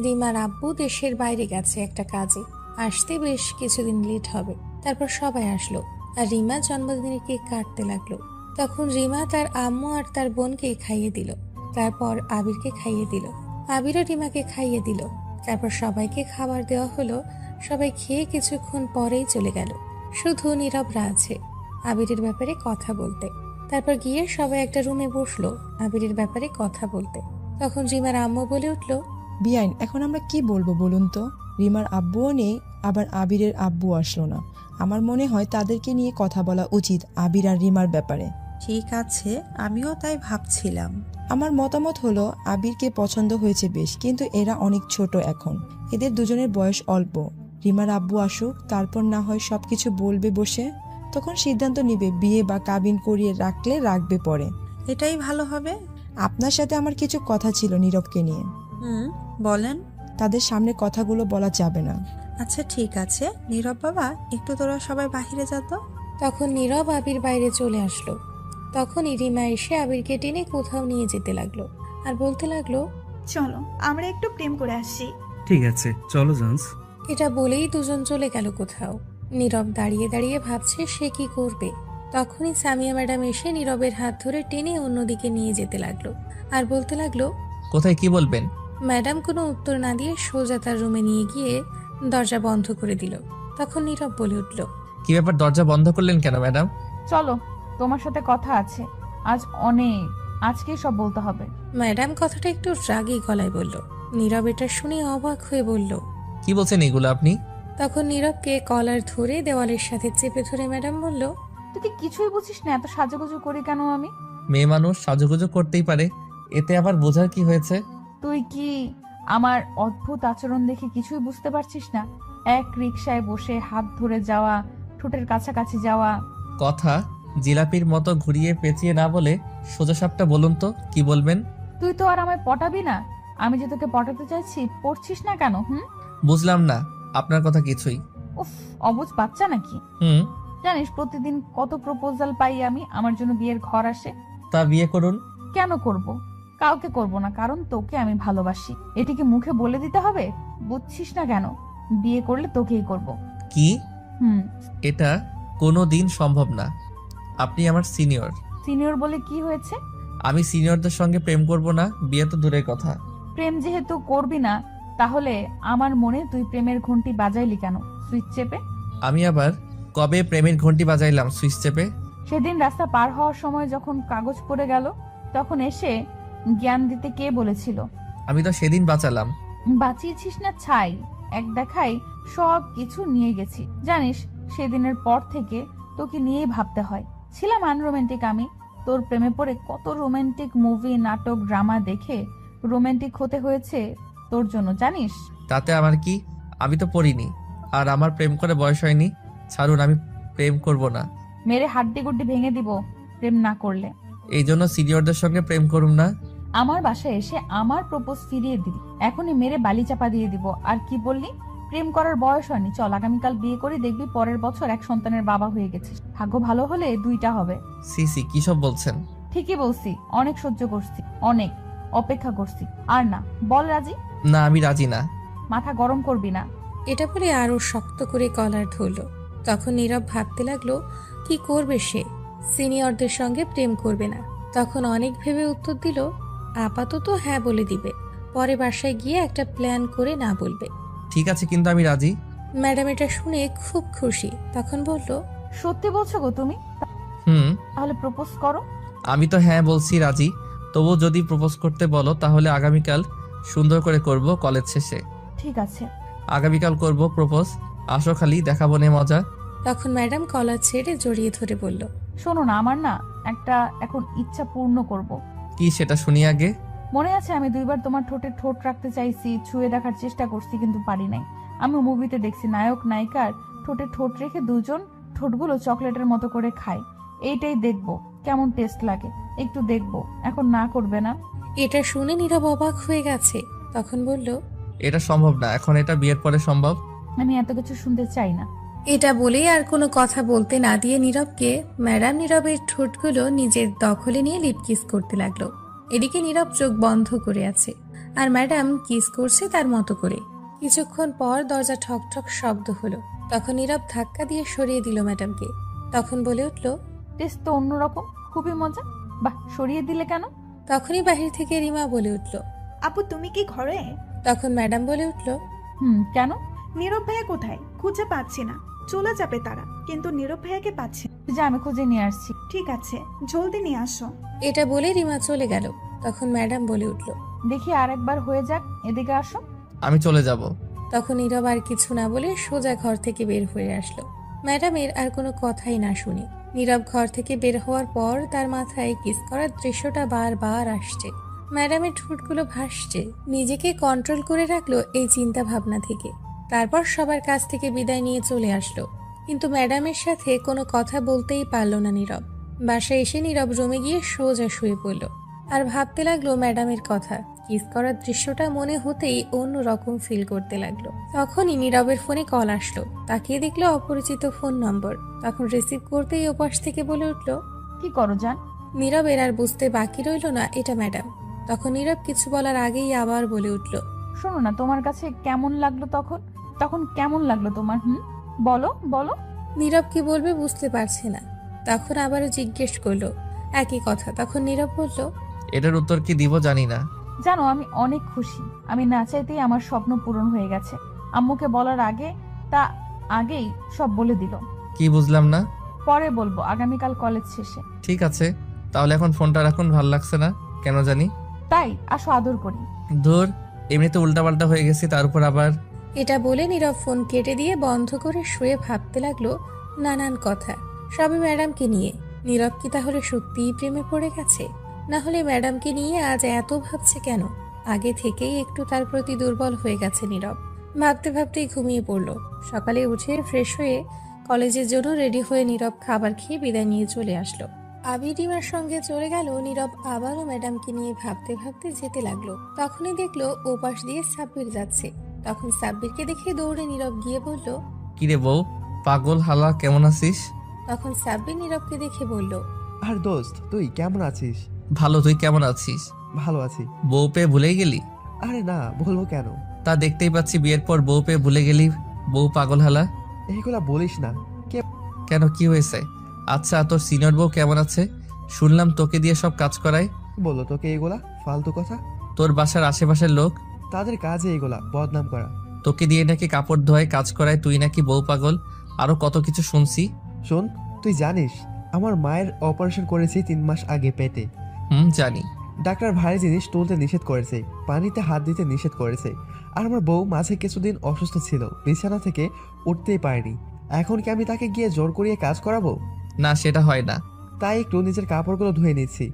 Speaker 3: রিমার আব্বু দেশের বাইরে গেছে একটা কাজে, আসতে বেশ কিছুদিন লেট হবে। তারপর সবাই আসলো। আর রিমা জন্মদিনের কেক কাটতে লাগলো। তখন রিমা তার আম্মু আর তার বোনকে খাইয়ে দিল, তারপর আবিরকে খাইয়ে দিল, আবিরও রিমাকে খাইয়ে দিল। তারপর সবাইকে খাবার দেওয়া হলো। সবাই খেয়ে কিছুক্ষণ পরেই চলে গেল। শুধু নীরবরা আছে আবিরের ব্যাপারে কথা বলতে। তারপর গিয়ে সবাই একটা রুমে বসলো আবিরের ব্যাপারে কথা বলতে। তখন রিমার আম্মু বলে উঠলো,
Speaker 15: বিআইন, এখন আমরা কি বলবো বলুন তো? রিমার আব্বুও নেই, আবার আবিরের আব্বু আসলো না। আমার মনে হয় তাদেরকে নিয়ে কথা বলা উচিত আবির আর রিমার ব্যাপারে।
Speaker 14: ঠিক আছে, আমিও তাই ভাবছিলাম।
Speaker 15: আমার মতামত হলো আবিরকে পছন্দ হয়েছে বেশ, কিন্তু এরা অনেক ছোট এখন। এদের দুজনের বয়স অল্প। রিমার আব্বু আসুক, তারপর না হয় সবকিছু বলবে বসে, তখন সিদ্ধান্ত নিবে বিয়ে বা কাবিন করিয়ে রাখলে রাখবে পরে।
Speaker 14: এটাই ভালো হবে।
Speaker 15: আপনার সাথে আমার কিছু কথা ছিল নীরবকে নিয়ে।
Speaker 14: বলেন।
Speaker 15: তাদের সামনে কথাগুলো বলা যাবে না।
Speaker 14: আচ্ছা ঠিক আছে, নীরব বাবা, একটু তোরা সবাই বাহিরে যা তো।
Speaker 3: তখন নীরব আবির বাইরে চলে আসলো। তখনই রিমা এসে আবিরকে টেনে কোথাও নিয়ে যেতে লাগলো আর বলতে লাগলো,
Speaker 5: চলো আমরা একটু প্রেম করে আসছি।
Speaker 2: ঠিক আছে, চলো জান্স।
Speaker 3: এটা বলেই দুজন চলে গেল কোথাও। নীরব দাঁড়িয়ে দাঁড়িয়ে ভাবছে সে কি করবে। তখনই সামিয়া ম্যাডাম এসে নীরবের হাত ধরে টেনে অন্যদিকে নিয়ে যেতে লাগলো আর বলতে লাগলো,
Speaker 1: কোথায় কি বলবেন?
Speaker 3: ম্যাডাম কোনো উত্তর না দিয়ে সোজা তার রুমে নিয়ে গিয়ে দরজা বন্ধ করে দিল। তখন নীরব বলে উঠল,
Speaker 1: কি ব্যাপার, দরজা বন্ধ করলেন কেন ম্যাডাম?
Speaker 7: চলো, তোমার সাথে কথা আছে আজ অনেক, আজকেই সব বলতে হবে।
Speaker 3: ম্যাডাম কথাটা একটু রাগী গলায় বলল। নীরব এটা শুনে অবাক হয়ে বলল,
Speaker 1: কি বলছেন এগুলো আপনি?
Speaker 3: তখন নীরবকে কলার ধরে দেওয়ালের সাথে চেপে ধরে ম্যাডাম বলল,
Speaker 7: তুই কি কিছুই বুঝিস না এত সাজুগুজু করি কেন আমি?
Speaker 1: মেয়ে মানুষ সাজুগুজু করতেই পারে, এতে আবার বোঝার কি হয়েছে?
Speaker 7: তুই কি আমার অদ্ভুত আচরণ দেখে কিছুই বুঝতে পারছিস না? এক রিকশায় বসে হাত ধরে যাওয়া, ঠোঁটের কাছাকাছি যাওয়া।
Speaker 1: কথা জিলাপির মতো ঘুরিয়ে পেঁচিয়ে না বলে সোজা সাপটা বলুন তো, কি বলবেন?
Speaker 7: তুই তো আর আমায় পটাবি না। আমি যে তোকে পটাতে চাইছি, পড়ছিস না কেন?
Speaker 1: বুঝলাম না আপনার কথা কিছুই।
Speaker 7: উফ, অবুঝ বাচ্চা নাকি? জানিস প্রতিদিন কত প্রপোজাল পাই আমি, আমার জন্য বিয়ের ঘর আসে।
Speaker 1: তা বিয়ে করুন।
Speaker 7: কেন করব? কাউকে করব না, কারণ তোকে আমি ভালোবাসি। এটিকে মুখে বলে দিতে হবে? বুঝছিস না কেন? বিয়ে করলে তোকেই করব।
Speaker 1: কি? এটা কোনো দিন সম্ভব না। আপনি আমার সিনিয়র।
Speaker 7: সিনিয়র বলে কি হয়েছে?
Speaker 1: আমি সিনিয়রদের সঙ্গে প্রেম করব না, বিয়ে তো দূরের কথা।
Speaker 7: প্রেম যেহেতু করবি না, তাহলে আমার মনে তুই প্রেমের ঘন্টি বাজাইলি কেন সুইচ চেপে?
Speaker 1: আমি আবার কবে প্রেমের ঘন্টি বাজাইলাম সুইচ চেপে?
Speaker 7: সেদিন রাস্তা পার হওয়ার সময় যখন কাগজ পড়ে গেল, তখন এসে জ্ঞান দিতে কে বলেছিল?
Speaker 1: আমি তো সেদিন বাঁচালাম।
Speaker 7: বাঁচিয়েছিস না ছাই, এক দেখাই সব কিছু নিয়ে গেছি। জানিস সেদিনের পর থেকে তোকে নিয়েই ভাবতে হয়। ছিলাম আনরোমান্টিক আমি, তোর প্রেমে পড়ে কত রোমান্টিক মুভি, নাটক, ড্রামা দেখে রোমান্টিক হতে হয়েছে তোর জন্য, জানিস?
Speaker 1: তাতে আমার কি? আমি তো পড়িনি, আর আমার প্রেম করে বয়স হয়নি। ছাড়ুন, আমি প্রেম করব না।
Speaker 7: মেরে হাড্ডি গুড্ডি ভেঙে দিব প্রেম না করলে।
Speaker 1: এই জন্য সিনিয়রদের সঙ্গে প্রেম করুম না।
Speaker 7: আমার বাসায় এসে আমার প্রপোজ ফিরিয়ে দিবি, এখনই মেরে বালি চাপা দিয়ে দিব। আর কি বললি? প্রেম করার বয়স হয়নি। চল আগামীকাল বিয়ে করে দেখবি পরের বছর এক সন্তানের বাবা হয়ে গেছিস। ভাগ্য ভালো হলে 2টা হবে।
Speaker 1: সিসি কি সব বলছেন?
Speaker 7: ঠিকই বলছি, অনেক সহ্য করছি, অনেক অপেক্ষা করছি। আর না, বল রাজি?
Speaker 1: না, আমি রাজি না।
Speaker 7: মাথা গরম করবি না।
Speaker 3: এটা বলে আরো শক্ত করে কলার ধরলো। তখন নীরব ভাবতে লাগলো কি করবে সে। সিনিয়রদের সঙ্গে প্রেম করবে না। তখন অনেক ভেবে উত্তর দিল, আপাতত হ্যাঁ বলে দিবে, পরে বাসায় গিয়ে একটা প্ল্যান করে না বলবে।
Speaker 1: ঠিক আছে, কিন্তু আমি রাজি।
Speaker 3: ম্যাডাম এটা শুনে খুব খুশি। তখন বলল,
Speaker 7: সত্যি বলছো গো তুমি? তাহলে প্রপোজ করো।
Speaker 1: আমি তো হ্যাঁ বলছি, রাজি। তবু যদি প্রপোজ করতে বলো তাহলে আগামীকাল সুন্দর করে করব কলেজ শেষে।
Speaker 7: ঠিক আছে,
Speaker 1: আগামীকাল করব প্রপোজ। আসো খালি, দেখাবো নে মজা।
Speaker 3: তখন ম্যাডাম কলার ছেড়ে জড়িয়ে ধরে বলল,
Speaker 7: শোনো না, আমার না একটা এখন ইচ্ছা পূর্ণ করব।
Speaker 1: কি সেটা শুনি আগে।
Speaker 7: মনে আছে আমি 2বার তোমার ঠোঁটে ঠোঁট রাখতে চাইছি, ছুঁয়ে দেখার চেষ্টা করছি, কিন্তু পারি নাই। আমি মুভিতে দেখছি নায়ক নায়িকার ঠোঁটে ঠোঁট রেখে দুজন ঠোঁটগুলো চকলেটের মতো করে খায়। এইটাই দেখবো কেমন টেস্ট লাগে, একটু দেখবো। এখন না করবে না?
Speaker 3: এটা শুনে নীরব অবাক হয়ে গেছে। তখন বলল,
Speaker 1: এটা সম্ভব না, এখন এটা বিয়ের পরে সম্ভব।
Speaker 7: আমি এত কিছু শুনতে চাই না।
Speaker 3: এটা বলেই আর কোনো কথা বলতে না দিয়ে নীরবকে ম্যাডাম নীরবের ঠোঁটগুলো নিজের দখলে নিয়ে লিপ কিস করতে লাগলো। এদিকে নীরব চোখ বন্ধ করে আছে আর ম্যাডাম কিস করছে তার মতো করে। কিছুক্ষণ পর দরজা ঠক ঠক শব্দ হলো। তখন নীরব ধাক্কা দিয়ে সরিয়ে দিল ম্যাডামকে। তখন বলে উঠল,
Speaker 7: টেস্ট তো অন্যরকম, খুবই মজা। বাহ, সরিয়ে দিলে কেন?
Speaker 3: তখনই বাহির থেকে রিমা বলে উঠল।
Speaker 5: আপু তুমি কি ঘরে?
Speaker 3: তখন ম্যাডাম বলে উঠল,
Speaker 7: কেন?
Speaker 5: নীরব ভাইয়া কোথায়? খুঁজে পাচ্ছি না। চলে যাবে তারা, কিন্তু নীরব ভাইয়াকে পাচ্ছি না।
Speaker 7: যা, আমি খুঁজে নিয়ে আসছি।
Speaker 5: ঠিক আছে, জলদি নিয়ে আসো।
Speaker 3: এটা বলে রিমা চলে গেল। তখন ম্যাডাম বলে উঠল,
Speaker 7: দেখি আরেকবার হয়ে যাক, এদিকে আসো।
Speaker 1: আমি চলে যাব।
Speaker 3: তখন নীরব আর কিছু না বলে সোজা ঘর থেকে বের হয়ে আসলো। ম্যাডামের আর কোনো কথাই না শুনে নীরব ঘর থেকে বের হওয়ার পর তার মাথায় কিস করার দৃশ্যটা বারবার আসছে। ম্যাডামের ঠোঁটগুলো ভাসছে। নিজেকে কন্ট্রোল করে রাখলো এই চিন্তা ভাবনা থেকে। তারপর সবার কাছ থেকে বিদায় নিয়ে চলে আসলো, কিন্তু ম্যাডামের সাথে কোনো কথা বলতেই পারলো না নীরব। বাসায় এসে নীরব রুমে গিয়ে সোজা শুয়ে পড়ল আর ভাবতে লাগলো ম্যাডামের কথা। কিস করার দৃশ্যটা মনে হতেই অন্য রকম ফিল করতে লাগলো। তখনই নীরবের ফোনে কল আসলো। তাকিয়ে দেখলো অপরিচিত ফোন নম্বর। তখন রিসিভ করতেই ওপাশ থেকে বলে উঠলো,
Speaker 7: কি করো জান?
Speaker 3: নীরবের আর বুঝতে বাকি রইল না এটা ম্যাডাম। তখন নীরব কিছু বলার আগেই আবার বলে উঠলো,
Speaker 7: শোনো না, তোমার কাছে কেমন লাগলো তখন কেমন লাগলো তোমার? বলো বলো।
Speaker 3: নীরব কি বলবে বুঝতে পারছে না। তখন আবারও জিজ্ঞেস করলো একই কথা। তখন নীরব বলল,
Speaker 1: এটার উত্তর কি দিব জানি না।
Speaker 7: জানো, আমি অনেক খুশি। আমি না চাইতেই আমার স্বপ্ন পূরণ হয়ে গেছে। আম্মুকে বলার আগেই সব বলে দিল।
Speaker 1: কি বুঝলাম না?
Speaker 7: পরে বলবো, আগামীকাল কলেজ শেষে।
Speaker 1: ঠিক আছে, তাহলে এখন ফোনটা রাখুন, ভাল লাগছে না কেন জানি।
Speaker 7: তাই আসো, আদর করি।
Speaker 1: ধুর, এমনিতে উল্টাপাল্টা হয়ে গেছি, তার উপর আবার।
Speaker 3: এটা বলে নীরব ফোন কেটে দিয়ে বন্ধ করে শুয়ে ভাবতে লাগলো নানান কথা, সবই ম্যাডামকে নিয়ে। নীরব কি তাহলে সত্যিই প্রেমে পড়ে গেছে? না হলে ম্যাডামকে নিয়ে আজ এত ভাবছে কেন? আগে থেকেই একটু তার প্রতি দুর্বল হয়ে গেছে নীরব। ভাবতে ভাবতেই ঘুমিয়ে পড়লো। সকালে উঠে ফ্রেশ হয়ে কলেজের জন্য রেডি হয়ে নীরব খাবার খেয়ে বিদায় নিয়ে চলে আসলো। আবির রিমার সঙ্গে চলে গেল। নীরব আবারও ম্যাডামকে নিয়ে ভাবতে ভাবতে যেতে লাগলো। তখনই দেখলো ওপাশ দিয়ে সাব্বির যাচ্ছে। তখন সাব্বিরকে দেখে দৌড়ে নীরব গিয়ে বলল,
Speaker 1: কিরে বউ, পাগল হালা, কেমন আছিস?
Speaker 3: তখন সাব্বির নীরবকে দেখে বলল,
Speaker 16: আর দোস্ত তুই কেমন আছিস?
Speaker 1: ভালো, তুই কেমন আছিস?
Speaker 16: ভালো আছি।
Speaker 1: বউ পেয়ে ভুলে গেলি?
Speaker 16: আরে না, বলবো কেন?
Speaker 1: তা দেখতেই পাচ্ছি বিয়ের পর বউ পেয়ে ভুলে গেলি। বউ পাগল হালা।
Speaker 16: এইগুলা বলিস না।
Speaker 1: কেন, কি হয়েছে? আচ্ছা, তোর সিনিয়র বউ কেমন আছে? শুনলাম তোকে দিয়ে সব কাজ করায়।
Speaker 16: বললো তোকে এইগুলা ফালতু কথা?
Speaker 1: তোর বাসার আশেপাশের লোক,
Speaker 16: তাদের কাজে এইগুলা বদনাম করা।
Speaker 1: তোকে দিয়ে নাকি কাপড় ধোয়ায়, কাজ করায়, তুই নাকি বউ পাগল, আরো কত কিছু শুনছি।
Speaker 16: শোন, তুই জানিস আমার মায়ের অপারেশন করেছি 3 মাস আগে পেটে।
Speaker 1: জানি।
Speaker 16: ডাক্তার ভারী জিনিস তুলতে নিষেধ করেছে, পানিতে হাত দিতে নিষেধ করেছে। আর আমার বউ মাঝে কিছুদিন অসুস্থ ছিল, বিছানা থেকে উঠতেই পারেনি। এখন কি আমি তাকে গিয়ে জোর করিয়ে কাজ করাবো?
Speaker 1: না, সেটা হয় না।
Speaker 16: তাই একটু নিজের কাপড়গুলো ধুয়ে নিচ্ছি,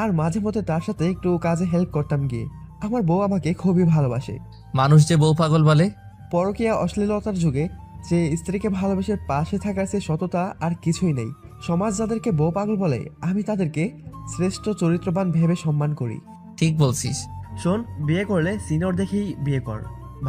Speaker 16: আর মাঝে মধ্যে তার সাথে একটু কাজে হেল্প করতাম গিয়ে। আমার বউ আমাকে খুবই ভালোবাসে।
Speaker 1: মানুষ যে বউ পাগল বলে।
Speaker 16: পরকীয়া অশ্লীলতার যুগে যে স্ত্রীকে ভালোবেসে পাশে থাকার চেয়ে সততা আর কিছুই নেই। সমাজ যাদেরকে বউ পাগল বলে, আমি তাদেরকে শ্রেষ্ঠ চরিত্রবান ভেবে সম্মান করি।
Speaker 1: ঠিক বলছিস।
Speaker 16: শোন, বিয়ে করলে সিনিয়র দেখেই বিয়ে কর,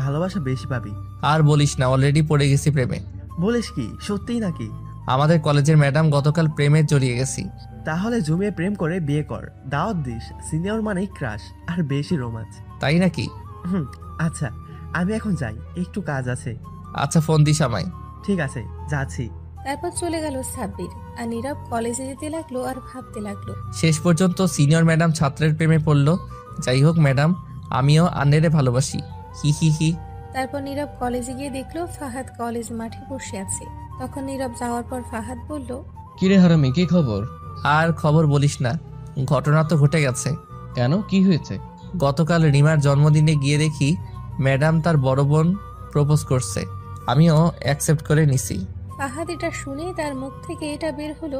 Speaker 16: ভালোবাসা বেশি পাবি।
Speaker 1: আর বলিস না, অলরেডি পড়ে গেছি প্রেমে।
Speaker 16: বলিস কি, সত্যিই নাকি?
Speaker 1: আমাদের কলেজের ম্যাডাম গতকাল প্রেমে জড়িয়ে গেছি।
Speaker 16: তাহলে জমিয়ে প্রেম করে বিয়ে কর, দাওয়াত দিস। সিনিয়র মানেই ক্রাশ আর বেশি রোমাঞ্চ।
Speaker 1: তাই নাকি?
Speaker 16: আচ্ছা, আমি এখন যাই, একটু কাজ আছে।
Speaker 1: আচ্ছা, ফোন দিস আমায়।
Speaker 16: ঠিক আছে, যাচ্ছি।
Speaker 3: তারপর চলে গেল সাব্বির। আর নীরব কলেজে যেতে লাগলো আর ভাবতে লাগলো।
Speaker 1: শেষ পর্যন্ত সিনিয়র ম্যাডাম ছাত্রের প্রেমে পড়লো। যাই হোক ম্যাডাম, আমিও আন্নেরে ভালোবাসি। হি হি হি।
Speaker 3: তারপর নীরব কলেজে গিয়ে দেখলো ফাহাদ কলেজ মাঠে বসে আছে। তখন নীরব যাওয়ার পর ফাহাদ বলল,
Speaker 4: কিরে হারামি, কি খবর?
Speaker 1: আর খবর বলিস না, ঘটনা তো ঘটে গেছে।
Speaker 4: কেন, কি হয়েছে?
Speaker 1: গতকাল রিমার জন্মদিনে গিয়ে দেখি ম্যাডাম তার বড় বোন প্রপোজ করছে। আমিও অ্যাকসেপ্ট করে নিছি।
Speaker 3: ফাহাদ এটা শুনে তার মুখ থেকে এটা বের হলো,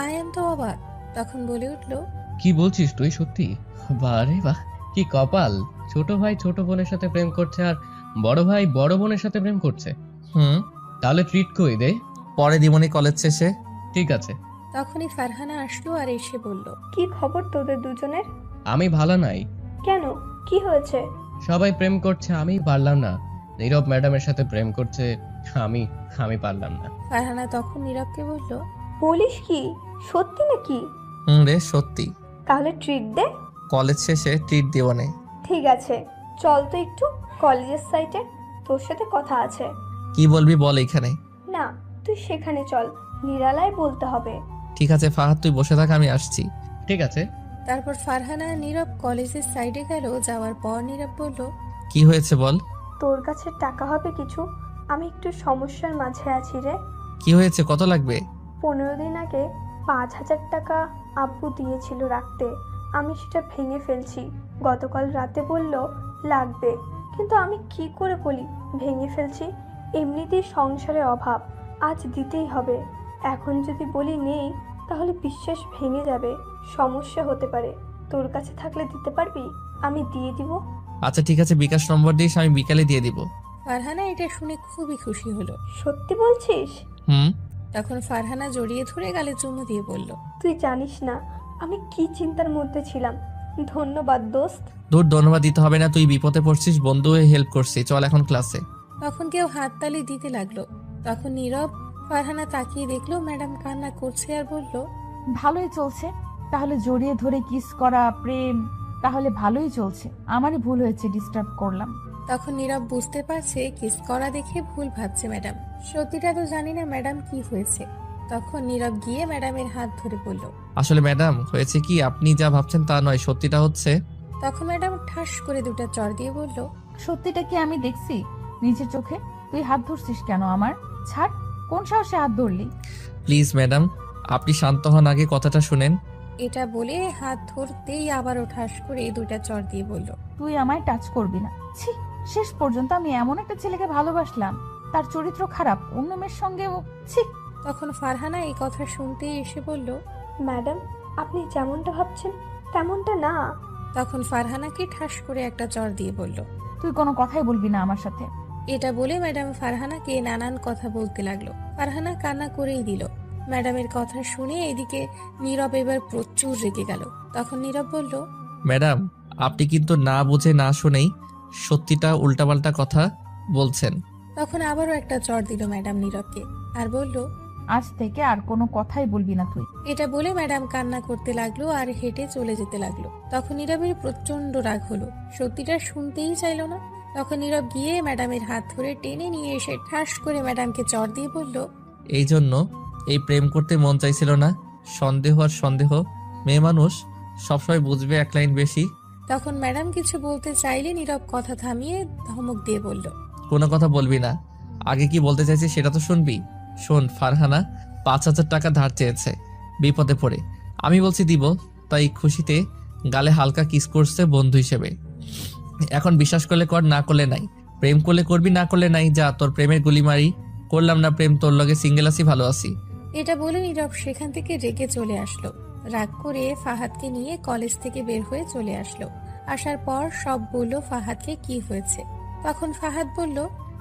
Speaker 3: আই এম তো অবাক। তখন বলে উঠলো,
Speaker 4: কি বলছিস তুই? সত্যি? বারে বাহ, কি কপাল! ছোট ভাই ছোট বোনের সাথে প্রেম করছে, আর বড় ভাই বড় বোনের সাথে প্রেম করছে। তাহলে ট্রিট কই দে?
Speaker 1: পরে দিমনি কলেজ শেষে।
Speaker 4: ঠিক আছে।
Speaker 3: তখনই ফারহানা আসলো আর এসে বলল,
Speaker 10: কি খবর তোদের দুজনের?
Speaker 4: আমি ভালো নাই।
Speaker 10: কেন, কি হয়েছে?
Speaker 4: সবাই প্রেম করছে, আমি পারলাম না। নীরব ম্যাডামের সাথে প্রেম করছে, আমি পারলাম না।
Speaker 3: ফারহানা তখন নীরবকে বলল,
Speaker 10: বলিস কি, সত্যি নাকি?
Speaker 1: রে সত্যি।
Speaker 10: তাহলে ট্রিট দে।
Speaker 1: কলেজ শেষে ট্রিট দেবনে।
Speaker 10: ঠিক আছে, চল তো একটু কলেজের সাইডে, তোর সাথে কথা আছে।
Speaker 1: কি বলবি বল এখানে।
Speaker 10: না, তুই সেখানে চল, নিরালায় বলতে হবে।
Speaker 1: ঠিক আছে ফাহাদ, তুই বসে থাক, আমি আসছি।
Speaker 4: ঠিক আছে।
Speaker 3: তারপর ফারহানা আর নীরব কলেজের সাইডে গেল। যাওয়ার পর নীরব বলল,
Speaker 1: কি হয়েছে বল।
Speaker 10: তোর কাছে টাকা হবে কিছু? আমি একটু সমস্যার মাঝে আছি রে।
Speaker 1: কি হয়েছে, কত লাগবে?
Speaker 10: 15 দিন আগে 5,000 টাকা আব্বু দিয়েছিল রাখতে, আমি সেটা ভেঙে ফেলছি। গতকাল রাতে বলল লাগবে, কিন্তু আমি কি করে বলি ভেঙে ফেলছি? এমনিতেই সংসারে অভাব, আজ দিতেই হবে। এখন যদি বলি নেই তাহলে বিশ্বাস ভেঙে যাবে, সমস্যা হতে পারে। তোর কাছে থাকলে দিতে পারবি? আমি দিয়ে দিব।
Speaker 1: আচ্ছা ঠিক আছে, বিকাশ নম্বর দিস, আমি বিকালে দিয়ে দিব।
Speaker 3: ফারহানা এটা শুনে খুবই খুশি হলো।
Speaker 10: সত্যি বলছিস?
Speaker 1: হুম।
Speaker 3: তখন ফারহানা জড়িয়ে ধরে গালে চুমু দিয়ে বলল,
Speaker 10: তুই জানিস না আমি কি চিন্তার মধ্যে ছিলাম। ধন্যবাদ দোস্ত।
Speaker 1: দূর ধন্যবাদ দিতে হবে না, তুই বিপদে পড়ছিস, বন্ধু হয়ে হেল্প করছিস, চল এখন ক্লাসে।
Speaker 3: তখন কেউ হাততালি দিতে লাগলো। তখন নীরব ফারহানা তাকিয়ে দেখলো ম্যাডাম কান্না করছে আর বলল,
Speaker 7: ভালোই চলছে তাহলে, জড়িয়ে ধরে কিস করা প্রেম তাহলে ভালোই চলছে। আমারই ভুল হয়েছে, ডিস্টার্ব করলাম।
Speaker 3: তখন নীরব বুঝতে পারছে কিস করা দেখে ভুল ভাবছে ম্যাডাম, সত্যিটা তো জানি না ম্যাডাম কি হয়েছে। তখন নীরব গিয়ে ম্যাডামের হাত ধরে বলল,
Speaker 1: আসলে ম্যাডাম হয়েছে কি, আপনি যা ভাবছেন তা নয়, সত্যিটা হচ্ছে।
Speaker 3: তখন ম্যাডাম ঠাস করে দুটো চড় দিয়ে বলল,
Speaker 7: সত্যিটা কি আমি দেখছি নিজের চোখে। তুই হাত ধরছিস কেন আমার? ছাড়, কোন সাহসে হাত ধরলি?
Speaker 1: প্লিজ ম্যাডাম, আপনি শান্ত হন, আগে কথাটা শুনেন।
Speaker 3: এটা বলে হাত ধরতেই আবারও ঠাস করে দুটা চড় দিয়ে বলল,
Speaker 7: তুই আমায় টাচ করবি না। ছি, শেষ পর্যন্ত আমি এমন একটা ছেলেকে ভালোবাসলাম, তার চরিত্র খারাপ, অন্য মেয়ের সঙ্গেও। ছি।
Speaker 3: তখন ফারহানা এই কথা শুনতেই এসে বলল,
Speaker 10: ম্যাডাম আপনি যেমনটা ভাবছেন তেমনটা না।
Speaker 3: তখন ফারহানাকে ঠাস করে একটা চড় দিয়ে বলল,
Speaker 7: তুই কোনো কথাই বলবি না আমার সাথে।
Speaker 3: এটা বলে ম্যাডাম ফারহানাকে নানান কথা বলতে লাগলো। ফারহানা কান্না করেই দিল। ম্যাডামের কথা শুনে এদিকে নীরব এবার প্রচুর রেগে গেল। তখন নীরব বলল,
Speaker 1: ম্যাডাম আপনি কিন্তু না বুঝে না শুনেই সত্যিটা উল্টাপাল্টা কথা বলছেন।
Speaker 3: তখন আবারও একটা চড় দিল ম্যাডাম নীরবকে আর বলল,
Speaker 7: আজ থেকে আর কোনো কথাই বলবি না তুই।
Speaker 3: এটা বলে ম্যাডাম কান্না করতে লাগলো আর হেঁটে চলে যেতে লাগলো। তখন নীরবের প্রচন্ড রাগ হলো, সত্যিটা শুনতেই চাইলো না। তখন নীরব গিয়ে ম্যাডামের হাত ধরে টেনে নিয়ে এসে ঠাস করে ম্যাডামকে চড় দিয়ে বলল,
Speaker 1: এই জন্য এই প্রেম করতে মন চাইছিল না। সন্দেহ আর সন্দেহ, মেয়ে মানুষ সবসময় বুঝবে এক লাইন বেশি।
Speaker 3: তখন ম্যাডাম কিছু বলতে চাইলে নীরব কথা থামিয়ে ধমক দিয়ে বলল,
Speaker 1: কোনো কথা বলবি না, আগে কি বলতে চাইছি সেটা তো শুনবি। শোন, ফারহানা 5,000 টাকা ধার চেয়েছে বিপদে পড়ে, আমি বলছি দিব, তাই খুশিতে গালে হালকা কিস করছে বন্ধু হিসেবে। এখন বিশ্বাস করলে কর, না করলে নাই। প্রেম করলে করবি, না করলে নাই। যা, তোর প্রেমের গুলি মারি। করলাম না প্রেম, তোর লগে সিঙ্গেল আছি, ভালো আছি।
Speaker 3: এটা বলে নীরব সেখান থেকে রেগে চলে আসলো। রাগ করে ফাহাদকে নিয়ে কলেজ থেকে বের হয়ে চলে আসলো। আসার পর সব বলল ফাহাদকে কি হয়েছে। তখন ফাহাদ বলল,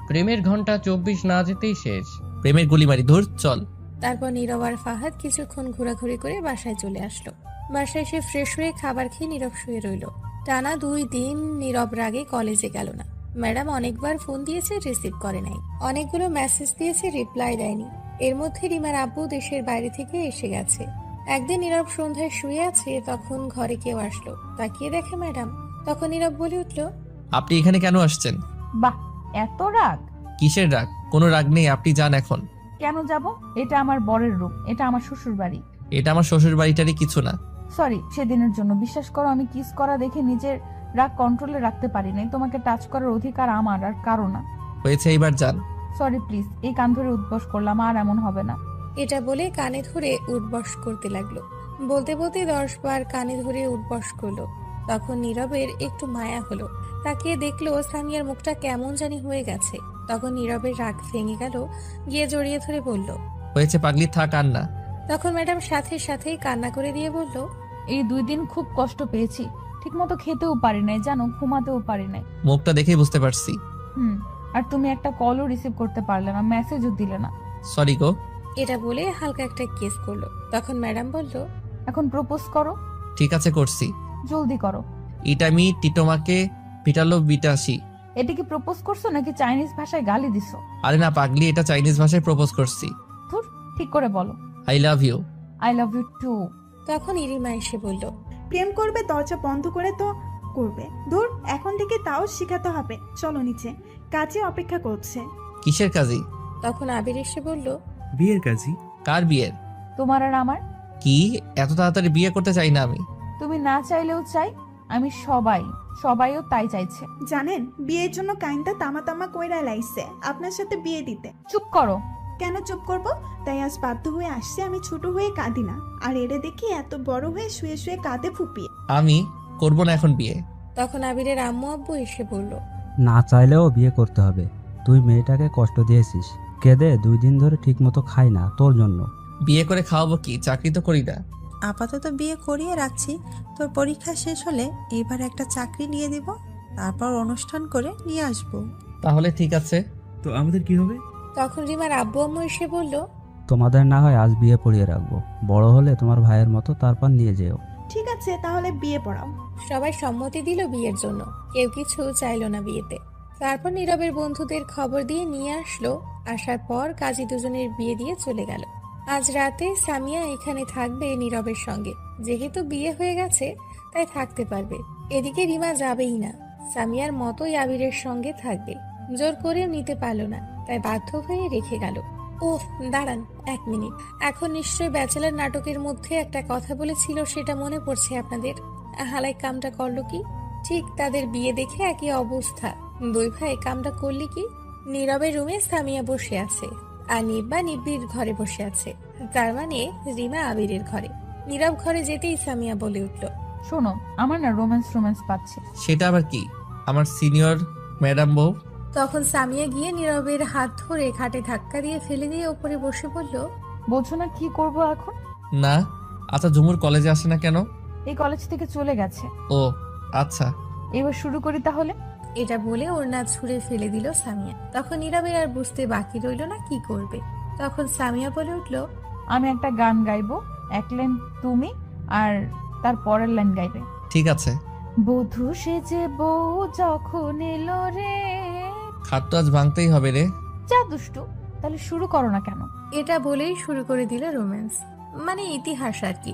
Speaker 4: প্রেমের ঘন্টা 24 না যেতেই শেষ।
Speaker 1: প্রেমের গুলি মারি, ধুর চল।
Speaker 3: তারপর নীরব আর ফাহাদ কিছুক্ষণ ঘোরাঘুরি করে বাসায় চলে আসলো। বাসায় এসে ফ্রেশ হয়ে খাবার খেয়ে নীরব শুয়ে রইল। টানা 2 দিন নীরব রাগে কলেজে গেল না। ম্যাডাম অনেকবার ফোন দিয়েছে, রিসিভ করে নাই। অনেকগুলো মেসেজ দিয়েছে, রিপ্লাই দেয়নি। এর মধ্যে রিমার আব্বু দেশের বাইরে থেকে এসে গেছে। একদিন নীরব সন্ধ্যায় শুয়ে আছে, তখন ঘরে কেউ আসলো। তাকিয়ে দেখে ম্যাডাম। তখন নীরব বলে উঠল,
Speaker 1: আপনি এখানে কেন আসছেন?
Speaker 7: বাহ, এত রাগ?
Speaker 1: কিসের রাগ? কোনো রাগ নেই, আপনি যান এখন।
Speaker 7: কেন যাব? এটা আমার বরের রুম, এটা আমার শ্বশুর বাড়ি।
Speaker 1: এটা আমার শ্বশুর বাড়িটারই কিছু না।
Speaker 7: সরি সেদিনের জন্য। বিশ্বাস করো, আমি কিস করা দেখে নিজের রাগ কন্ট্রোলে রাখতে পারি নাই। তোমাকে টাচ করার অধিকার আমার, আর কারো না।
Speaker 1: হয়েছে, এইবার যান।
Speaker 7: সরি প্লিজ, এই কান ধরে উদ্বাস করলাম, আর এমন হবে না।
Speaker 3: এটা বলে কানে ধরে উঠবস করতে লাগলো। বলতে বলতে 10 বার কানে ধরে উঠবস করলো। তখন নীরবের একটু মায়া হলো। তাকিয়ে দেখলো সামিয়ার মুখটা কেমন জানি হয়ে গেছে। তখন নীরবের রাগ ভেঙে গেল, গিয়ে জড়িয়ে ধরে বলল,
Speaker 1: হয়েছে পাগলি, থাক আর না।
Speaker 3: তখন ম্যাডাম সাথে সাথেই কান্না করে দিয়ে বলল,
Speaker 7: এই 2 দিন খুব কষ্ট পেয়েছি, ঠিক মতো খেতেও পারি নাই জানো, ঘুমাতেও পারি নাই।
Speaker 1: মুখটা দেখেই বুঝতে পারছি।
Speaker 7: আর তুমি একটা কলও রিসিভ করতে পারলে না, মেসেজও দিলে না।
Speaker 1: সরি গো।
Speaker 3: এটা বলে হালকা একটা কিস করলো। তখন ম্যাডাম বলল,
Speaker 7: এখন প্রপোজ করো।
Speaker 1: ঠিক আছে, করছি।
Speaker 7: জলদি করো।
Speaker 1: এটা আমি টিটোমাকে পিটালো বিটাসি।
Speaker 7: এটা কি প্রপোজ করছো নাকি চাইনিজ ভাষায় গালি দিছো?
Speaker 1: আরে না পাগলি, এটা চাইনিজ ভাষায় প্রপোজ করছি।
Speaker 7: ধুর, ঠিক করে বলো।
Speaker 1: I love you.
Speaker 7: I love you too.
Speaker 3: তখন ইরিমা এসে বলল,
Speaker 5: প্রেম করবে দরজা বন্ধ করে তো করবে, দূর এখন থেকে তাও শিখাতে হবে। চলো নিচে, কাজে অপেক্ষা করছে।
Speaker 1: কিসের কাজী?
Speaker 3: তখন আবির এসে বলল,
Speaker 2: বিয়ের কাজী।
Speaker 1: কার বিয়ের?
Speaker 7: তোমার আর আমার।
Speaker 1: কি এত তাড়াতাড়ি বিয়ে করতে চাই না আমি।
Speaker 7: তুমি না চাইলেও চাই, আমি সবাইও তাই চাইছে।
Speaker 5: জানেন বিয়ের জন্য কাইন্দা তামা তামা কইরা লাইছে আপনার সাথে বিয়ে দিতে।
Speaker 7: চুপ করো।
Speaker 5: কেন চুপ করব? তাই আজ বাধ্য হয়ে আসছে। আমি ছোট হয়ে কাঁদি না, আর এরে দেখি এত বড় হয়ে শুয়ে শুয়ে কাঁদে ফুপিয়ে।
Speaker 1: আমি করব না এখন বিয়ে।
Speaker 3: তখন আবিরের আম্মু আব্বু এসে বলল,
Speaker 11: না চাইলেও বিয়ে করতে হবে। তুই মেয়েটাকে কষ্ট দিয়েছিস, কেঁদে 2 দিন ধরে ঠিকমতো খাই না তোর জন্য।
Speaker 1: বিয়ে করে খাওয়াবো কি? চাকরি তো করি না।
Speaker 14: আপাতত বিয়ে করিয়ে রাখছি, তোর পরীক্ষা শেষ হলে এবার একটা চাকরি নিয়ে দিব, তারপর অনুষ্ঠান করে নিয়ে আসবো।
Speaker 1: তাহলে ঠিক আছে।
Speaker 2: তো আমাদের কি হবে?
Speaker 3: তখন রিমার আব্বু আম্মু এসে বলল,
Speaker 11: তোমাদের না হয় আজ বিয়ে পড়িয়ে রাখবো, বড় হলে তোমার ভাইয়ের মতো তারপর নিয়ে যেও।
Speaker 5: ঠিক আছে তাহলে বিয়ে পড়াও।
Speaker 3: সবাই সম্মতি দিল বিয়ের জন্য, কেউ কিছু চাইলো না বিয়েতে। তারপর নীরবের বন্ধুদের খবর দিয়ে নিয়ে আসলো। আসার পর কাজী দুজনের বিয়ে দিয়ে চলে গেল। আজ রাতে সামিয়া এখানে থাকবে নীরবের সঙ্গে, যেহেতু বিয়ে হয়ে গেছে তাই থাকতে পারবে। এদিকে রিমা যাবেই না, সামিয়ার মতোই আবিরের সঙ্গে থাকবে। জোর করেও নিতে পারলো না, তাই বাধ্য হয়ে রেখে গেল। ওহ দাঁড়ান 1 মিনিট, এখন নিশ্চয়ই ব্যাচেলার নাটকের মধ্যে একটা কথা বলেছিল, সেটা মনে পড়ছে আপনাদের? হালাই কামটা করলো কি? ঠিক তাদের বিয়ে দেখে একই অবস্থা। 2 ভাই কামটা করলি কি? নীরবের রুমে সামিয়া বসে আছে, আর নিব্বা নিব্বির ঘরে বসে আছে। তার মানে রিমা আবিরের ঘরে। নীরব ঘরে যেতেই সামিয়া বলে উঠল,
Speaker 7: শোনো, আমার না রোম্যান্স পাচ্ছে।
Speaker 1: সেটা আবার কি? আমার সিনিয়র ম্যাডাম বউ।
Speaker 3: তখন সামিয়া গিয়ে নীরবের হাত ধরে খাটে ধাক্কা দিয়ে ফেলে দিয়ে ওপরে বসে বলল,
Speaker 7: বলছো না কি করব এখন?
Speaker 1: না। আচ্ছা ঝুমুর কলেজে আসে না কেন?
Speaker 7: এই কলেজ থেকে চলে গেছে।
Speaker 1: ও আচ্ছা,
Speaker 7: এবার শুরু করি তাহলে।
Speaker 3: এটা বলে ওড়না ছুঁড়ে ফেলে দিল সামিয়া। তখন নীরবের আর বুঝতে বাকি রইল না কি করবে। তখন সামিয়া বলে উঠল,
Speaker 7: আমি একটা গান গাইবো, 1 লাইন তুমি আর তার পরের লাইন গাইবে।
Speaker 1: ঠিক আছে।
Speaker 7: বধূ সেজে বউ যখন এলো রে।
Speaker 1: খাট তো আজ ভাঙতেই হবে রে।
Speaker 7: যা দুষ্টু, তাহলে শুরু করো না কেন?
Speaker 3: এটা বলেই শুরু করে দিল রোম্যান্স, মানে ইতিহাস আর কি।